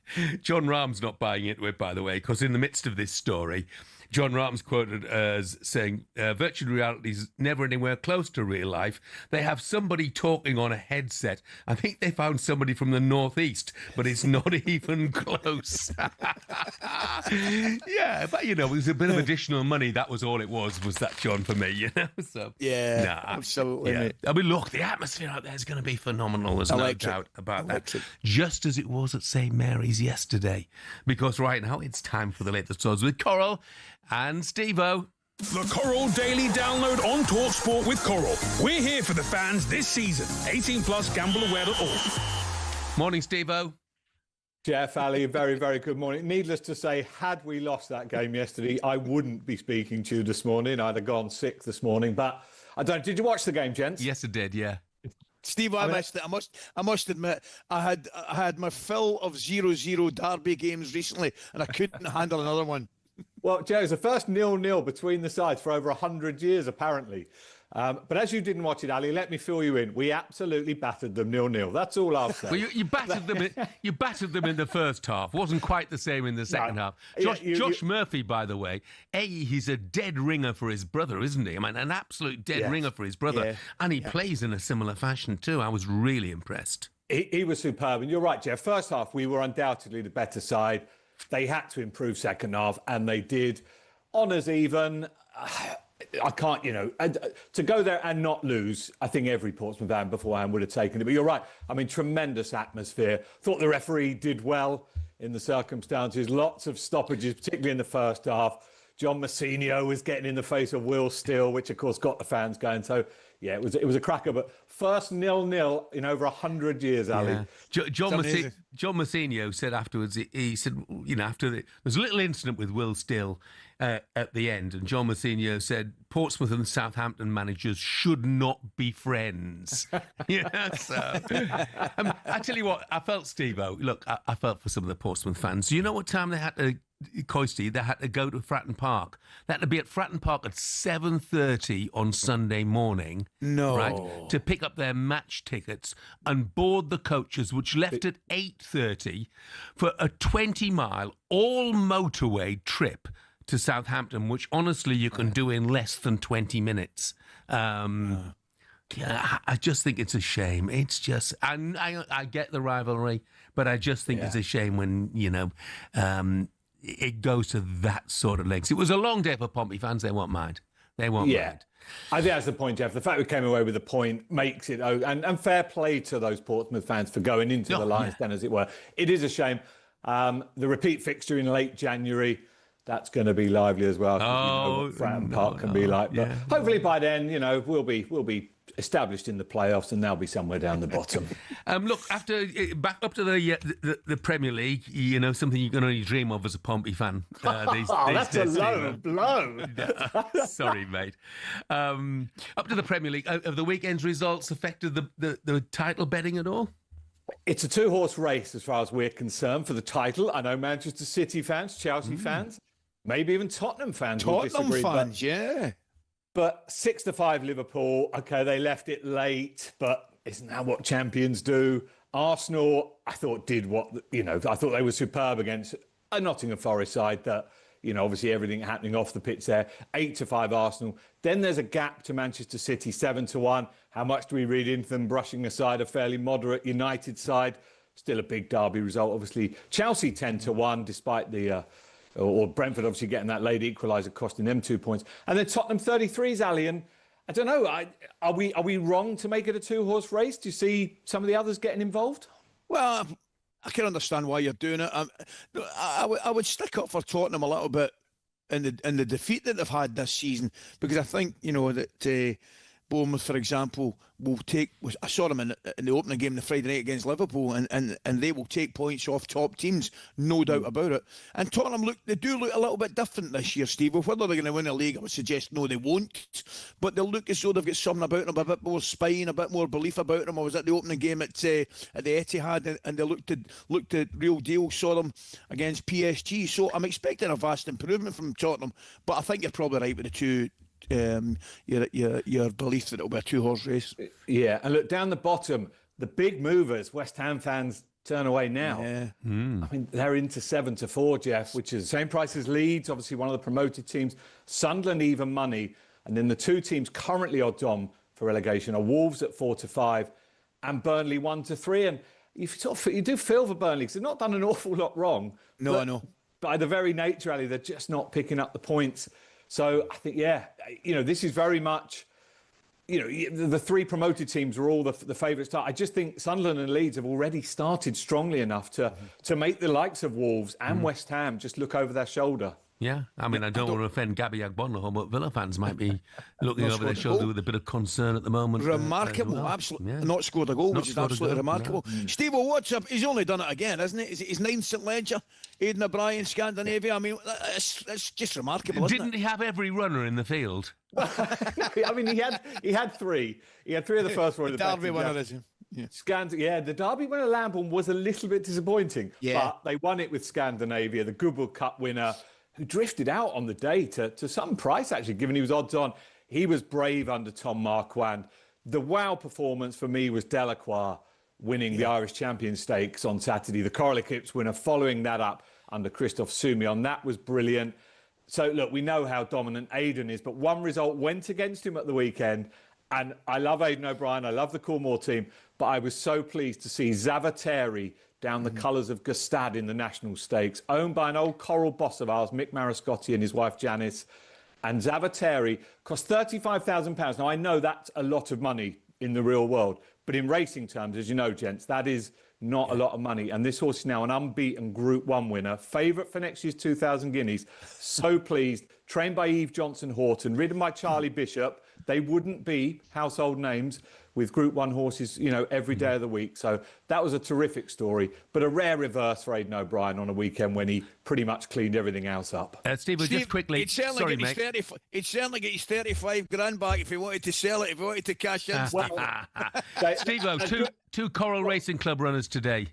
John Rahm's not buying into it, by the way, because in the midst of this story, John Rahm's quoted as saying, virtual reality is never anywhere close to real life. They have somebody talking on a headset. I think they found somebody from the northeast, but it's not even close. Yeah, but, it was a bit of additional money. That was all it was that, John, for me, So, yeah, absolutely. Yeah. I mean, look, the atmosphere out there is going to be phenomenal. There's no doubt about that. Just as it was at St. Mary's yesterday. Because right now, it's time for the latest odds with Coral and Steve-O. The Coral Daily Download on talkSPORT with Coral. We're here for the fans this season. 18 plus, gambleaware.org. Morning, Steve-O. Jeff, Ali, very, very good morning. Needless to say, had we lost that game yesterday, I wouldn't be speaking to you this morning. I'd have gone sick this morning, but I don't. Did you watch the game, gents? Yes, I did, yeah. Steve, I missed it. I must admit, I had my fill of 0-0 derby games recently, and I couldn't handle another one. Well, Joe, it's the first 0-0 between the sides for over 100 years, apparently. But as you didn't watch it, Ali, let me fill you in. We absolutely battered them 0-0. That's all I'll say. Well, you battered them. You battered them in the first half. Wasn't quite the same in the second half. Josh Murphy, by the way, he's a dead ringer for his brother, isn't he? I mean, an absolute dead ringer for his brother, and he plays in a similar fashion too. I was really impressed. He was superb, and you're right, Jeff. First half, we were undoubtedly the better side. They had to improve second half, and they did. Honours even. I can't, to go there and not lose, I think every Portsmouth fan beforehand would have taken it. But you're right. I mean, tremendous atmosphere. Thought the referee did well in the circumstances. Lots of stoppages, particularly in the first half. John Massinio was getting in the face of Will Steele, which, of course, got the fans going. So, yeah, it was a cracker. But first 0-0 in over 100 years, Ali. John Massinio said afterwards, he said, there's a little incident with Will Steele at the end, and John Massinio said Portsmouth and Southampton managers should not be friends. I tell you what, I felt, Steve-O, look, I felt for some of the Portsmouth fans. Do you know what time they had to... Coisty, they had to go to Fratton Park. They had to be at Fratton Park at 7:30 on Sunday morning. No. Right, to pick up their match tickets and board the coaches, which left at 8:30 for a 20-mile all-motorway trip to Southampton, which honestly you can do in less than 20 minutes. Yeah, I just think it's a shame. It's just, I get the rivalry, but I just think it's a shame when, it goes to that sort of lengths. It was a long day for Pompey fans. They won't mind. They won't mind. I think that's the point, Jeff. The fact we came away with a point makes it... And fair play to those Portsmouth fans for going into the Lions Den, as it were. It is a shame. The repeat fixture in late January, that's going to be lively as well. What Fratton Park can be like. But hopefully by then, we'll be established in the playoffs, and they'll be somewhere down the bottom. Look, after back up to the Premier League, something you can only dream of as a Pompey fan. That's a low blow. Sorry, mate. Up to the Premier League, have the weekend's results affected the title betting at all? It's a two-horse race as far as we're concerned for the title. I know Manchester City fans, Chelsea fans, maybe even Tottenham fans will disagree. Tottenham fans, yeah. But 6-5 Liverpool, okay, they left it late, but isn't that what champions do? Arsenal, I thought did what, I thought they were superb against a Nottingham Forest side that, obviously everything happening off the pitch there. 8-5 Arsenal. Then there's a gap to Manchester City, 7-1. How much do we read into them brushing aside a fairly moderate United side? Still a big derby result, obviously. Chelsea 10-1, despite the... or Brentford obviously getting that late equaliser, costing them 2 points. And then Tottenham 33s, Ali, and I don't know, are we wrong to make it a two-horse race? Do you see some of the others getting involved? Well, I can understand why you're doing it. I would stick up for Tottenham a little bit in the defeat that they've had this season, because I think, that Bournemouth, for example, will take. I saw them in the opening game the Friday night against Liverpool, and they will take points off top teams, no doubt about it. And Tottenham they do look a little bit different this year, Steve. Whether they're going to win a league, I would suggest no, they won't. But they'll look as though they've got something about them, a bit more spine, a bit more belief about them. I was at the opening game at the Etihad, and they looked at real deal. Saw them against PSG, so I'm expecting a vast improvement from Tottenham. But I think you're probably right with the two. Your belief that it'll be a 2-horse race. Yeah, and look, down the bottom, the big movers, West Ham fans turn away now. Yeah. I mean, they're into 7-4, Jeff, which is the same price as Leeds, obviously one of the promoted teams. Sunderland even money, and then the two teams currently odds on for relegation are Wolves at 4-5 and Burnley 1-3. And you do feel for Burnley because they've not done an awful lot wrong. No, I know. By the very nature, Ali, they're just not picking up the points. So I think, this is very much, the three promoted teams are all the favourites. I just think Sunderland and Leeds have already started strongly enough to make the likes of Wolves and West Ham just look over their shoulder. Yeah, I mean, I don't want to offend Gabby Agbonlahor, but Villa fans might be looking over their shoulder with a bit of concern at the moment. Remarkable, absolutely. Yeah. Not scored a goal, which is absolutely remarkable. No. Steve-O, what's up? He's only done it again, isn't it? Is it his 9th St Ledger? Aidan O'Brien, Scandinavia. I mean, it's just remarkable, isn't Didn't he have every runner in the field? I mean, he had three. He had three of the first one. The Derby winner, is he? Yeah. The Derby winner, Lambourne, was a little bit disappointing. Yeah. But they won it with Scandinavia, the Goodwood Cup winner, who drifted out on the day to some price, actually, given he was odds on. He was brave under Tom Marquand. The wow performance for me was Delacroix winning the Irish Champions Stakes on Saturday. The Coral Eclipse winner following that up under Christophe Soumillon. That was brilliant. So, look, we know how dominant Aidan is, but one result went against him at the weekend. And I love Aidan O'Brien. I love the Coolmore team. But I was so pleased to see Zavateri down the colours of Gustad in the National Stakes, owned by an old Coral boss of ours, Mick Mariscotti, and his wife Janice. And Zavateri cost £35,000. Now, I know that's a lot of money in the real world, but in racing terms, as you know, gents, that is not a lot of money. And this horse is now an unbeaten Group 1 winner, favourite for next year's 2,000 guineas. So pleased. Trained by Eve Johnson-Horton, ridden by Charlie Bishop. They wouldn't be household names with Group 1 horses, every day of the week. So that was a terrific story, but a rare reverse for Aidan O'Brien on a weekend when he pretty much cleaned everything else up. Steve, just quickly, he'd certainly get his 35 grand back if he wanted to sell it, if he wanted to cash in. Steve, two Coral Racing Club runners today.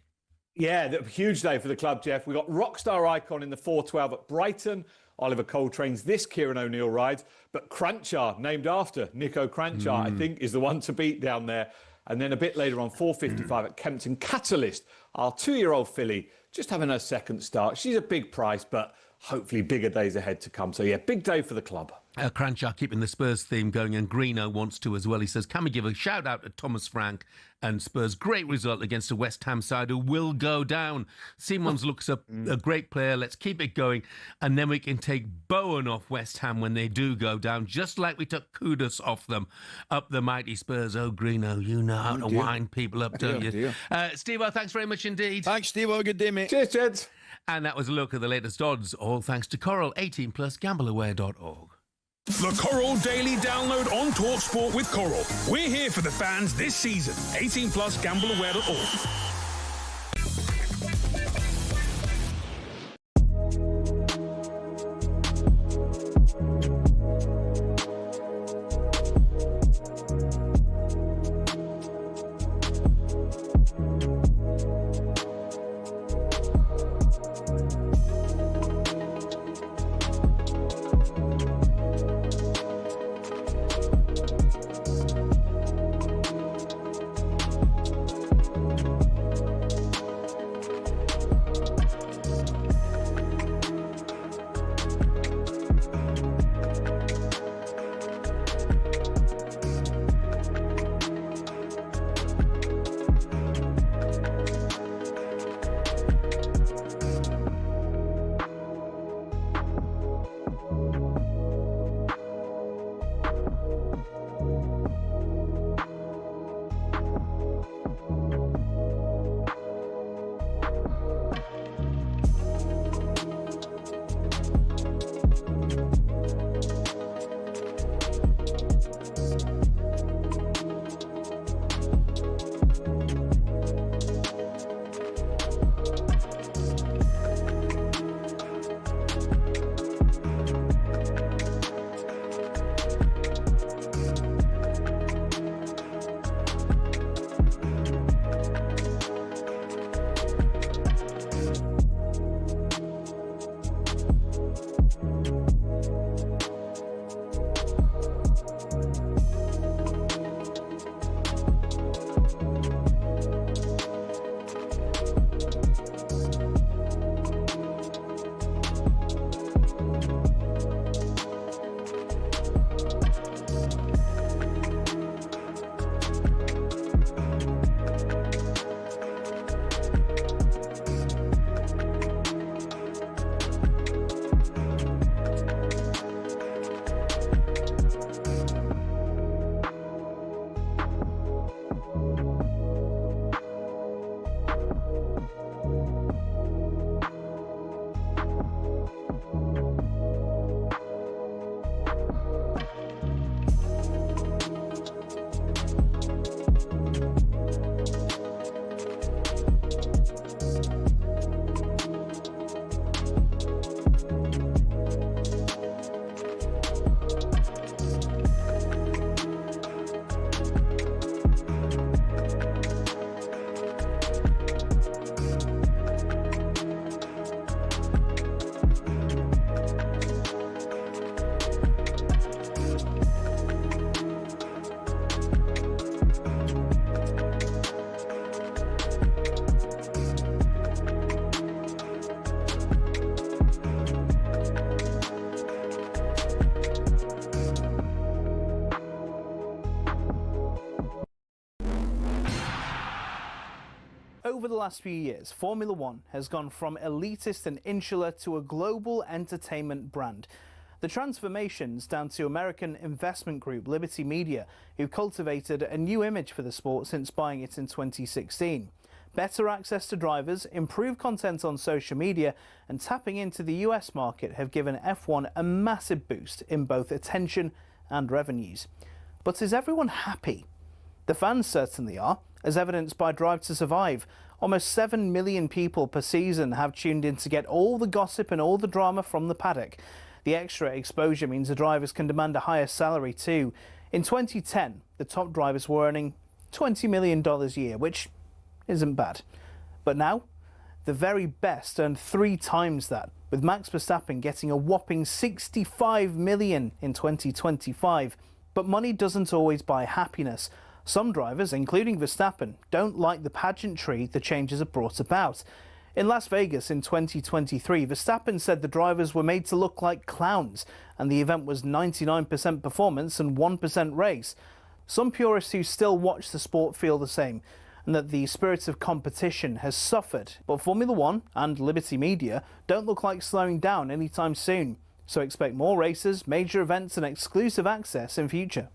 Yeah, huge day for the club, Jeff. We got Rockstar Icon in the 4:12 at Brighton. Oliver Coltrane's this Kieran O'Neill rides, but Cranchar, named after Nico Cranchar, I think is the one to beat down there. And then a bit later on, 4:55 at Kempton Catalyst, our 2-year-old filly, just having her second start. She's a big price, but hopefully bigger days ahead to come. So, yeah, big day for the club. Cranchar keeping the Spurs theme going, and Greeno wants to as well. He says, can we give a shout out to Thomas Frank and Spurs? Great result against a West Ham side who will go down. Simons looks a great player. Let's keep it going. And then we can take Bowen off West Ham when they do go down, just like we took Kudus off them up the mighty Spurs. Oh, Greeno, you know how to wind people up, don't you? Steve-O, thanks very much indeed. Thanks, Steve-O. Good day, mate. Cheers, gents. And that was a look at the latest odds, all thanks to Coral. 18+, gambleaware.org. The Coral Daily Download on talkSPORT with Coral. We're here for the fans this season. 18+, gambleaware.org. Over the last few years, Formula One has gone from elitist and insular to a global entertainment brand. The transformation's down to American investment group Liberty Media, who cultivated a new image for the sport since buying it in 2016. Better access to drivers, improved content on social media and tapping into the US market have given F1 a massive boost in both attention and revenues. But is everyone happy? The fans certainly are, as evidenced by Drive to Survive. Almost 7 million people per season have tuned in to get all the gossip and all the drama from the paddock. The extra exposure means the drivers can demand a higher salary too. In 2010, the top drivers were earning $20 million a year, which isn't bad. But now, the very best earn 3 times that, with Max Verstappen getting a whopping $65 million in 2025. But money doesn't always buy happiness. Some drivers, including Verstappen, don't like the pageantry the changes have brought about. In Las Vegas in 2023, Verstappen said the drivers were made to look like clowns, and the event was 99% performance and 1% race. Some purists who still watch the sport feel the same, and that the spirit of competition has suffered. But Formula One and Liberty Media don't look like slowing down anytime soon. So expect more races, major events and exclusive access in future.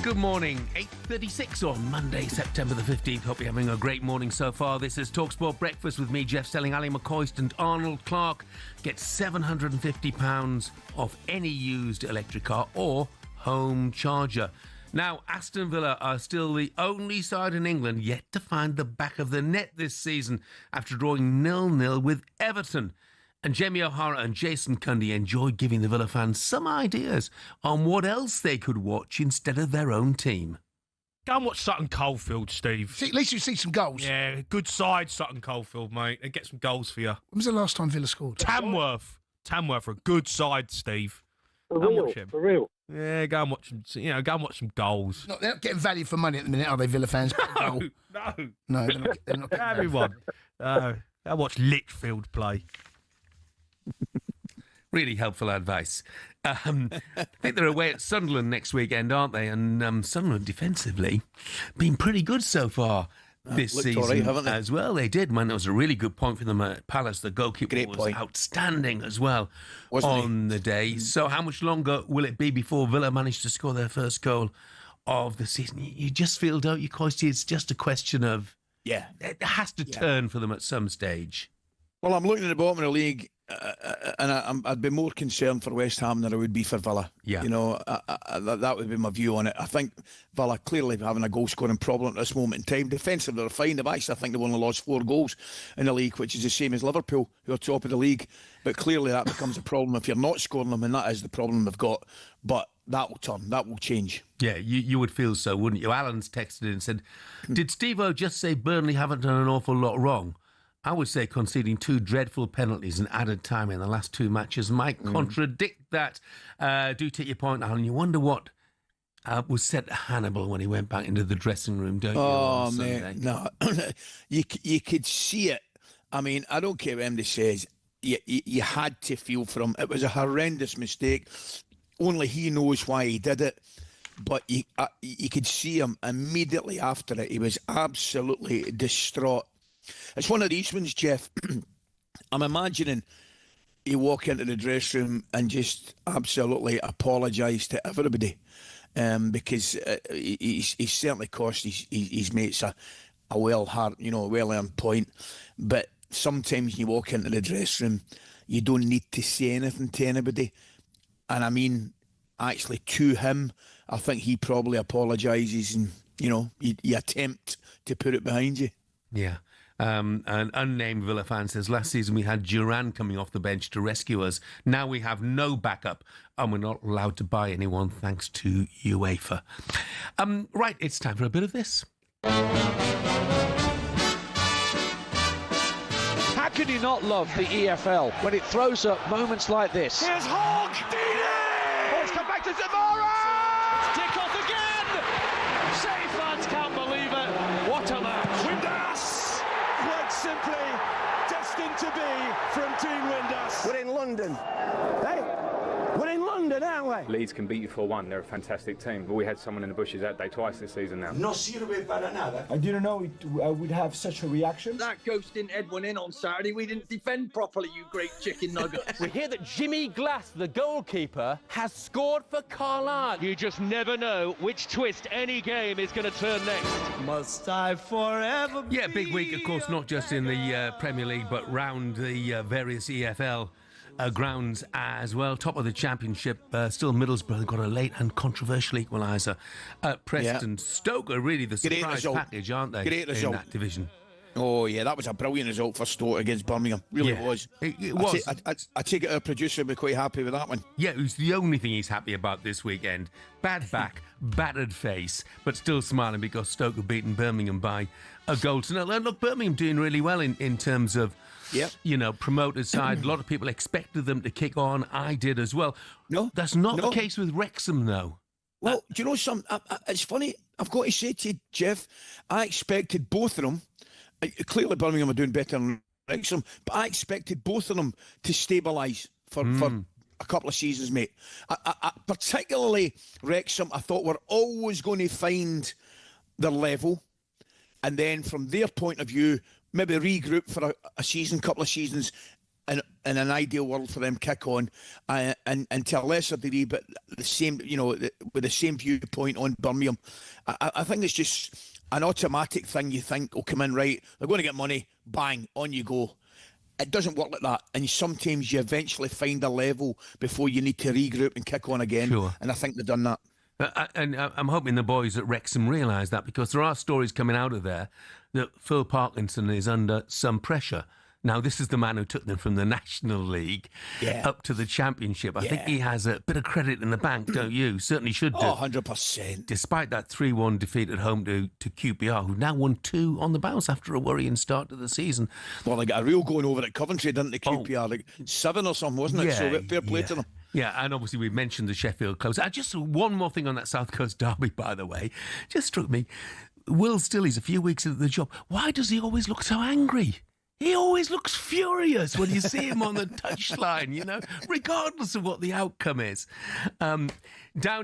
Good morning, 8:36 on Monday, September the 15th. Hope you're having a great morning so far. This is talkSPORT Breakfast with me, Jeff Stelling Ally McCoist and Arnold Clark. Get £750 off any used electric car or home charger. Now, Aston Villa are still the only side in England yet to find the back of the net this season after drawing 0-0 with Everton. And Jamie O'Hara and Jason Cundy enjoy giving the Villa fans some ideas on what else they could watch instead of their own team. Go and watch Sutton Coldfield, Steve. See, at least you see some goals. Yeah, good side, Sutton Coldfield, mate. They get some goals for you. When was the last time Villa scored? Tamworth are a good side, Steve. For real. Yeah, go and watch them. Go and watch some goals. They're not getting value for money at the minute, are they, Villa fans? No. No, they're not getting everyone. Go watch Lichfield play. Really helpful advice. I think they're away at Sunderland next weekend, aren't they? And Sunderland defensively been pretty good so far this season right, haven't they? as well. They did, man. It was a really good point for them at Palace. The goalkeeper was outstanding as well on the day. So how much longer will it be before Villa manage to score their first goal of the season? You just feel, don't you, Coisty? It's just a question of... Yeah. It has to turn for them at some stage. Well, I'm looking at the bottom of the league, and I'd be more concerned for West Ham than I would be for Villa. Yeah. You know, that would be my view on it. I think Villa clearly having a goal-scoring problem at this moment in time. Defensively, they're fine. I think they've only lost 4 goals in the league, which is the same as Liverpool, who are top of the league. But clearly that becomes a problem if you're not scoring them, and that is the problem they've got. But that will turn. That will change. Yeah, you would feel so, wouldn't you? Alan's texted in and said, did Steve-O just say Burnley haven't done an awful lot wrong? I would say conceding 2 dreadful penalties and added time in the last 2 matches might contradict that. Do take your point, Alan. You wonder what was said to Hannibal when he went back into the dressing room, don't you? Oh, mate, no. you could see it. I mean, I don't care what anybody says. You had to feel for him. It was a horrendous mistake. Only he knows why he did it. But you could see him immediately after it. He was absolutely distraught. It's one of these ones, Jeff. I'm imagining you walk into the dressing room and just absolutely apologise to everybody, because he's certainly cost his mates a well-earned point. But sometimes you walk into the dressing room, you don't need to say anything to anybody. And I mean, actually, to him, I think he probably apologises and, you attempt to put it behind you. Yeah. An unnamed Villa fan says, last season we had Duran coming off the bench to rescue us. Now we have no backup and we're not allowed to buy anyone thanks to UEFA. Right, it's time for a bit of this. How can you not love the EFL when it throws up moments like this? Here's Hogg! Ball's come back to Zamora! Tick off again! City fans can't believe it. What a match! Windass! Quite simply destined to be from Team Windass. We're in London. Hey, we're in London, aren't we? Leeds can beat you 4-1. They're a fantastic team. But we had someone in the bushes that day twice this season now. No sirve para nada. I didn't know I would have such a reaction. That ghost didn't head one in on Saturday. We didn't defend properly, you great chicken nuggets. We hear that Jimmy Glass, the goalkeeper, has scored for Carlisle. You just never know which twist any game is going to turn next. Must I forever Yeah, big week, of course, not just in the Premier League, but round the various EFL grounds as well. Top of the Championship, still Middlesbrough got a late and controversial equaliser. Preston, Stoke are really the surprise package, aren't they, Great result. in that division? Oh, yeah, that was a brilliant result for Stoke against Birmingham. Really was. It was. I take it our producer would be quite happy with that one. Yeah, it was the only thing he's happy about this weekend. Bad back, battered face, but still smiling because Stoke have beaten Birmingham by a goal to nil. And look, Birmingham doing really well in terms of, promoted side. A lot of people expected them to kick on. I did as well. No. That's not the case with Wrexham, though. Well, do you know something? It's funny. I've got to say to you, Jeff, I expected both of them. Clearly, Birmingham are doing better than Wrexham, but I expected both of them to stabilise for a couple of seasons, mate. I particularly Wrexham, I thought were always going to find their level, and then from their point of view, maybe regroup for a season, couple of seasons, and in an ideal world for them, kick on, and to a lesser degree, but the same, with the same viewpoint on Birmingham. I think it's just an automatic thing. You think, oh, come in, right, they're going to get money, bang, on you go. It doesn't work like that, and sometimes you eventually find a level before you need to regroup and kick on again. Sure. And I think they've done that. And I'm hoping the boys at Wrexham realise that, because there are stories coming out of there that Phil Parkinson is under some pressure. Now, this is the man who took them from the National League up to the Championship. I think he has a bit of credit in the bank, don't you? Certainly should do. Oh, 100%. Despite that 3-1 defeat at home to QPR, who've now won 2 on the bounce after a worrying start to the season. Well, they got a real going over at Coventry, didn't they, QPR? Like 7 or something, wasn't it? Yeah, So fair play to them. Yeah, and obviously we've mentioned the Sheffield close. Just one more thing on that South Coast derby, by the way. Just struck me. Will Stillie's a few weeks into the job. Why does he always look so angry? He always looks furious when you see him on the touchline, regardless of what the outcome is. Down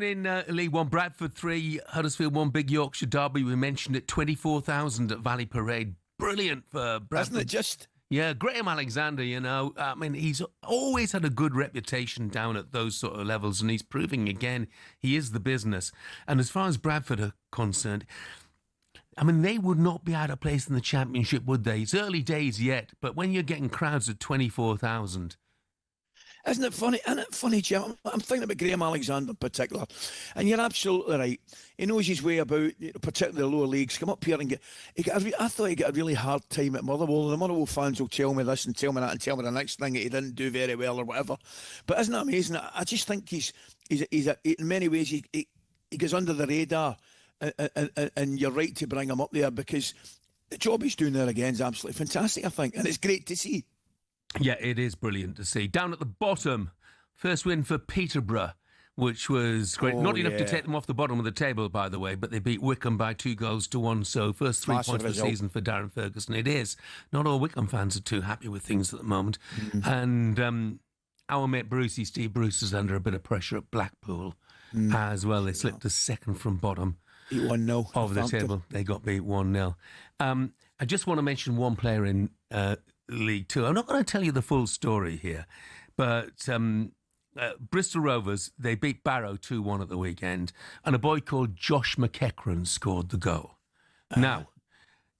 in League One, Bradford 3, Huddersfield 1, big Yorkshire derby. We mentioned it, 24,000 at Valley Parade. Brilliant for Bradford. Isn't it just? Yeah, Graham Alexander, he's always had a good reputation down at those sort of levels, and he's proving again he is the business. And as far as Bradford are concerned, they would not be out of place in the Championship, would they? It's early days yet, but when you're getting crowds of 24,000... Isn't it funny? Isn't it funny, Jim? I'm thinking about Graham Alexander in particular, and you're absolutely right. He knows his way about, particularly the lower leagues. Come up here and I thought he got a really hard time at Motherwell. The Motherwell fans will tell me this and tell me that and tell me the next thing that he didn't do very well or whatever. But isn't it amazing? I just think he's in many ways he goes under the radar, and you're right to bring him up there, because the job he's doing there again is absolutely fantastic, I think, and it's great to see. Yeah, it is brilliant to see. Down at the bottom, first win for Peterborough, which was great. Not enough to take them off the bottom of the table, by the way, but they beat Wycombe by 2-1. So first 3 points of the season for Darren Ferguson. It is. Not all Wycombe fans are too happy with things at the moment. Mm-hmm. And our mate Brucey, Steve Bruce, is under a bit of pressure at Blackpool as well. They slipped to second from bottom. Beat 1-0. Of the table. They got beat 1-0. I just want to mention one player in League Two. I'm not going to tell you the full story here, but Bristol Rovers, they beat Barrow 2-1 at the weekend, and a boy called Josh McEachran scored the goal. Now,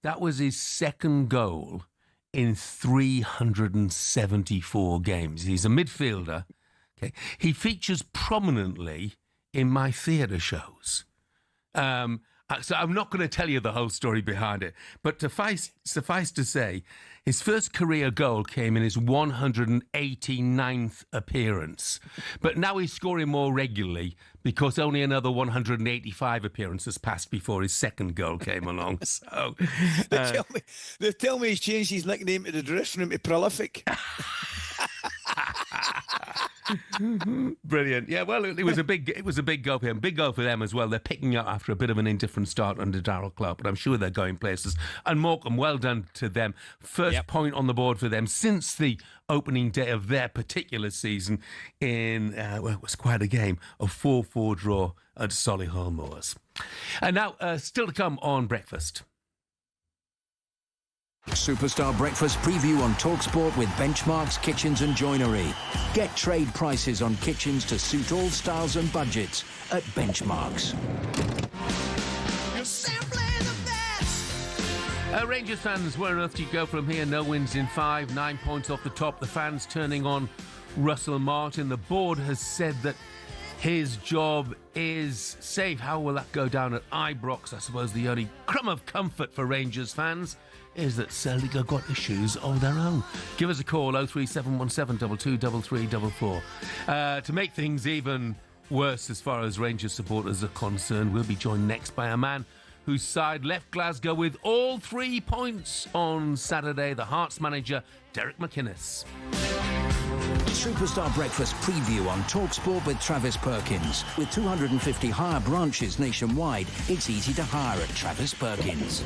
that was his second goal in 374 games. He's a midfielder. Okay, he features prominently in my theatre shows. So I'm not going to tell you the whole story behind it, but suffice to say, his first career goal came in his 189th appearance. But now he's scoring more regularly because only another 185 appearances passed before his second goal came along. So they tell me he's changed his nickname to the dressing room to Prolific. Brilliant. Yeah, well, it was a big goal for him. Big goal for them as well. They're picking up after a bit of an indifferent start under Darrell Clark, but I'm sure they're going places. And Morecambe, well done to them. First point on the board for them since the opening day of their particular season in, it was quite a game, a 4-4 draw at Solihull Moors. And now, still to come on Breakfast. Superstar Breakfast preview on talkSPORT with Benchmarks Kitchens and Joinery. Get trade prices on kitchens to suit all styles and budgets at Benchmarks. Rangers fans, where on earth do you go from here? No wins in 5, 9 points off the top. The fans turning on Russell Martin. The board has said that his job is safe. How will that go down at Ibrox? I suppose the only crumb of comfort for Rangers fans is that Celtic have got issues of their own. Give us a call, 03717 223344. To make things even worse as far as Rangers supporters are concerned, we'll be joined next by a man whose side left Glasgow with all 3 points on Saturday, the Hearts manager, Derek McInnes. Superstar Breakfast preview on talkSPORT with Travis Perkins. With 250 hire branches nationwide, it's easy to hire at Travis Perkins.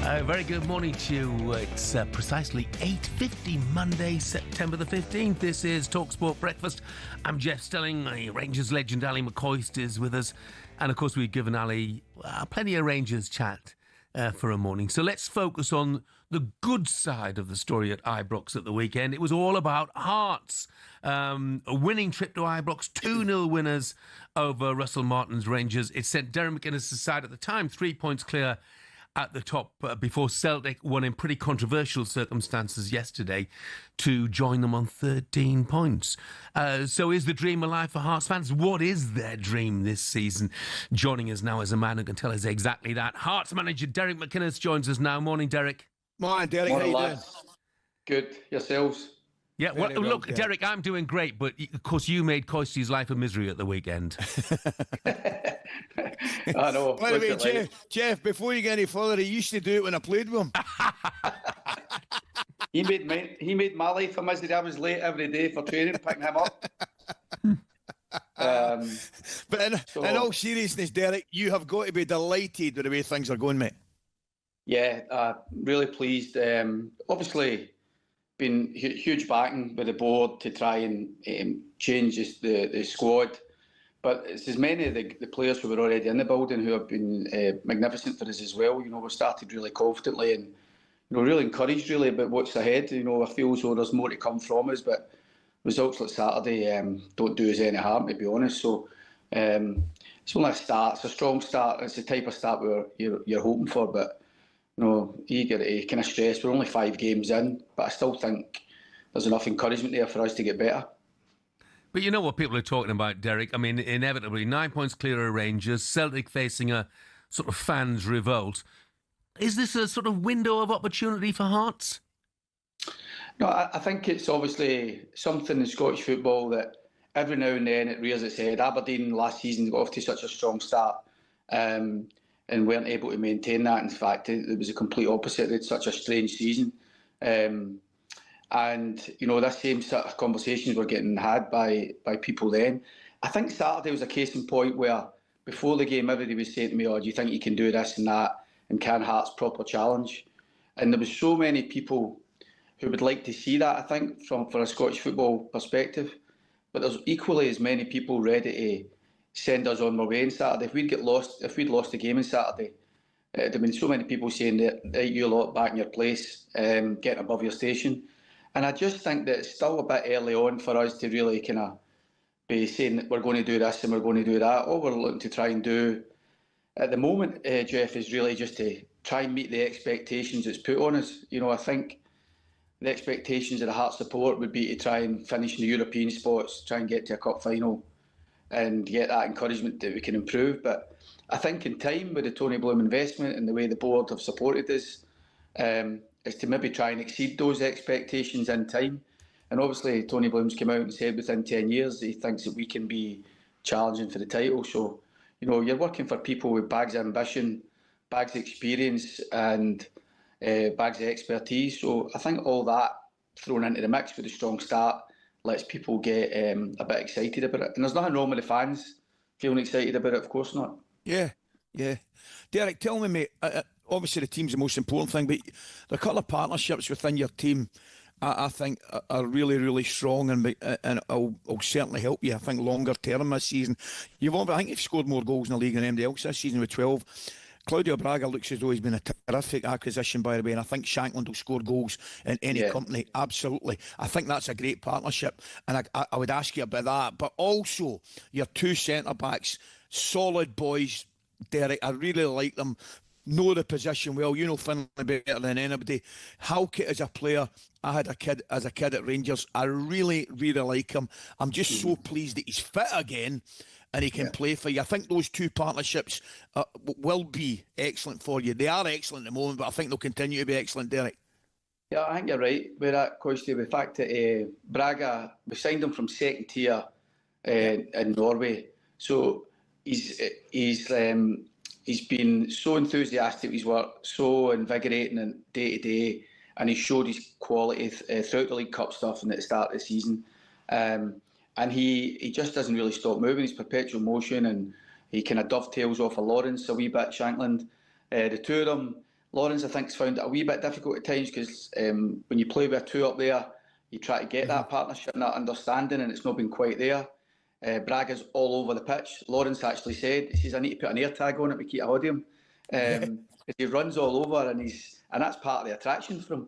Very good morning to you. It's precisely 8:50 Monday, September the 15th. This is talkSPORT Breakfast. I'm Jeff Stelling. Rangers legend Ally McCoist is with us. And of course, we've given Ally plenty of Rangers chat for a morning. So let's focus on the good side of the story at Ibrox at the weekend. It was all about Hearts. A winning trip to Ibrox, 2-0 winners over Russell Martin's Rangers. It sent Derek McInnes' side at the time 3 points clear at the top before Celtic won in pretty controversial circumstances yesterday to join them on 13 points. So is the dream alive for Hearts fans? What is their dream this season? Joining us now is a man who can tell us exactly that. Hearts manager Derek McInnes joins us now. Morning, Derek. Morning, Derek. How you doing? Good. Yourselves? Yeah, well, look, Derek, I'm doing great, but of course you made Coisty's life a misery at the weekend. I know. By the way, Jeff, before you get any further, he used to do it when I played with him. He made my life a misery. I was late every day for training, picking him up. But in all seriousness, Derek, you have got to be delighted with the way things are going, mate. Yeah, really pleased. Obviously, been huge backing with the board to try and change the squad. But it's as many of the players who were already in the building who have been magnificent for us as well. You know, we started really confidently and, you know, really encouraged really about what's ahead. You know, I feel as though there's more to come from us, but results like Saturday don't do us any harm, to be honest. So it's only a start. It's a strong start. It's the type of start where you're hoping for, but you know, you get to kind of stress. We're only 5 games in, but I still think there's enough encouragement there for us to get better. But you know what people are talking about, Derek? I mean, inevitably, 9 points clear of Rangers, Celtic facing a sort of fans' revolt. Is this a sort of window of opportunity for Hearts? No, I think it's obviously something in Scottish football that every now and then it rears its head. Aberdeen last season got off to such a strong start and weren't able to maintain that. In fact, it was a complete opposite. They had such a strange season. And, you know, that same sort of conversations were getting had by people then. I think Saturday was a case in point where before the game, everybody was saying to me, oh, do you think you can do this and that? And can Hearts proper challenge? And there was so many people who would like to see that, I think, for a Scottish football perspective. But there's equally as many people ready to send us on our way on Saturday. If we'd lost the game on Saturday, there'd have been so many people saying that you lot back in your place, getting above your station. And I just think that it's still a bit early on for us to really kind of be saying that we're going to do this and we're going to do that. All we're looking to try and do at the moment, Jeff, is really just to try and meet the expectations that's put on us. You know, I think the expectations of the Hearts support would be to try and finish in the European spots, try and get to a cup final and get that encouragement that we can improve. But I think in time, with the Tony Bloom investment and the way the board have supported us, is to maybe try and exceed those expectations in time. And obviously, Tony Bloom's come out and said within 10 years he thinks that we can be challenging for the title. So, you know, you're working for people with bags of ambition, bags of experience and bags of expertise. So I think all that thrown into the mix with a strong start lets people get a bit excited about it. And there's nothing wrong with the fans feeling excited about it, of course not. Yeah. Derek, tell me, mate, obviously the team's the most important thing, but the couple of partnerships within your team, I think, are really, really strong and will certainly help you, I think, longer term this season. I think you've scored more goals in the league than anybody else this season with 12. Claudio Braga looks as though he's been a terrific acquisition, by the way, and I think Shankland will score goals in any company, absolutely. I think that's a great partnership, and I would ask you about that. But also, your 2 centre-backs, solid boys, Derek, I really like them. Know the position well. You know Finlay better than anybody. Halkett as a player, I had as a kid at Rangers. I really, really like him. I'm just so pleased that he's fit again and he can play for you. I think those 2 partnerships will be excellent for you. They are excellent at the moment, but I think they'll continue to be excellent, Derek. Yeah, I think you're right with that, Coisty. The fact that Braga, we signed him from second tier in Norway. So he's been so enthusiastic with his work, so invigorating and day to day, and he showed his quality throughout the League Cup stuff and at the start of the season. And he just doesn't really stop moving. He's perpetual motion, and he kind of dovetails off of Lawrence a wee bit, Shankland. The two of them Lawrence, I think, has found it a wee bit difficult at times because when you play with a 2 up there, you try to get that partnership and that understanding, and it's not been quite there. Braga's all over the pitch. Lawrence actually said, he says, I need to put an air tag on it to keep a hold of him. He runs all over, and that's part of the attraction for him.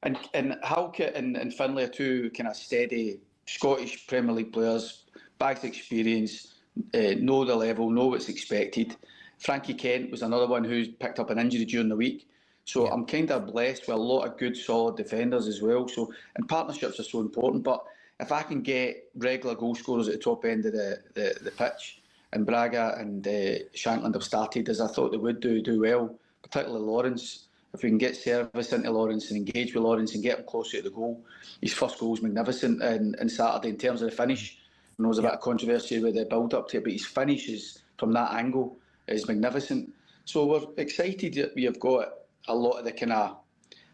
And Halkett and Finlay are two kind of steady Scottish Premier League players, bags of experience, know the level, know what's expected. Frankie Kent was another one who picked up an injury during the week. So I'm kind of blessed with a lot of good, solid defenders as well. So, and partnerships are so important. But if I can get regular goal scorers at the top end of the pitch, and Braga and Shankland have started as I thought they would do well, particularly Lawrence. If we can get service into Lawrence and engage with Lawrence and get him closer to the goal, his first goal was magnificent on Saturday in terms of the finish. I know there's a bit of controversy with the build-up to it, but his finish is, from that angle, is magnificent. So we're excited that we have got a lot of the kind of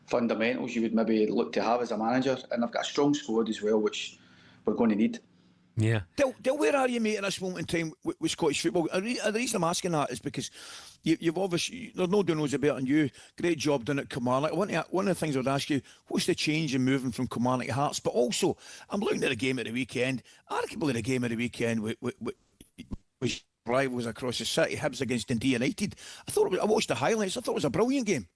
fundamentals you would maybe look to have as a manager, and I've got a strong squad as well, which we're going to need. Yeah. Del, where are you, mate, at this moment in time with Scottish football? The reason I'm asking that is because you've obviously, there's no one knows better than you. Great job done at Kilmarnock. One of the things I would ask you, what's the change in moving from Kilmarnock to Hearts? But also, I'm looking at the game at the weekend. Arguably the game at the weekend with rivals across the city, Hibs against Dundee United. I watched the highlights. I thought it was a brilliant game.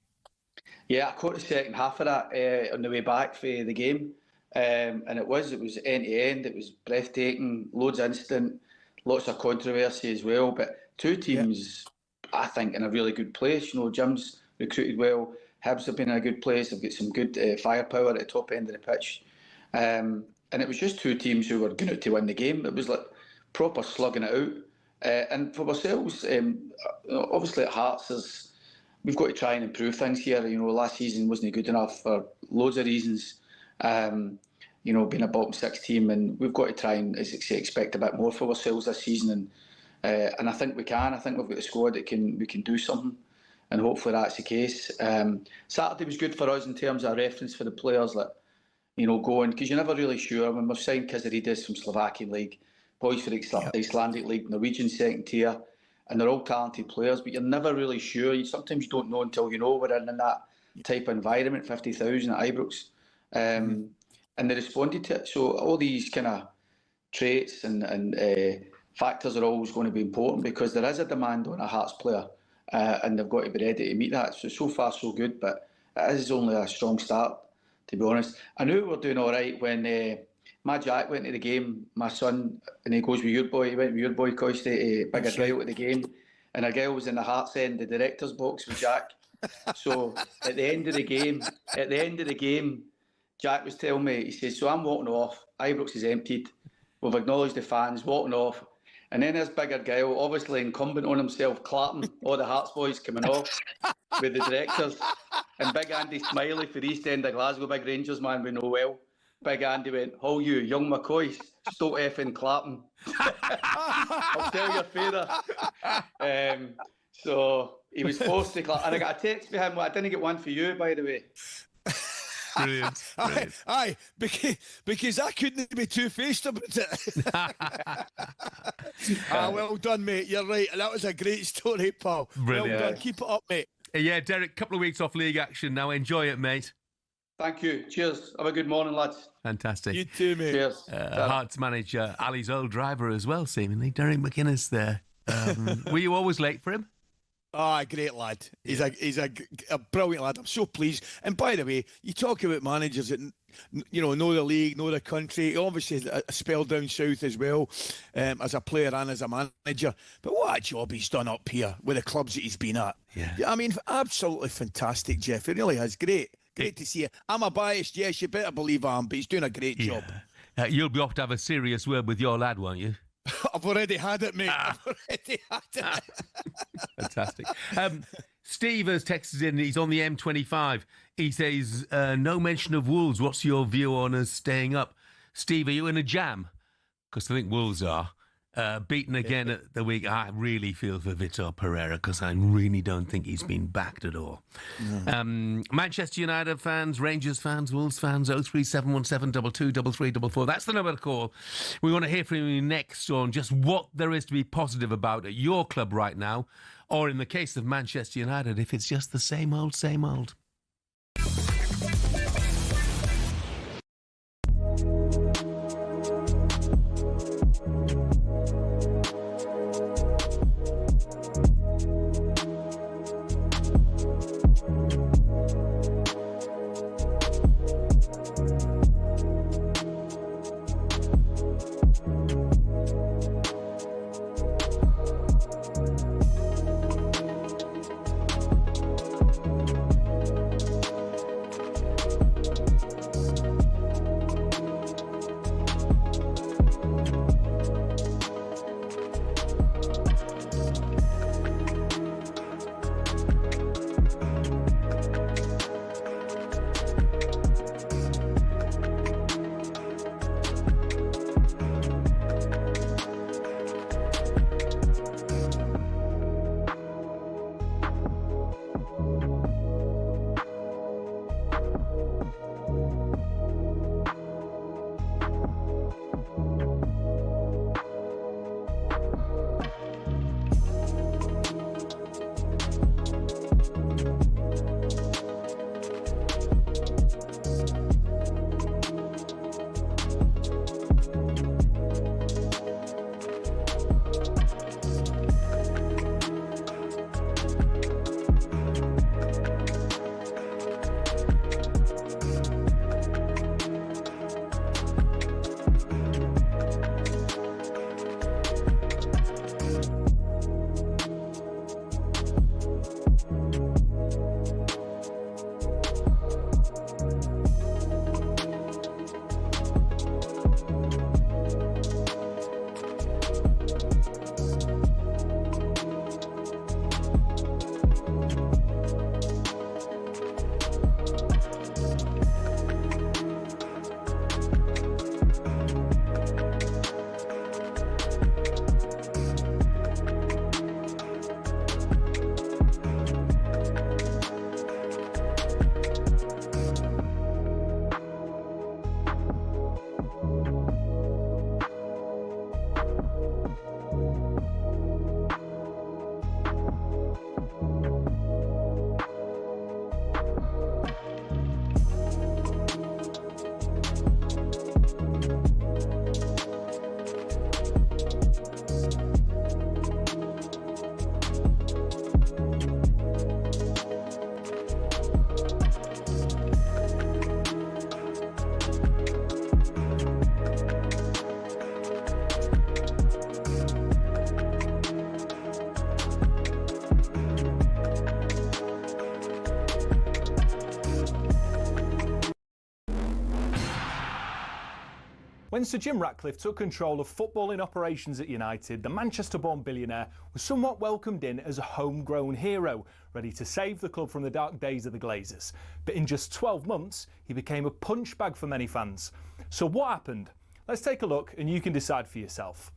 Yeah, I caught the second half of that on the way back for the game. And it was end to end. It was breathtaking, loads of instant, lots of controversy as well. But two teams, I think, in a really good place. You know, Jim's recruited well. Hibs have been in a good place. They've got some good firepower at the top end of the pitch. And it was just two teams who were going to win the game. It was like proper slugging it out. And for ourselves, obviously at Hearts, we've got to try and improve things here. You know, last season wasn't good enough for loads of reasons. You know, being a bottom 6 team, and we've got to try and, as I say, expect a bit more for ourselves this season. And I think we can. I think we've got the squad that we can do something, and hopefully that's the case. Saturday was good for us in terms of reference for the players that, you know, going, because you're never really sure. When we've signed Kazaridis from Slovakian League, boys for the Icelandic League, Norwegian second tier, and they're all talented players, but you're never really sure. Sometimes you don't know until you know we're in that type of environment, 50,000 at Ibrox. And they responded to it. So all these kind of traits and factors are always going to be important because there is a demand on a Hearts player and they've got to be ready to meet that. So far so good, but it is only a strong start, to be honest. I knew we were doing all right when my Jack went to the game, my son, and he goes with your boy. He went with your boy, Coisty, to big a guy out at the game. And a girl was in the Hearts end, the director's box with Jack. So at the end of the game, Jack was telling me, he says, so I'm walking off, Ibrox is emptied, we've acknowledged the fans, walking off, and then this bigger guy, obviously incumbent on himself, clapping, all the Hearts boys coming off with the directors, and Big Andy Smiley for East End of Glasgow, big Rangers man we know well. Big Andy went, "Oh, you, young McCoist, stop effing clapping." I'll tell your father. So he was forced to clap, and I got a text for him, well, I didn't get one for you, by the way. Brilliant. Aye, because I couldn't be two-faced about it. Well done, mate. You're right. That was a great story, pal. Brilliant. Well done. Keep it up, mate. Yeah, Derek, couple of weeks off league action now. Enjoy it, mate. Thank you. Cheers. Have a good morning, lads. Fantastic. You too, mate. Cheers. Hearts manager, Ali's old driver as well, seemingly. Derek McInnes there. Were you always late for him? Ah, great lad. He's a brilliant lad. I'm so pleased. And by the way, you talk about managers that know the league, know the country. He obviously has a spell down south as well, as a player and as a manager. But what a job he's done up here with the clubs that he's been at. Yeah. I mean, absolutely fantastic, Jeff. It really is. Great to see you. I'm a biased, yes, you better believe I am, but he's doing a great job. You'll be off to have a serious word with your lad, won't you? I've already had it, mate. I've already had it. Fantastic. Steve has texted in. He's on the M25. He says, no mention of Wolves. What's your view on us staying up? Steve, are you in a jam? Because I think Wolves are. Beaten again at the week. I really feel for Vitor Pereira because I really don't think he's been backed at all. No. Manchester United fans, Rangers fans, Wolves fans, 03717 223344. That's the number to call. We want to hear from you next on just what there is to be positive about at your club right now, or in the case of Manchester United, if it's just the same old, same old. When Sir Jim Ratcliffe took control of footballing operations at United, the Manchester-born billionaire was somewhat welcomed in as a homegrown hero, ready to save the club from the dark days of the Glazers. But in just 12 months, he became a punchbag for many fans. So what happened? Let's take a look and you can decide for yourself.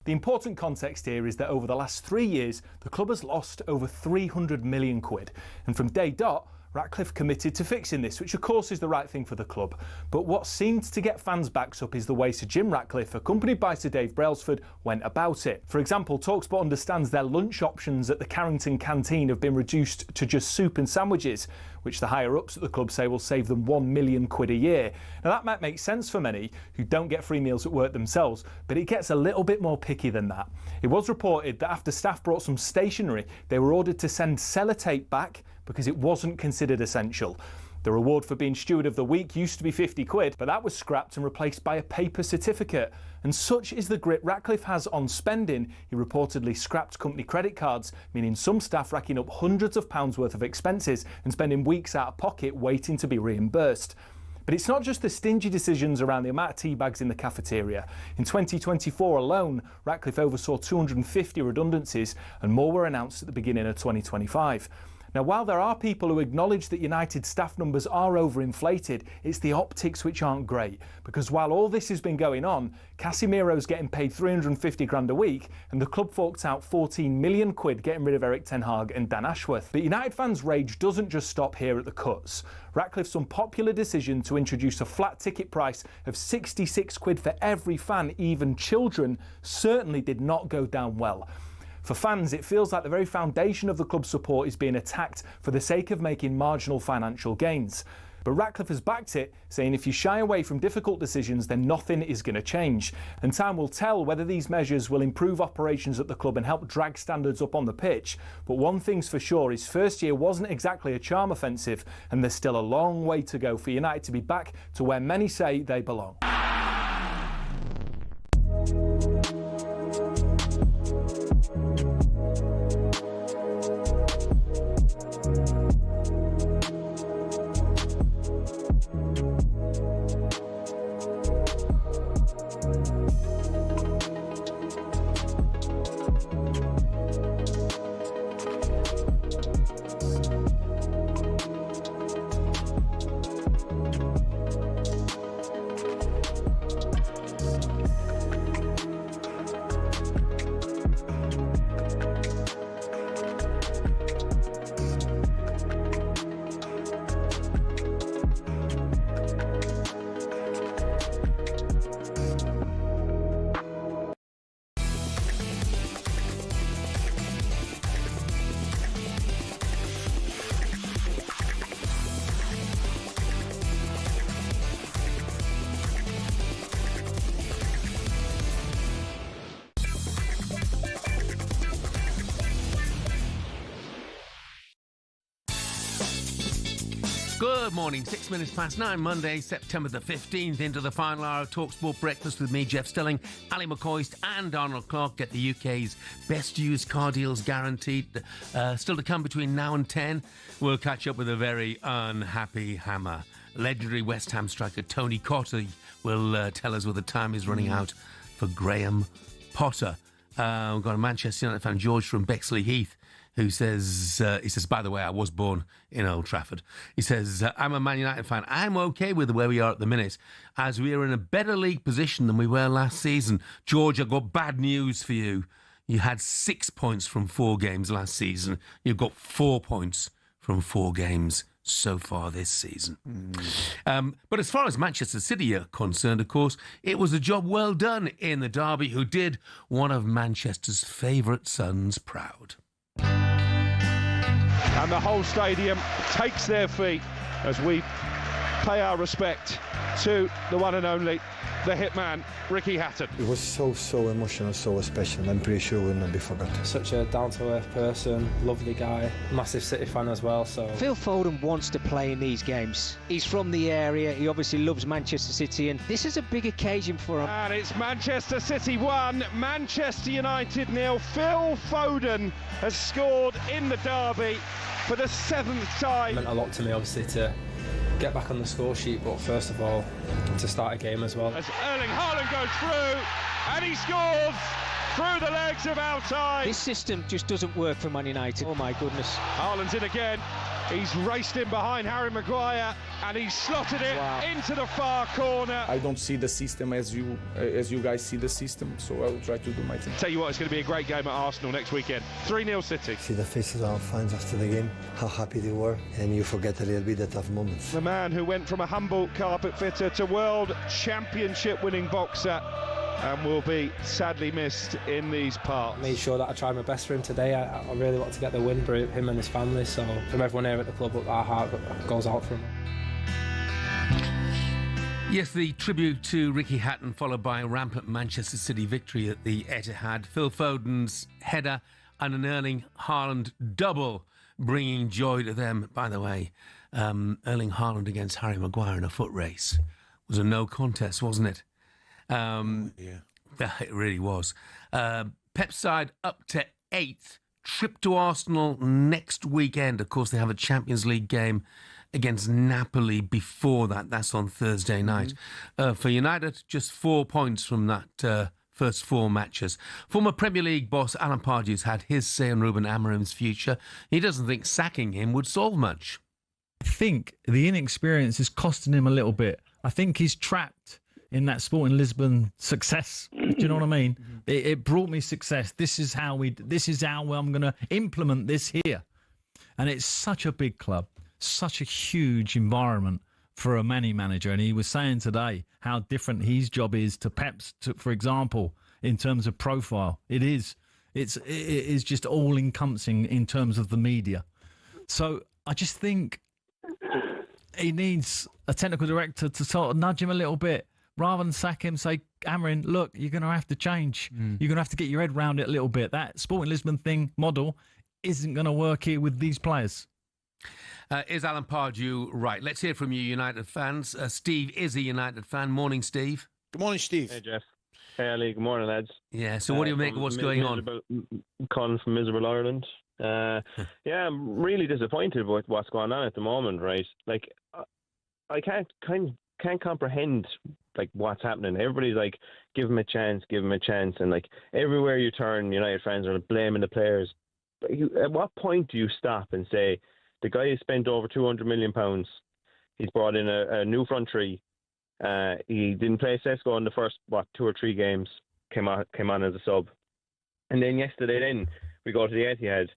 The important context here is that over the last 3 years, the club has lost over 300 million quid. And from day dot, Ratcliffe committed to fixing this, which of course is the right thing for the club. But what seemed to get fans' backs up is the way Sir Jim Ratcliffe, accompanied by Sir Dave Brailsford, went about it. For example, talkSPORT understands their lunch options at the Carrington canteen have been reduced to just soup and sandwiches, which the higher-ups at the club say will save them 1 million quid a year. Now that might make sense for many who don't get free meals at work themselves, but it gets a little bit more picky than that. It was reported that after staff brought some stationery, they were ordered to send sellotape back because it wasn't considered essential. The reward for being Steward of the Week used to be 50 quid, but that was scrapped and replaced by a paper certificate. And such is the grip Ratcliffe has on spending, he reportedly scrapped company credit cards, meaning some staff racking up hundreds of pounds worth of expenses and spending weeks out of pocket waiting to be reimbursed. But it's not just the stingy decisions around the amount of tea bags in the cafeteria. In 2024 alone, Ratcliffe oversaw 250 redundancies and more were announced at the beginning of 2025. Now, while there are people who acknowledge that United's staff numbers are overinflated, it's the optics which aren't great. Because while all this has been going on, Casemiro's getting paid 350 grand a week, and the club forked out 14 million quid getting rid of Eric Ten Hag and Dan Ashworth. But United fans' rage doesn't just stop here at the cuts. Ratcliffe's unpopular decision to introduce a flat ticket price of 66 quid for every fan, even children, certainly did not go down well. For fans, it feels like the very foundation of the club's support is being attacked for the sake of making marginal financial gains. But Ratcliffe has backed it, saying if you shy away from difficult decisions, then nothing is going to change. And time will tell whether these measures will improve operations at the club and help drag standards up on the pitch. But one thing's for sure, his first year wasn't exactly a charm offensive, and there's still a long way to go for United to be back to where many say they belong. Good morning, 6 minutes past 9, Monday, September the 15th, into the final hour of talkSPORT Breakfast with me, Jeff Stelling, Ally McCoist and Arnold Clark. Get the UK's best used car deals guaranteed. Still to come between now and 10. We'll catch up with a very unhappy Hammer. Legendary West Ham striker Tony Cottee will tell us whether time is running out for Graham Potter. We've got a Manchester United fan, George from Bexley Heath, who says, by the way, I was born in Old Trafford. He says, I'm a Man United fan. I'm okay with where we are at the minute, as we are in a better league position than we were last season. George, I've got bad news for you. You had 6 points from 4 games last season. You've got 4 points from 4 games so far this season. But as far as Manchester City are concerned, of course, it was a job well done in the derby, who did one of Manchester's favourite sons proud. And the whole stadium takes their feet as we pay our respect to the one and only, the hitman, Ricky Hatton. It was so emotional, so special. I'm pretty sure it will not be forgotten. Such a down-to-earth person, lovely guy, massive City fan as well. So Phil Foden wants to play in these games. He's from the area, he obviously loves Manchester City, and this is a big occasion for him. And it's Manchester City 1, Manchester United 0. Phil Foden has scored in the derby for the 7th time. It meant a lot to me, obviously, to get back on the score sheet, but first of all, to start a game as well. As Erling Haaland goes through, and he scores through the legs of Altay. This system just doesn't work for Man United. Oh my goodness. Haaland's in again. He's raced in behind Harry Maguire, and he's slotted it into the far corner. I don't see the system as you guys see the system, so I will try to do my thing. Tell you what, it's going to be a great game at Arsenal next weekend. 3-0 City. See the faces of our fans after the game, how happy they were, and you forget a little bit the tough moments. The man who went from a humble carpet fitter to world championship winning boxer, and will be sadly missed in these parts. Made sure that I tried my best for him today. I really want to get the win for him and his family, so from everyone here at the club, our heart goes out for him. Yes, the tribute to Ricky Hatton, followed by a rampant Manchester City victory at the Etihad. Phil Foden's header and an Erling Haaland double, bringing joy to them. By the way, Erling Haaland against Harry Maguire in a foot race was a no contest, wasn't it? It really was. Pep's side up to 8th. Trip to Arsenal next weekend. Of course, they have a Champions League game against Napoli before that. That's on Thursday night. For United, just 4 points from that first 4 matches. Former Premier League boss Alan Pardew's had his say on Ruben Amorim's future. He doesn't think sacking him would solve much. I think the inexperience is costing him a little bit. I think he's trapped in that Sporting Lisbon success. Do you know what I mean? It brought me success. This is how I'm going to implement this here. And it's such a big club, such a huge environment for a manager. And he was saying today how different his job is to Pep's, for example, in terms of profile. It is just all encompassing in terms of the media. So I just think he needs a technical director to sort of nudge him a little bit rather than sack him. Say, Amorim, look, you're going to have to change. You're going to have to get your head around it a little bit. That Sporting Lisbon model isn't going to work here with these players. Is Alan Pardew right? Let's hear from you, United fans. Steve is a United fan. Morning, Steve. Good morning, Steve. Hey, Jeff. Hey, Ali. Good morning, lads. Yeah, so what do you make of what's going on? Colin from miserable Ireland. Yeah, I'm really disappointed with what's going on at the moment, right? Like, I can't comprehend like what's happening. Everybody's like, give him a chance, and like everywhere you turn, United fans are blaming the players. But at what point do you stop and say the guy has spent over £200 million? He's brought in a new front three. He didn't play Sesko in the first 2 or 3 games. Came on as a sub, and then yesterday, we go to the Etihad,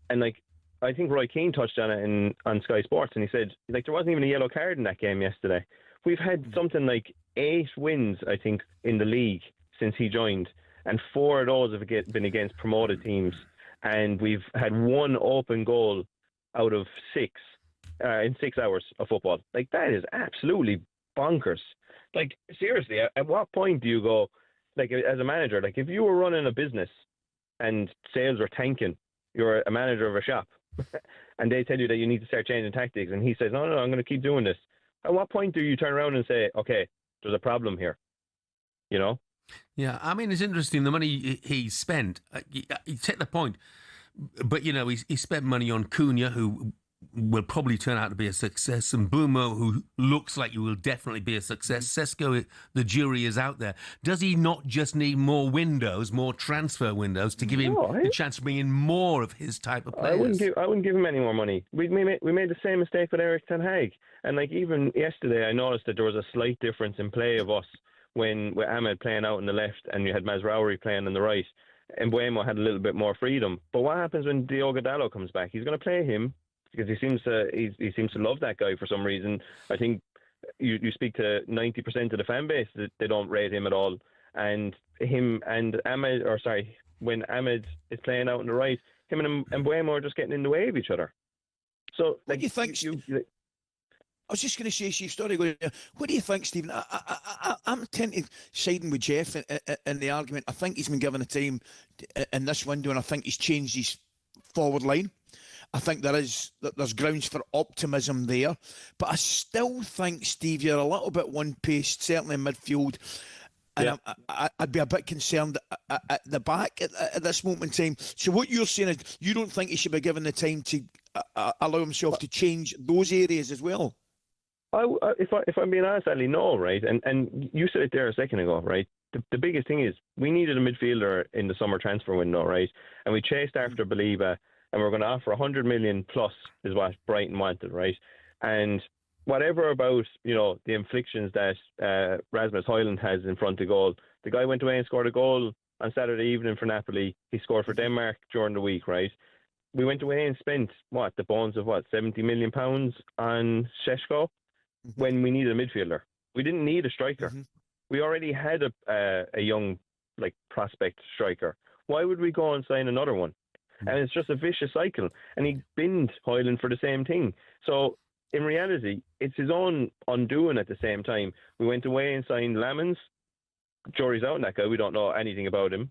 and like I think Roy Keane touched on it on Sky Sports, and he said like there wasn't even a yellow card in that game yesterday. We've had something like 8 wins, I think, in the league since he joined, and 4 of those have been against promoted teams, and we've had 1 open goal out of 6 in 6 hours of football. Like, that is absolutely bonkers. Like, seriously, at what point do you go, like, as a manager, like, if you were running a business and sales were tanking, you're a manager of a shop, and they tell you that you need to start changing tactics, and he says, no, I'm going to keep doing this. At what point do you turn around and say, okay, there's a problem here? You know? Yeah, I mean, it's interesting, the money he spent. You take the point, but, he spent money on Cunha, who will probably turn out to be a success, and Bumo, who looks like he will definitely be a success. Sesko, the jury is out there. Does he not just need more windows, more transfer windows, to give him the chance to bring in more of his type of players? I wouldn't give him any more money. We made the same mistake with Eric Ten Hag, and like even yesterday, I noticed that there was a slight difference in play of us with Ahmed playing out on the left, and you had Mazraoui playing on the right, and Buemo had a little bit more freedom. But what happens when Diogo Dalot comes back? He's going to play him, because he seems to love that guy for some reason. I think you speak to 90% of the fan base that they don't rate him at all. And when Ahmed is playing out on the right, him and Buemo are just getting in the way of each other. So, like, what do you think? I was just going to say, Steve, what do you think, Stephen? I'm tending siding with Jeff in the argument. I think he's been given a time in this window, and I think he's changed his forward line. I think there's grounds for optimism there, but I still think, Steve, you're a little bit one-paced, certainly in midfield, and yeah. I'd be a bit concerned at the back at this moment in time. So what you're saying is you don't think he should be given the time to allow himself to change those areas as well? If I'm being honest, Ali, no, right? And you said it there a second ago, right? The biggest thing is we needed a midfielder in the summer transfer window, right? And we chased after Baliba, and we're going to offer 100 million plus is what Brighton wanted, right? And whatever about, the inflictions that Rasmus Højlund has in front of goal, the guy went away and scored a goal on Saturday evening for Napoli. He scored for Denmark during the week, right? We went away and spent, the bones of £70 million on Šeško when we needed a midfielder. We didn't need a striker. We already had a young, prospect striker. Why would we go and sign another one? And it's just a vicious cycle. And he binned Højlund for the same thing. So, in reality, it's his own undoing at the same time. We went away and signed Lamens. Jury's out on that guy. We don't know anything about him,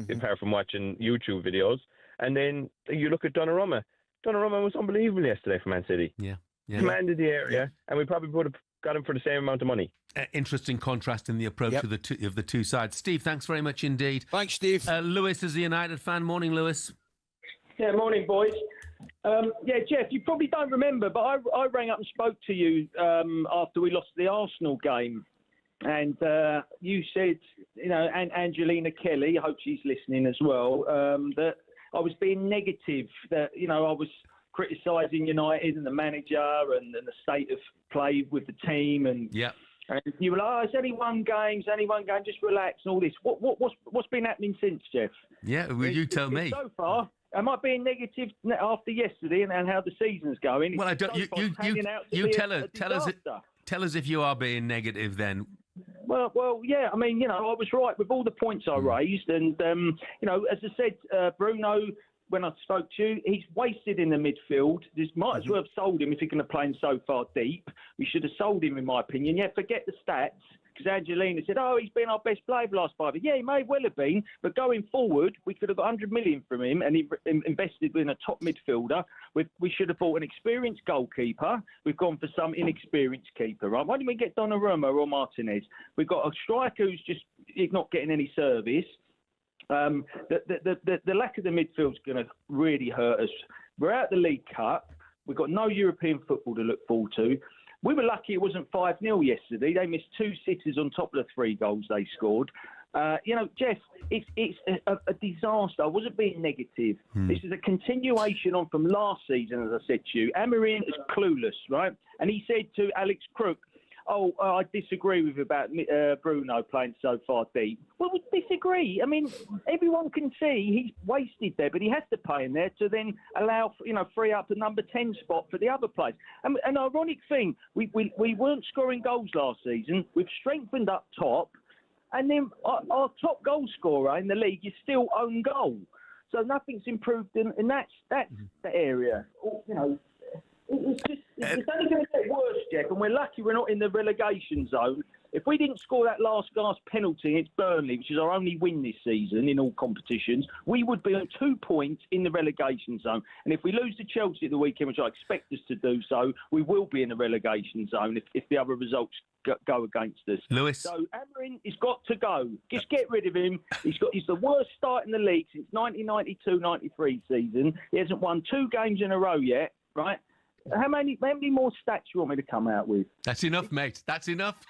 apart from watching YouTube videos. And then you look at Donnarumma. Donnarumma was unbelievable yesterday for Man City. Yeah. Commanded the area, and we probably would have got him for the same amount of money. Interesting contrast in the approach of the two sides. Steve, thanks very much indeed. Thanks, Steve. Lewis is a United fan. Morning, Lewis. Yeah, morning, boys. Jeff, you probably don't remember, but I rang up and spoke to you after we lost the Arsenal game. And you said, and Angelina Kelly, I hope she's listening as well, that I was being negative, that, I was criticising United and the manager and the state of play with the team. And you were like, it's only one game, just relax and all this. What's been happening since, Jeff? Yeah, well, you tell me. So far, am I being negative after yesterday and how the season's going? Well, I don't. You tell us if you are being negative then. Well, yeah. I mean, I was right with all the points I raised, and as I said, Bruno, when I spoke to you, he's wasted in the midfield. Just might as well have sold him if you're going to play him so far deep. We should have sold him, in my opinion. Yeah, forget the stats. Because Angelina said, he's been our best player the last 5 years. Yeah, he may well have been, but going forward, we could have got 100 million from him and he invested in a top midfielder. We should have bought an experienced goalkeeper. We've gone for some inexperienced keeper, right? Why didn't we get Donnarumma or Martinez? We've got a striker who's just not getting any service. The lack of the midfield's going to really hurt us. We're out the League Cup. We've got no European football to look forward to. We were lucky it wasn't 5-0 yesterday. They missed 2 sitters on top of the 3 goals they scored. Jeff, it's a disaster. I wasn't being negative. This is a continuation on from last season, as I said to you. Amorim is clueless, right? And he said to Alex Crook, I disagree with you about Bruno playing so far deep. Well, we disagree. I mean, everyone can see he's wasted there, but he has to play in there to then allow, free up the number 10 spot for the other players. And an ironic thing, we weren't scoring goals last season. We've strengthened up top, and then our top goal scorer in the league is still own goal. So nothing's improved in that area. It's only going to get worse, Jeff, and we're lucky we're not in the relegation zone. If we didn't score that last penalty against Burnley, which is our only win this season in all competitions, we would be on 2 points in the relegation zone. And if we lose to Chelsea at the weekend, which I expect us to do so, we will be in the relegation zone if the other results go against us. Lewis. So Amorim has got to go. Just get rid of him. He's the worst start in the league since 1992-93 season. He hasn't won 2 games in a row yet, right? How many more stats you want me to come out with? That's enough, mate. That's enough.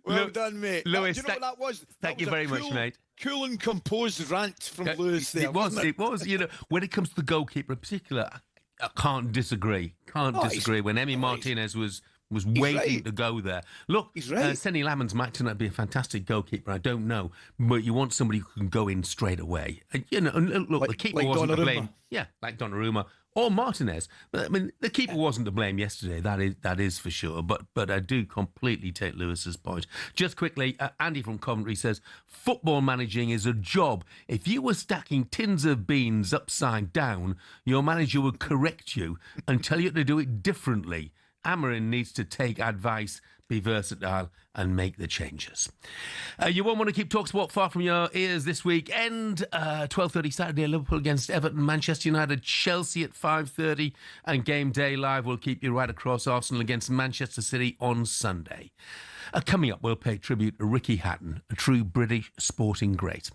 well done, mate. Lewis, do you know what that was? Thank you very much, mate. Cool and composed rant from Lewis there. It was. When it comes to the goalkeeper in particular, I can't disagree. When Emi Martinez was waiting to go there. Look, Senny Lamans might turn out to be a fantastic goalkeeper, I don't know, but you want somebody who can go in straight away. And, look, the keeper wasn't to blame. Yeah, like Donnarumma or Martinez. But, I mean, the keeper wasn't to blame yesterday, that is for sure. But I do completely take Lewis's point. Just quickly, Andy from Coventry says, football managing is a job. If you were stacking tins of beans upside down, your manager would correct you and tell you to do it differently. Amorim needs to take advice, be versatile and make the changes. You won't want to keep talkSPORT far from your ears this weekend. 12:30 Saturday, Liverpool against Everton, Manchester United, Chelsea at 5:30, and Game Day Live will keep you right across Arsenal against Manchester City on Sunday. Coming up, we'll pay tribute to Ricky Hatton, a true British sporting great.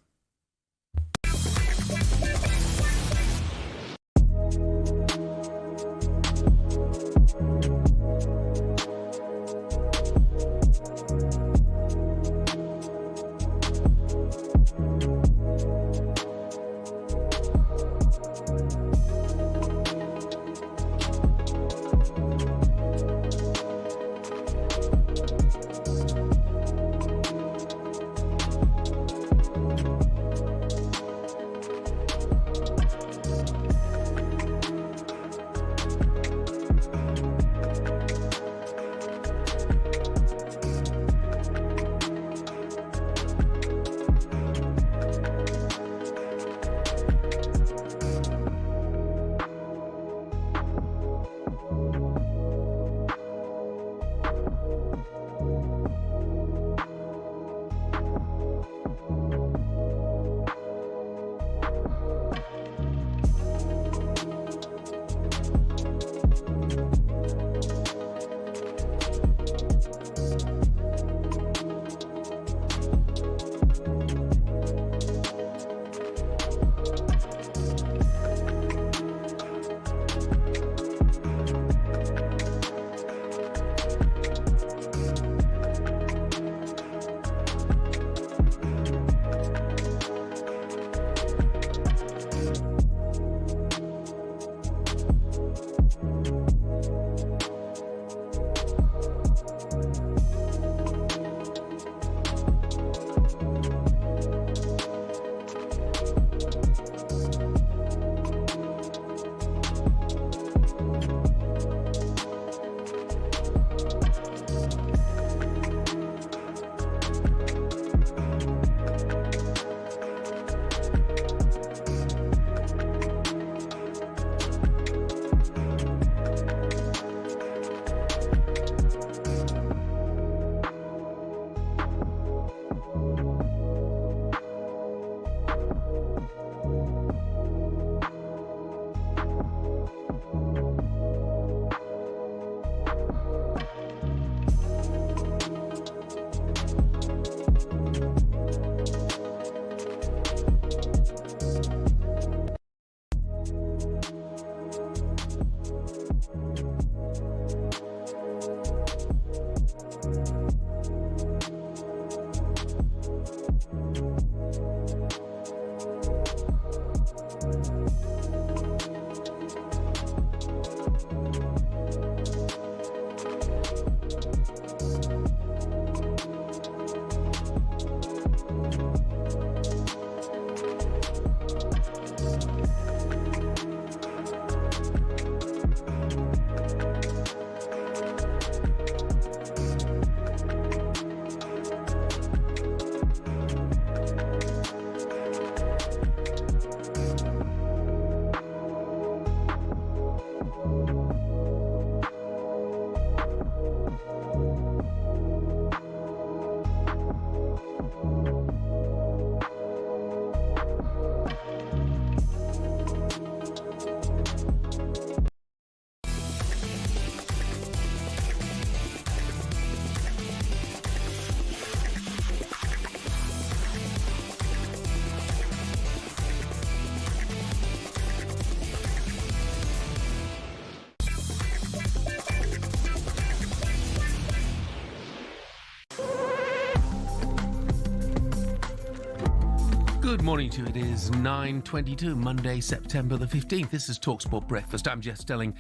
Good morning to you. It is 9:22, Monday, September the 15th. This is talkSPORT Breakfast. I'm Jeff Stelling.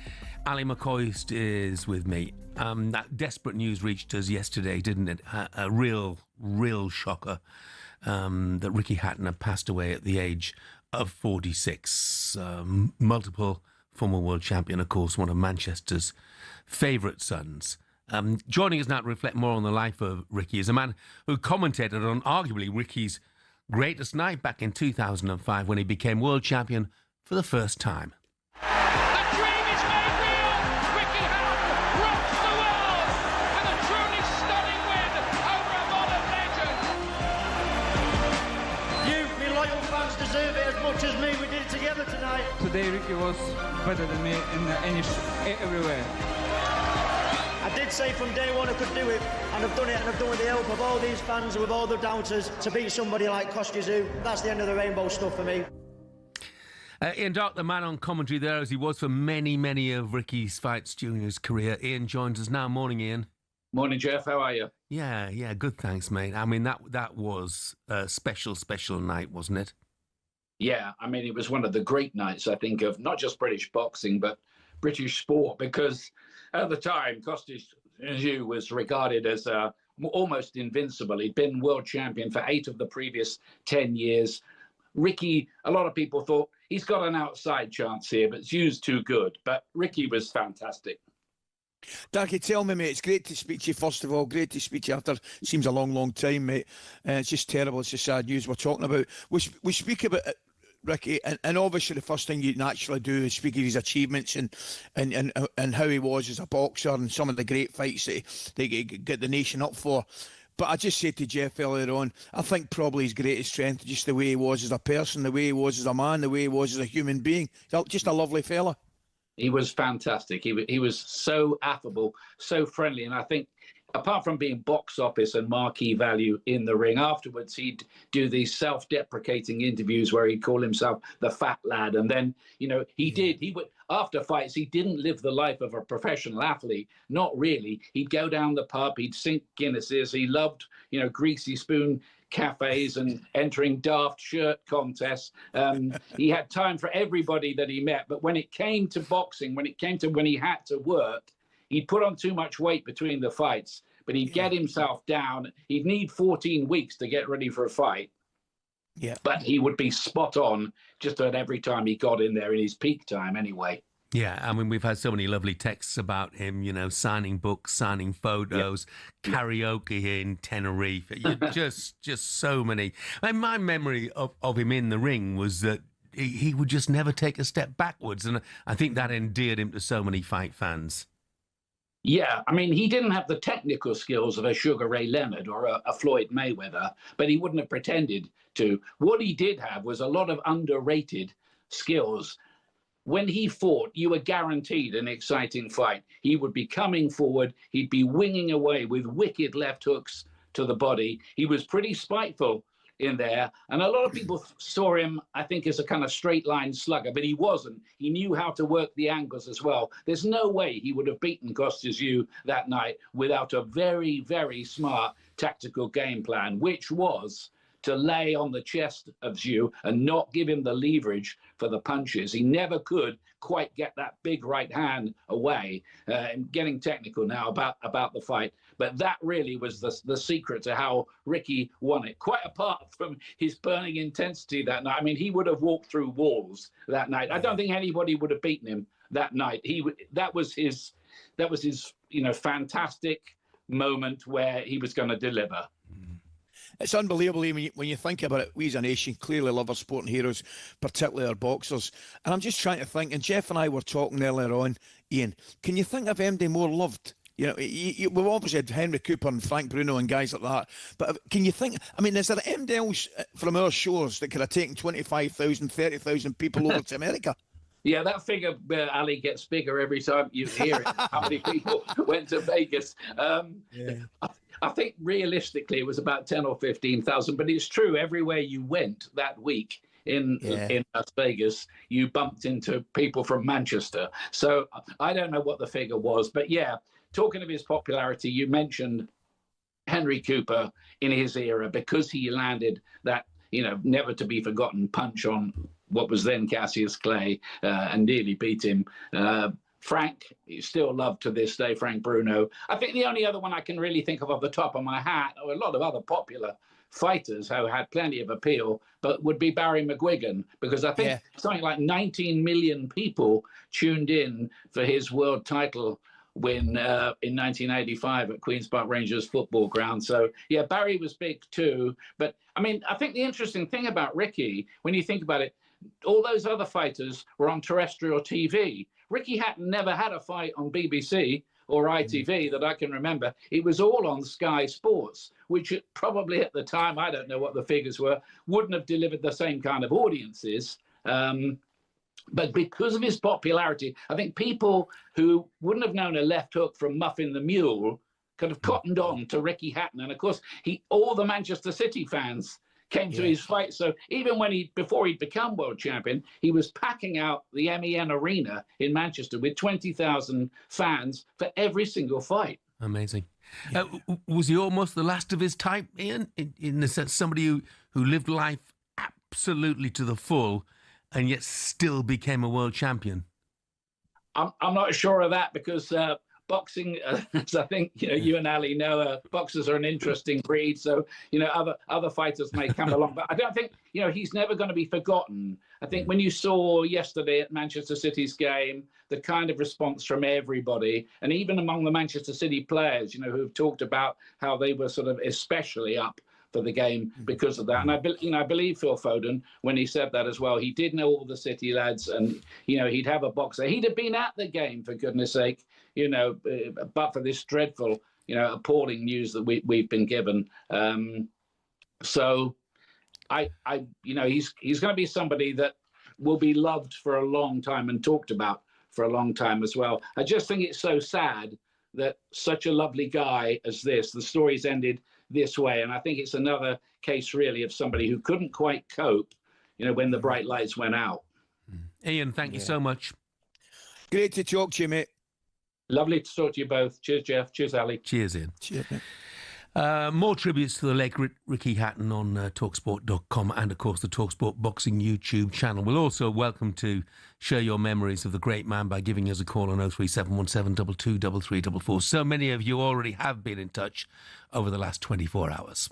Ally McCoist is with me. That desperate news reached us yesterday, didn't it? A real shocker that Ricky Hatton had passed away at the age of 46. Multiple former world champion, of course, one of Manchester's favourite sons. Joining us now to reflect more on the life of Ricky is a man who commentated on arguably Ricky's greatest night back in 2005 when he became world champion for the first time. The dream is made real. Ricky Hatton rocks the world with a truly stunning win over a modern legend. You, me loyal fans, deserve it as much as me. We did it together tonight. Today Ricky was better than me everywhere. I did say from day one I could do it, and I've done it, and I've done it with the help of all these fans and with all the doubters to beat somebody like Kostya. That's the end of the rainbow stuff for me. Ian Dark, the man on commentary there, as he was for many of Ricky's fights during his career. Ian joins us now. Morning, Ian. Morning, Jeff. How are you? Yeah, good, thanks, mate. I mean, that was a special night, wasn't it? Yeah, I mean, it was one of the great nights, I think, of not just British boxing, but British sport, because at the time, Kostya was regarded as almost invincible. He'd been world champion for 8 of the previous 10 years. Ricky, a lot of people thought he's got an outside chance here, but Zhu's too good. But Ricky was fantastic. Darky, tell me, mate, it's great to speak to you, first of all. Great to speak to you after, seems a long time, mate. It's just terrible. It's just sad news we're talking about. We speak about it, Ricky, and obviously the first thing you naturally do is speak of his achievements and how he was as a boxer and some of the great fights that they get the nation up for. But I just said to Jeff earlier on, I think probably his greatest strength is just the way he was as a person, the way he was as a man, the way he was as a human being. Just a lovely fella. He was fantastic. He was so affable, so friendly, and I think apart from being box office and marquee value in the ring, afterwards he'd do these self-deprecating interviews where he'd call himself the fat lad. And then, he would, after fights, he didn't live the life of a professional athlete. Not really. He'd go down the pub, he'd sink Guinnesses. He loved, greasy spoon cafes and entering daft shirt contests. He had time for everybody that he met. But when it came to boxing, when he had to work, he'd put on too much weight between the fights, but he'd get himself down. He'd need 14 weeks to get ready for a fight. Yeah. But he would be spot on just at every time he got in there in his peak time anyway. Yeah, I mean, we've had so many lovely texts about him, signing books, signing photos, karaoke in Tenerife. just so many. And my memory of him in the ring was that he would just never take a step backwards. And I think that endeared him to so many fight fans. Yeah, I mean, he didn't have the technical skills of a Sugar Ray Leonard or a Floyd Mayweather, but he wouldn't have pretended to. What he did have was a lot of underrated skills. When he fought, you were guaranteed an exciting fight. He would be coming forward. He'd be winging away with wicked left hooks to the body. He was pretty spiteful in there. And a lot of people saw him, I think, as a kind of straight line slugger, but he wasn't. He knew how to work the angles as well. There's no way he would have beaten Kostya that night without a very, very smart tactical game plan, which was to lay on the chest of Zhu and not give him the leverage for the punches. He never could quite get that big right hand away. I'm getting technical now about the fight, but that really was the secret to how Ricky won it. Quite apart from his burning intensity that night. I mean, he would have walked through walls that night. I don't think anybody would have beaten him that night. That was his fantastic moment where he was going to deliver. It's unbelievable when you think about it. We as a nation clearly love our sporting heroes, particularly our boxers. And I'm just trying to think, and Jeff and I were talking earlier on, Ian, can you think of anybody more loved? We've obviously had Henry Cooper and Frank Bruno and guys like that. But can you think, I mean, is there anybody else from our shores that could have taken 25,000, 30,000 people over to America? Yeah, that figure, Ali, gets bigger every time you hear it. How many people went to Vegas? I think realistically it was about 10 or 15,000, but it's true. Everywhere you went that week in Las Vegas, you bumped into people from Manchester. So I don't know what the figure was, but yeah, talking of his popularity, you mentioned Henry Cooper in his era because he landed that never to be forgotten punch on what was then Cassius Clay and nearly beat him. Frank, he's still loved to this day, Frank Bruno. I think the only other one I can really think of off the top of my hat, or a lot of other popular fighters who had plenty of appeal, but would be Barry McGuigan, because I think something like 19 million people tuned in for his world title win in 1985 at Queen's Park Rangers football ground. So, yeah, Barry was big too. But, I mean, I think the interesting thing about Ricky, when you think about it, all those other fighters were on terrestrial TV. Ricky Hatton never had a fight on BBC or ITV that I can remember. It was all on Sky Sports, which probably at the time, I don't know what the figures were, wouldn't have delivered the same kind of audiences. But because of his popularity, I think people who wouldn't have known a left hook from Muffin the Mule kind of cottoned on to Ricky Hatton. And of course, all the Manchester City fans came to his fight. So even before he'd become world champion, he was packing out the MEN Arena in Manchester with 20,000 fans for every single fight. Amazing. Was he almost the last of his type, Ian? In the sense, somebody who lived life absolutely to the full and yet still became a world champion? I'm not sure of that, because boxing, as I think you and Ali know, boxers are an interesting breed. So other fighters may come along, but I don't think he's never going to be forgotten. I think when you saw yesterday at Manchester City's game, the kind of response from everybody, and even among the Manchester City players, who've talked about how they were sort of especially up for the game because of that. And I believe Phil Foden, when he said that as well, he did know all the City lads, and he'd have a boxer. He'd have been at the game, for goodness sake, but for this dreadful, appalling news that we've been given. So he's going to be somebody that will be loved for a long time and talked about for a long time as well. I just think it's so sad that such a lovely guy as this, the story's ended this way. And I think it's another case really of somebody who couldn't quite cope, when the bright lights went out. Ian, thank you so much. Great to talk to you, mate. Lovely to talk to you both. Cheers, Jeff. Cheers, Ali. Cheers, Ian. Cheers, mate. More tributes to the late Ricky Hatton on talksport.com and, of course, the TalkSport Boxing YouTube channel. We're also welcome to share your memories of the great man by giving us a call on 03717 223344. So many of you already have been in touch over the last 24 hours.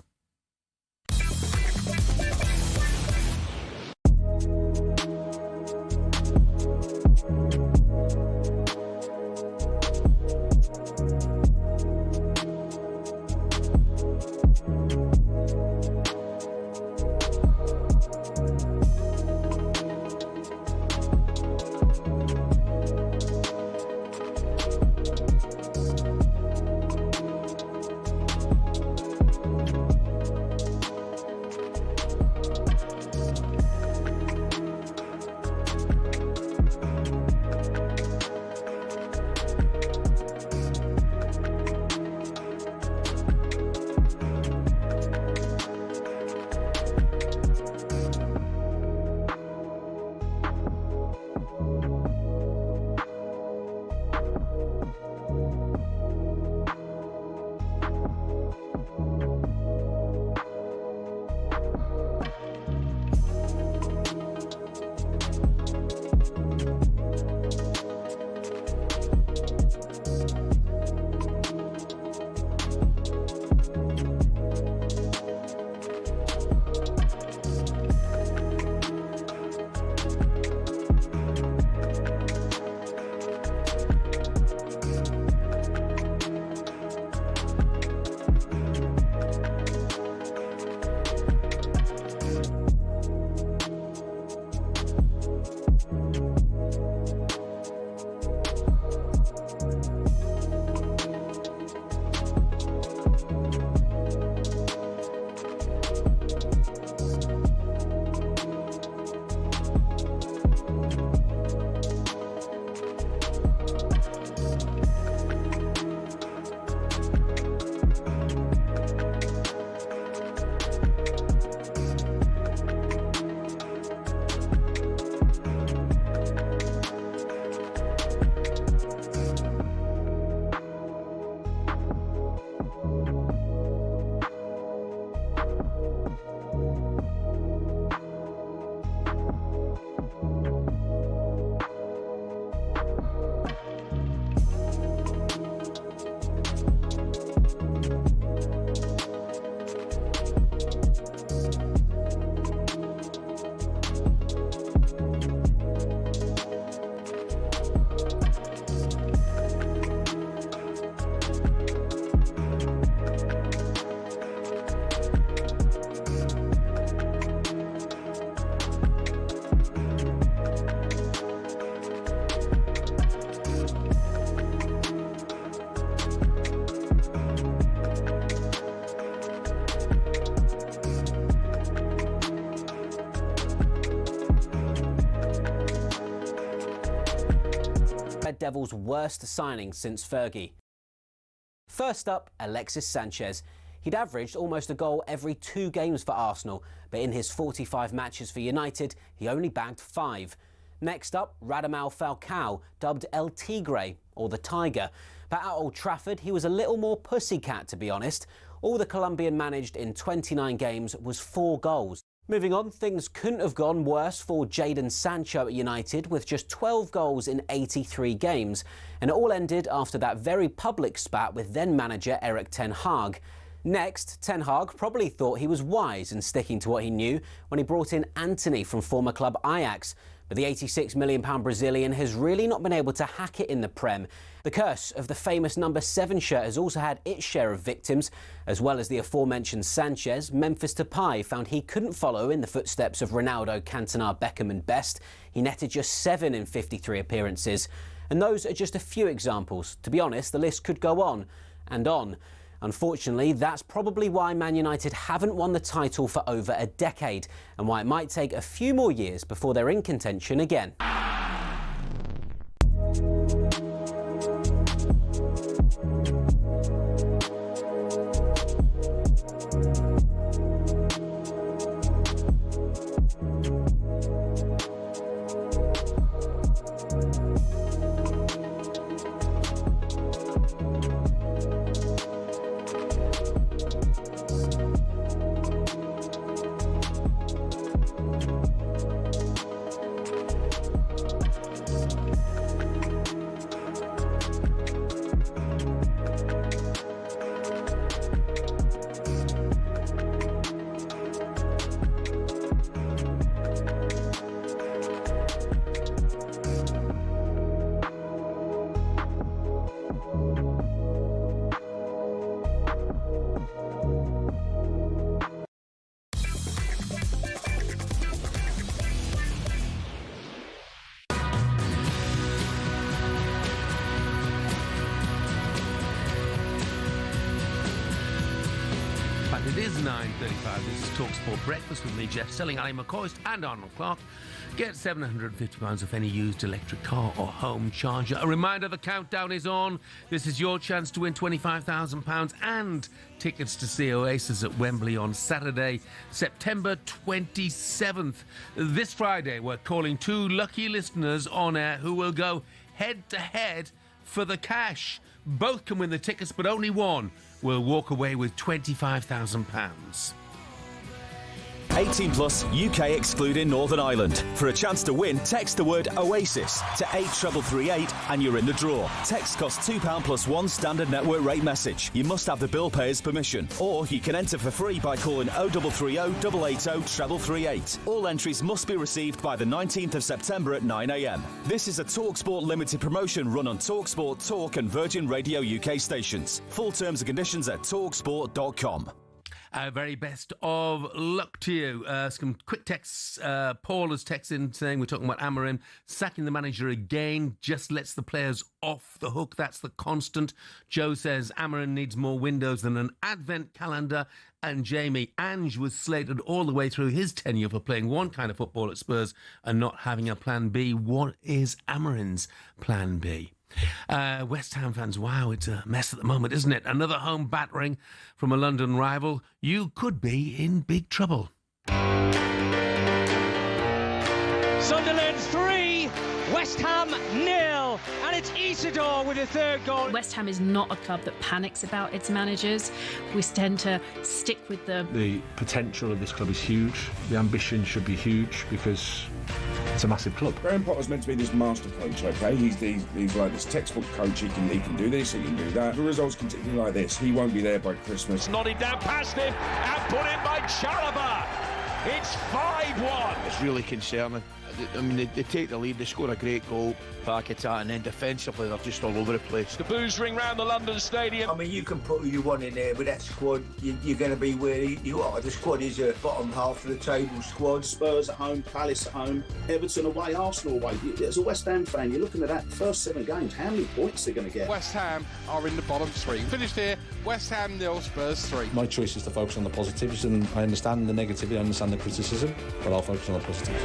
Devils' worst signing since Fergie. First up, Alexis Sanchez. He'd averaged almost a goal every 2 games for Arsenal, but in his 45 matches for United, he only bagged 5. Next up, Radamel Falcao, dubbed El Tigre, or the Tiger. But at Old Trafford, he was a little more pussycat, to be honest. All the Colombian managed in 29 games was 4 goals. Moving on, things couldn't have gone worse for Jadon Sancho at United, with just 12 goals in 83 games. And it all ended after that very public spat with then-manager Erik ten Hag. Next, Ten Hag probably thought he was wise in sticking to what he knew when he brought in Antony from former club Ajax. But the £86 million Brazilian has really not been able to hack it in the Prem. The curse of the famous number 7 shirt has also had its share of victims. As well as the aforementioned Sanchez, Memphis Depay found he couldn't follow in the footsteps of Ronaldo, Cantona, Beckham and Best. He netted just 7 in 53 appearances. And those are just a few examples. To be honest, the list could go on and on. Unfortunately, that's probably why Man United haven't won the title for over a decade, and why it might take a few more years before they're in contention again. It is 9:35. This is talkSPORT Breakfast with me, Jeff Stelling Ally McCoist and Arnold Clark. Get £750 off any used electric car or home charger. A reminder, the countdown is on. This is your chance to win £25,000 and tickets to see Oasis at Wembley on Saturday, September 27th. This Friday, we're calling 2 lucky listeners on air who will go head-to-head for the cash. Both can win the tickets, but only one will walk away with £25,000. 18 plus, UK excluding Northern Ireland. For a chance to win, text the word Oasis to 83338 and you're in the draw. Text costs £2 plus 1 standard network rate message. You must have the bill payer's permission. Or you can enter for free by calling 0330 880 treble38. All entries must be received by the 19th of September at 9 a.m. This is a talkSPORT limited promotion run on talkSPORT, Talk and Virgin Radio UK stations. Full terms and conditions at talksport.com. Very best of luck to you. Some quick texts. Paul has texted in saying we're talking about Amorim sacking the manager again, just lets the players off the hook. That's the constant. Joe says Amorim needs more windows than an advent calendar. And Jamie, Ange was slated all the way through his tenure for playing one kind of football at Spurs and not having a plan B. What is Amorim's plan B? West Ham fans, wow, it's a mess at the moment, isn't it? Another home battering from a London rival. You could be in big trouble. Sunderland 3, West Ham 0, and it's Isidore with the 3rd goal. West Ham is not a club that panics about its managers. We tend to stick with them. The potential of this club is huge. The ambition should be huge because it's a massive club. Graham Potter's meant to be this master coach, okay? He's like this textbook coach. He can do this, he can do that. The results continue like this. He won't be there by Christmas. Nodded down past him and put in by Chalobah. It's 5-1. It's really concerning. I mean, they take the lead, they score a great goal, back at that, and then defensively they're just all over the place. The boos ring round the London Stadium. I mean, you can put who you want in there, but that squad, you're going to be where you are. The squad is a bottom half of the table squad. Spurs at home, Palace at home, Everton away, Arsenal away. As a West Ham fan, you're looking at that first 7 games, how many points they're going to get? West Ham are in the bottom 3. Finished here, West Ham 0, Spurs 3. My choice is to focus on the positives, and I understand the negativity, I understand the criticism, but I'll focus on the positives.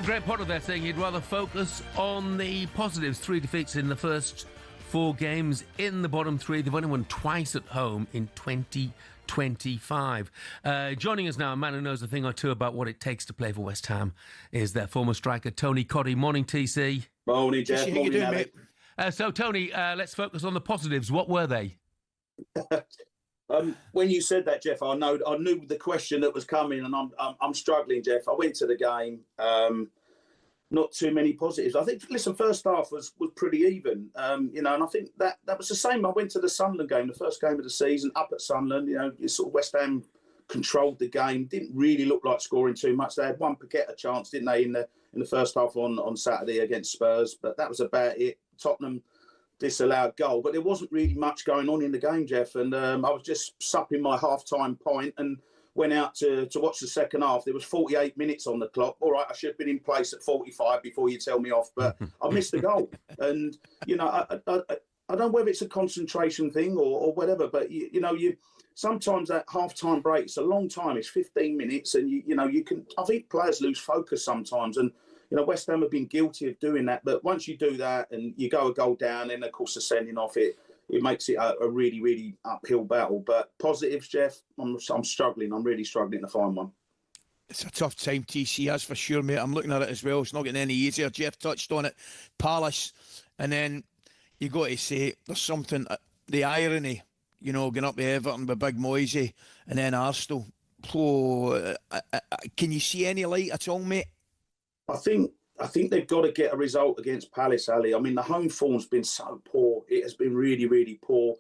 Graham Potter there saying he'd rather focus on the positives. 3 defeats in the first 4 games in the bottom 3. They've only won twice at home in 2025. Joining us now, a man who knows a thing or two about what it takes to play for West Ham, is their former striker, Tony Coddy. Morning, TC. Morning, Jeff. Morning, Alec. So, Tony, let's focus on the positives. What were they? When you said that, Jeff, I knew the question that was coming, and I'm struggling, Jeff. I went to the game. Not too many positives. I think, listen, first half was pretty even, and I think that was the same. I went to the Sunderland game, the first game of the season, up at Sunderland. Sort of West Ham controlled the game, didn't really look like scoring too much. They had one Paqueta chance, didn't they, in the first half on Saturday against Spurs, but that was about it. Tottenham disallowed goal, but there wasn't really much going on in the game, Jeff, and I was just supping my half-time pint and went out to watch the second half. There was 48 minutes on the clock. All right, I should have been in place at 45 before you tell me off, but I missed the goal. And, I don't know whether it's a concentration thing or whatever, but, you sometimes that half-time break, it's a long time. It's 15 minutes, and, you can... I think players lose focus sometimes, and, West Ham have been guilty of doing that. But once you do that and you go a goal down, and, of course, the sending off it makes it a really, really uphill battle. But positives, Jeff, I'm struggling. I'm really struggling to find one. It's a tough time, TC, that's for sure, mate. I'm looking at it as well. It's not getting any easier. Jeff touched on it. Palace. And then you got to say there's something, the irony, going up to Everton with Big Moisey and then Arsenal. Oh, can you see any light at all, mate? I think they've got to get a result against Palace, Ali. I mean, the home form's been so poor. It has been really, really poor.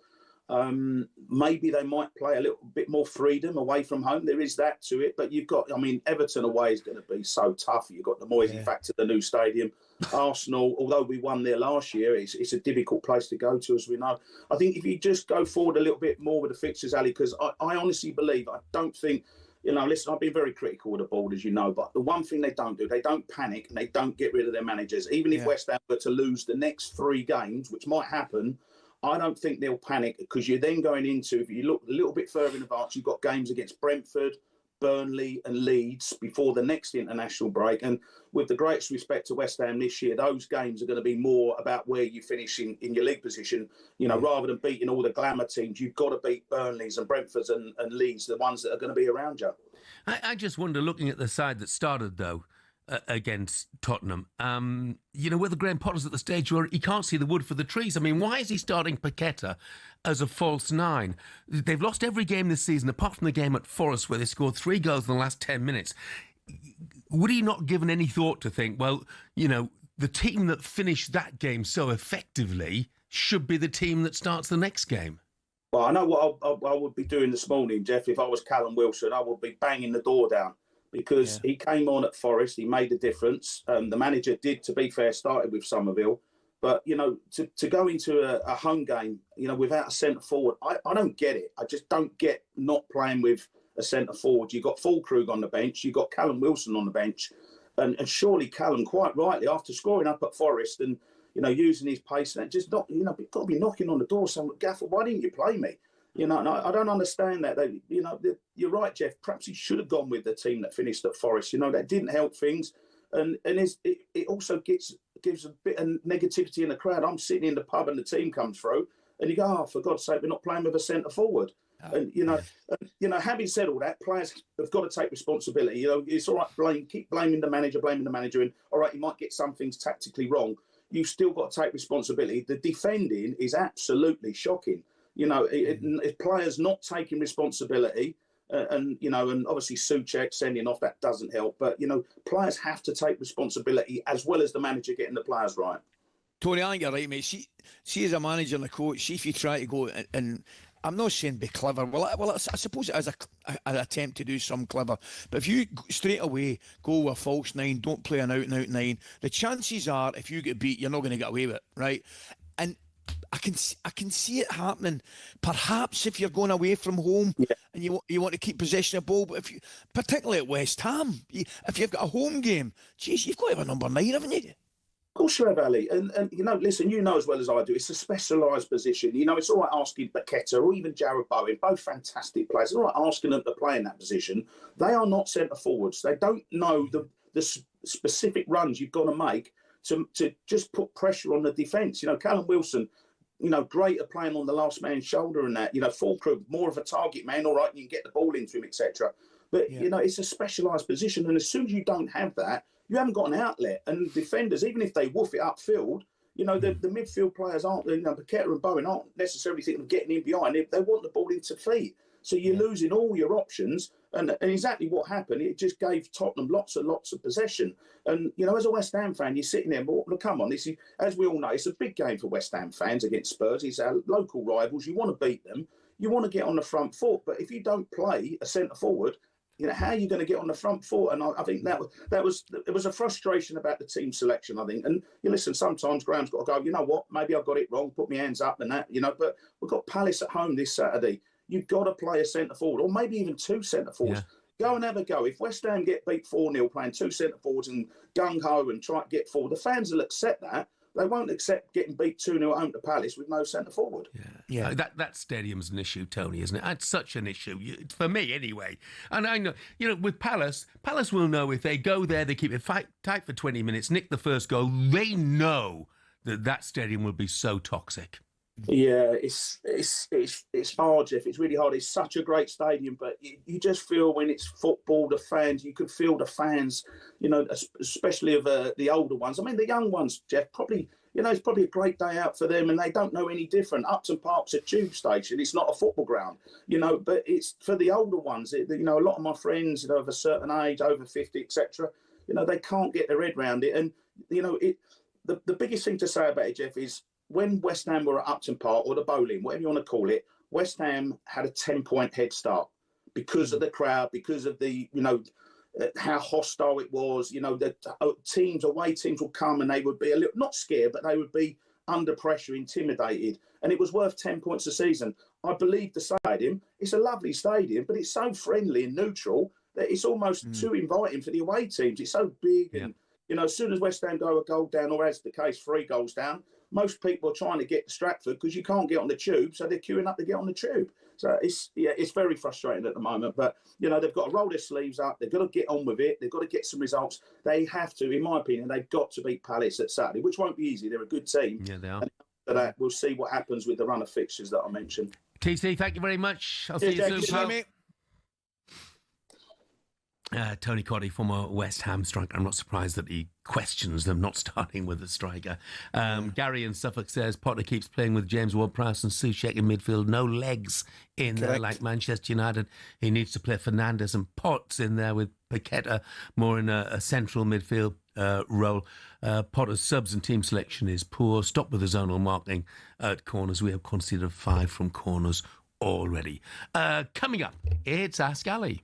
Maybe they might play a little bit more freedom away from home. There is that to it. But you've got, Everton away is going to be so tough. You've got the Moisey factor, the new stadium. Arsenal, although we won there last year, it's a difficult place to go to, as we know. I think if you just go forward a little bit more with the fixtures, Ali, because I honestly believe, I don't think... listen, I've been very critical of the board, as you know, but the one thing they don't do, they don't panic and they don't get rid of their managers. Even if West Ham were to lose the next 3 games, which might happen, I don't think they'll panic, because you're then going into, if you look a little bit further in advance, you've got games against Brentford, Burnley and Leeds before the next international break. And with the greatest respect to West Ham this year, those games are going to be more about where you finish in your league position. Rather than beating all the glamour teams, you've got to beat Burnleys and Brentfords and Leeds, the ones that are going to be around you. I just wonder, looking at the side that started, though, against Tottenham, whether Graham Potter's at the stage where he can't see the wood for the trees. I mean, why is he starting Paqueta as a false 9? They've lost every game this season, apart from the game at Forest, where they scored 3 goals in the last 10 minutes. Would he not given any thought to think, well, the team that finished that game so effectively should be the team that starts the next game? Well, I know what I would be doing this morning, Jeff. If I was Callum Wilson, I would be banging the door down, because he came on at Forest, he made a difference. The manager did, to be fair, started with Somerville. But, to go into a home game, without a centre-forward, I don't get it. I just don't get not playing with a centre-forward. You've got Fulkrug on the bench, you've got Callum Wilson on the bench. And surely Callum, quite rightly, after scoring up at Forest and, using his pace, and just not, you've got to be knocking on the door saying, Gaffer, why didn't you play me? And I don't understand that. You're right, Jeff. Perhaps he should have gone with the team that finished at Forest. That didn't help things. And it also gives a bit of negativity in the crowd. I'm sitting in the pub and the team comes through, and you go, oh, for God's sake, we're not playing with a centre-forward. And, having said all that, players have got to take responsibility. It's all right, keep blaming the manager, and all right, you might get some things tactically wrong. You've still got to take responsibility. The defending is absolutely shocking. If players not taking responsibility, and obviously Souček sending off, that doesn't help. But, players have to take responsibility, as well as the manager getting the players right. Tony, I think you're right, mate. See as a manager and a coach, see if you try to go and I'm not saying be clever. Well, I suppose it is an attempt to do some clever. But if you straight away go with a false 9, don't play an out-and-out 9, the chances are, if you get beat, you're not going to get away with it, right? And I can see it happening. Perhaps if you're going away from home and you want to keep possession of the ball, but particularly at West Ham, if you've got a home game, geez, you've got to have a number 9, haven't you? Of course you have, Ali. And listen, as well as I do, it's a specialised position. It's all right asking Paqueta or even Jarrod Bowen, both fantastic players. It's all right asking them to play in that position. They are not centre-forwards. They don't know the specific runs you've got to make to just put pressure on the defence. You know, Callum Wilson, you know, great at playing on the last man's shoulder and that. You know, Fulcrum, more of a target man, all right, you can get the ball into him, etc. But, you know, it's a specialised position. And as soon as you don't have that, you haven't got an outlet. And defenders, even if they woof it upfield, you know, the midfield players aren't, you know, Paqueta and Bowen aren't necessarily thinking of getting in behind. They want the ball into feet. So you're losing all your options. And exactly what happened, it just gave Tottenham lots and lots of possession. And, you know, as a West Ham fan, you're sitting there, well, look, come on, this is, as we all know, it's a big game for West Ham fans against Spurs. It's our local rivals. You want to beat them. You want to get on the front foot. But if you don't play a centre-forward, you know, how are you going to get on the front foot? And I think it was a frustration about the team selection, I think. And you listen, sometimes Graham's got to go, you know what, maybe I've got it wrong, put my hands up and that, you know, but we've got Palace at home this Saturday. You've got to play a centre-forward, or maybe even two centre-forwards. Yeah. Go and have a go. If West Ham get beat 4-0 playing two centre-forwards and gung-ho and try to get forward, the fans will accept that. They won't accept getting beat 2-0 at home to Palace with no centre-forward. Yeah. That stadium's an issue, Tony, isn't it? It's such an issue, for me anyway. And I know, you know, with Palace will know if they go there, they keep it tight for 20 minutes, nick the first goal, they know that stadium will be so toxic. Yeah, it's hard, Jeff. It's really hard. It's such a great stadium, but you just feel when it's football, the fans, you can feel the fans, you know, especially of the older ones. I mean, the young ones, Jeff, probably, you know, it's probably a great day out for them and they don't know any different. Upton Park's a tube station. It's not a football ground, you know, but it's for the older ones. You know, a lot of my friends, you know, of a certain age, over 50, etc., you know, they can't get their head around it. And, you know, the biggest thing to say about it, Jeff, is when West Ham were at Upton Park, or the Bowling, whatever you want to call it, West Ham had a 10-point head start because of the crowd, because of the, you know, how hostile it was. You know, the away teams would come and they would be a little, not scared, but they would be under pressure, intimidated. And it was worth 10 points a season. I believe the stadium, it's a lovely stadium, but it's so friendly and neutral that it's almost too inviting for the away teams. It's so big. And, you know, as soon as West Ham go a goal down, or as the case, 3 goals down, most people are trying to get to Stratford because you can't get on the tube, so they're queuing up to get on the tube. So it's very frustrating at the moment. But, you know, they've got to roll their sleeves up. They've got to get on with it. They've got to get some results. They have to, in my opinion, they've got to beat Palace at Saturday, which won't be easy. They're a good team. Yeah, they are. And after that, we'll see what happens with the run of fixtures that I mentioned. TC, thank you very much. I'll see you soon, pal. Tony Coddy, former West Ham striker. I'm not surprised that he questions them not starting with a striker. Gary in Suffolk says Potter keeps playing with James Ward-Prowse and Soucek in midfield. No legs in there like Manchester United. He needs to play Fernandes and Potts in there with Paqueta more in a central midfield role. Potter's subs and team selection is poor. Stop with the zonal marking at corners. We have conceded 5 from corners already. Coming up, it's Ask Ali.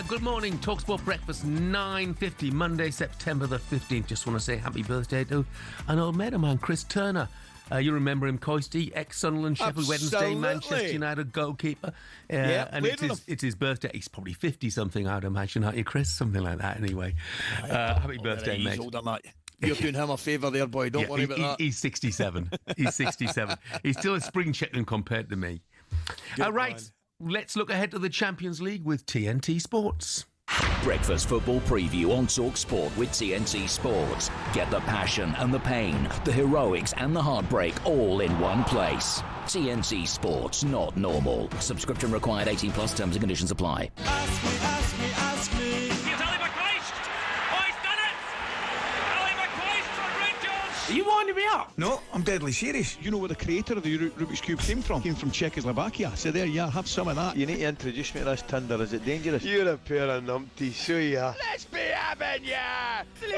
Good morning, TalkSport Breakfast, 9:50, Monday, September the 15th. Just want to say happy birthday to an old mate of mine, Chris Turner. You remember him, Coisty, ex-Sunderland, Sheffield Wednesday, Manchester United goalkeeper. And it's his birthday. He's probably 50-something, I'd imagine, aren't you, Chris? Something like that, anyway. Happy birthday, mate. He's older than that. You're doing him a favour there, boy. Don't worry about that. He's 67. He's 67. He's still a spring chicken compared to me. Right. Let's look ahead to the Champions League with TNT Sports. Breakfast football preview on talkSPORT with TNT Sports. Get the passion and the pain, the heroics and the heartbreak all in one place. TNT Sports, not normal. Subscription required. 18 plus. Terms and conditions apply. Ask me. Here's Ali McCoist. Oh, he's done it. Ali McCoist from Rangers. Are you winding me up? No, I'm deadly serious. You know where the creator of the Rubik's Cube came from? Came from Czechoslovakia. So there you are, have some of that. You need to introduce me to this Tinder. Is it dangerous? You're a pair of numpties, so you are. Let's be having you.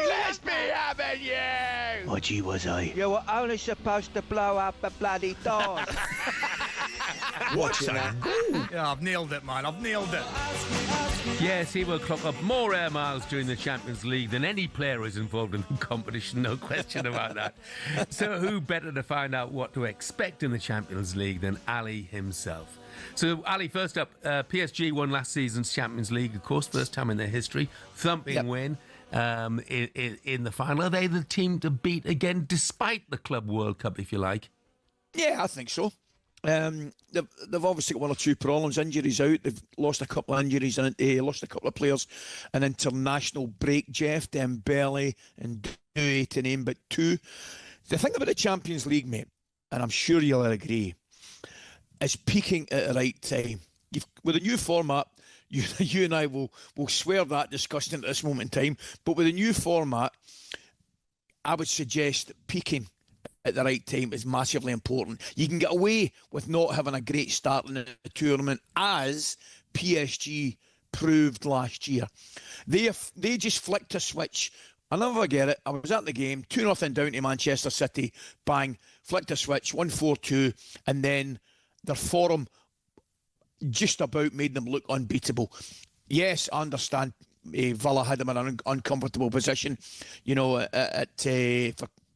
Let's be having you. Oh, gee, was I? You were only supposed to blow up a bloody door. What's that? Yeah, I've nailed it, man. I've nailed it. Yes, he will clock up more air miles during the Champions League than any player is involved in the competition, no question about that. So who better to find out what to expect in the Champions League than Ali himself? So, Ali, first up, PSG won last season's Champions League, of course, first time in their history, thumping win in the final. Are they the team to beat again, despite the Club World Cup, if you like? Yeah, I think so. They've obviously got one or two problems, injuries out. They've lost a couple of injuries and lost a couple of players. An international break, Jeff Dembele and Doué, to name but two. The thing about the Champions League, mate, and I'm sure you'll agree, is peaking at the right time. With a new format, you and I will swear that disgusting at this moment in time, but with a new format, I would suggest peaking at the right time is massively important. You can get away with not having a great start in the tournament, as PSG proved last year. They just flicked a switch. I'll never forget it. I was at the game, 2-0 down to Manchester City, bang, flicked a switch, 1-4-2, and then their form just about made them look unbeatable. Yes, I understand Villa had them in an uncomfortable position, for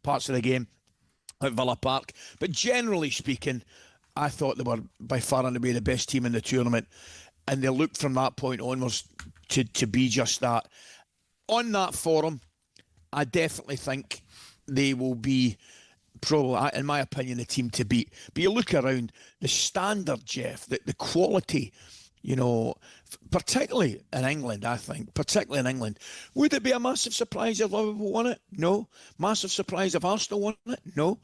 parts of the game at Villa Park. But generally speaking, I thought they were by far and away the best team in the tournament, and they looked from that point onwards to be just that. On that forum, I definitely think they will be, probably, in my opinion, the team to beat. But you look around, the standard, Jeff, the quality, particularly in England, I think, particularly in England. Would it be a massive surprise if Liverpool won it? No. Massive surprise if Arsenal won it? No.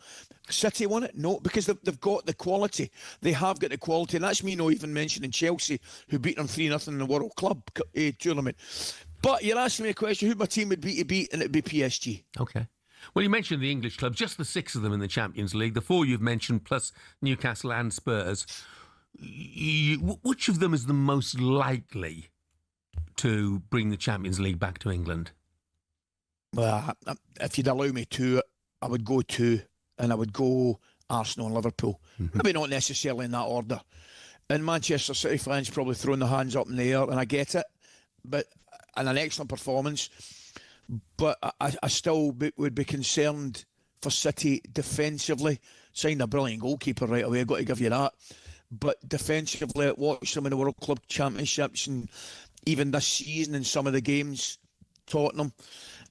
City won it? No. Because they've got the quality. They have got the quality. And that's me not even mentioning Chelsea, who beat them 3-0 in the World Club tournament. But you're asking me a question, who my team would be to beat, and it'd be PSG. Okay. Well, you mentioned the English clubs, just the 6 of them in the Champions League, the 4 you've mentioned, plus Newcastle and Spurs. Which of them is the most likely to bring the Champions League back to England? Well, if you'd allow me to, I would go 2, and I would go Arsenal and Liverpool. Mm-hmm. Maybe not necessarily in that order. And Manchester City fans probably throwing their hands up in the air, and I get it, and an excellent performance. But I still would be concerned for City defensively. Signed a brilliant goalkeeper right away, I've got to give you that. But defensively, I watched them in the World Club Championships and even this season in some of the games, Tottenham,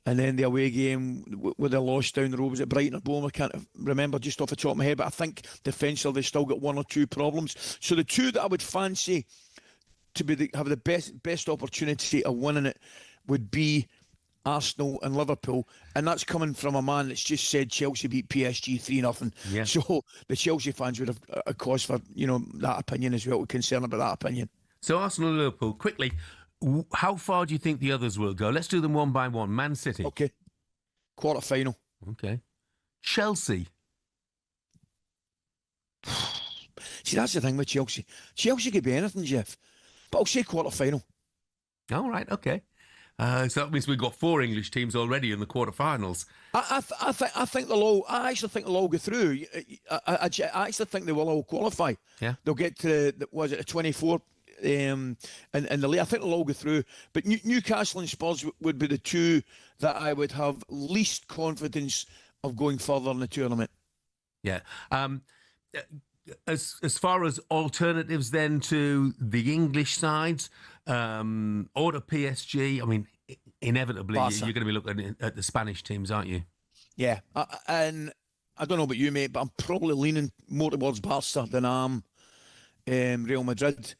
and then the away game where they lost down the road, was it Brighton or Bournemouth? I can't remember just off the top of my head, but I think defensively they've still got 1 or 2 problems. So the 2 that I would fancy to have the best opportunity of winning it would be Arsenal and Liverpool, and that's coming from a man that's just said Chelsea beat PSG 3-0. Yeah. So the Chelsea fans would have a cause for that opinion as well, concern about that opinion. So Arsenal and Liverpool, quickly, how far do you think the others will go? Let's do them one by one. Man City. Okay. Quarter-final. Okay. Chelsea. See, that's the thing with Chelsea. Chelsea could be anything, Jeff, but I'll say quarter-final. All right, okay. So that means we've got 4 English teams already in the quarterfinals. I think they'll all. I actually think they'll all go through. I actually think they will all qualify. Yeah, they'll get to the 24 and the league. I think they'll all go through. But Newcastle and Spurs would be the two that I would have least confidence of going further in the tournament. Yeah. As far as alternatives then to the English sides or to PSG, I mean, inevitably Barca. you're going to be looking at the Spanish teams, aren't you? Yeah, and I don't know about you, mate, but I'm probably leaning more towards Barca than I am Real Madrid,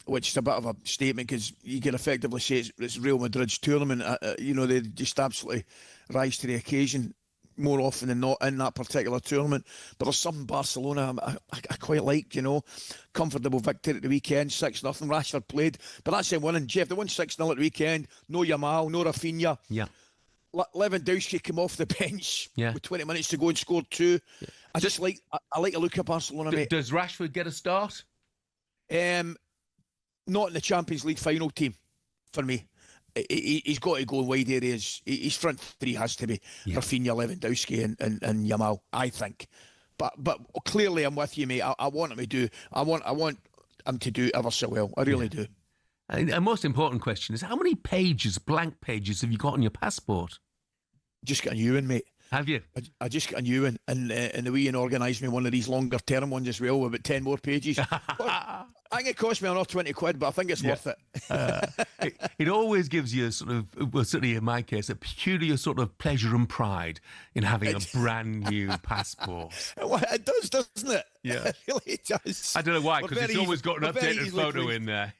which is a bit of a statement because you can effectively say it's Real Madrid's tournament. They just absolutely rise to the occasion more often than not in that particular tournament. But there's something Barcelona I quite like, comfortable victory at the weekend, 6-0. Rashford played, but that's them winning. Jeff, they won 6-0 at the weekend. No Yamal, no Rafinha. Yeah. Lewandowski came off the bench with 20 minutes to go and scored 2. Yeah. I like a look at Barcelona, mate. Does Rashford get a start? Not in the Champions League final team for me. He's got to go in wide areas. His front three has to be Rafinha, Lewandowski and Yamal, I think. But clearly I'm with you, mate. I want him to do. I want him to do ever so well. I really do. And the most important question is, how many blank pages have you got on your passport? Just got a new one, mate. Have you? I just got a new one, and the way you organised me one of these longer term ones as well, with about 10 more pages. I think it cost me another 20 quid, but I think it's worth it. It always gives you certainly in my case, a peculiar sort of pleasure and pride in having a brand new passport. Well, it does, doesn't it? Yeah. It really does. I don't know why, because it's always got an updated photo in there.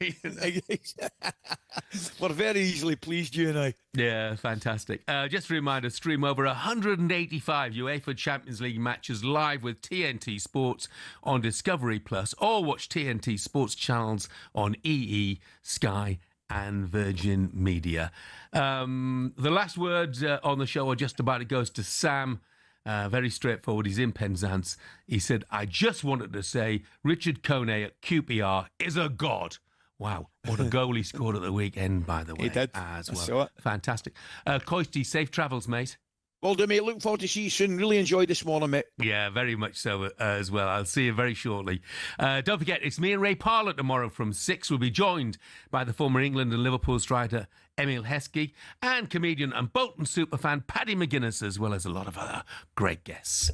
We're very easily pleased, you and I. Yeah, fantastic. Just a reminder, stream over 185 UEFA Champions League matches live with TNT Sports on Discovery Plus, or watch TNT Sports channels on EE, Sky and Virgin Media. The last words on the show are just about, it goes to Sam. Very straightforward. He's in Penzance. He said, I just wanted to say Richard Kone at QPR is a god. Wow, what a goal he scored at the weekend, by the way. He did. As I well. saw it. Fantastic. Coisty, safe travels, mate. Well done, mate. Looking forward to see you soon. Really enjoyed this morning, mate. Yeah, very much so as well. I'll see you very shortly. Don't forget, it's me and Ray Parlour tomorrow from 6. We'll be joined by the former England and Liverpool striker Emil Heskey and comedian and Bolton superfan Paddy McInnes, as well as a lot of other great guests.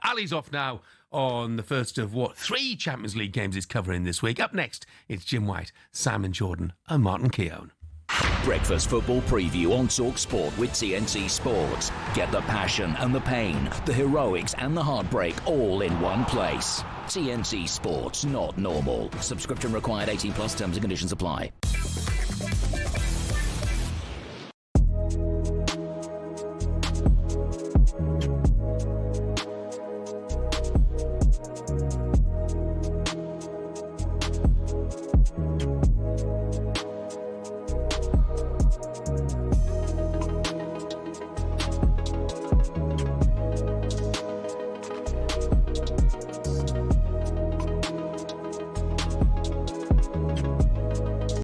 Ali's off now on the first of 3 Champions League games he's covering this week. Up next, it's Jim White, Simon Jordan and Martin Keown. Breakfast football preview on talkSPORT with TNT Sports. Get the passion and the pain, the heroics and the heartbreak all in one place. TNT Sports, not normal. Subscription required. 18+ terms and conditions apply.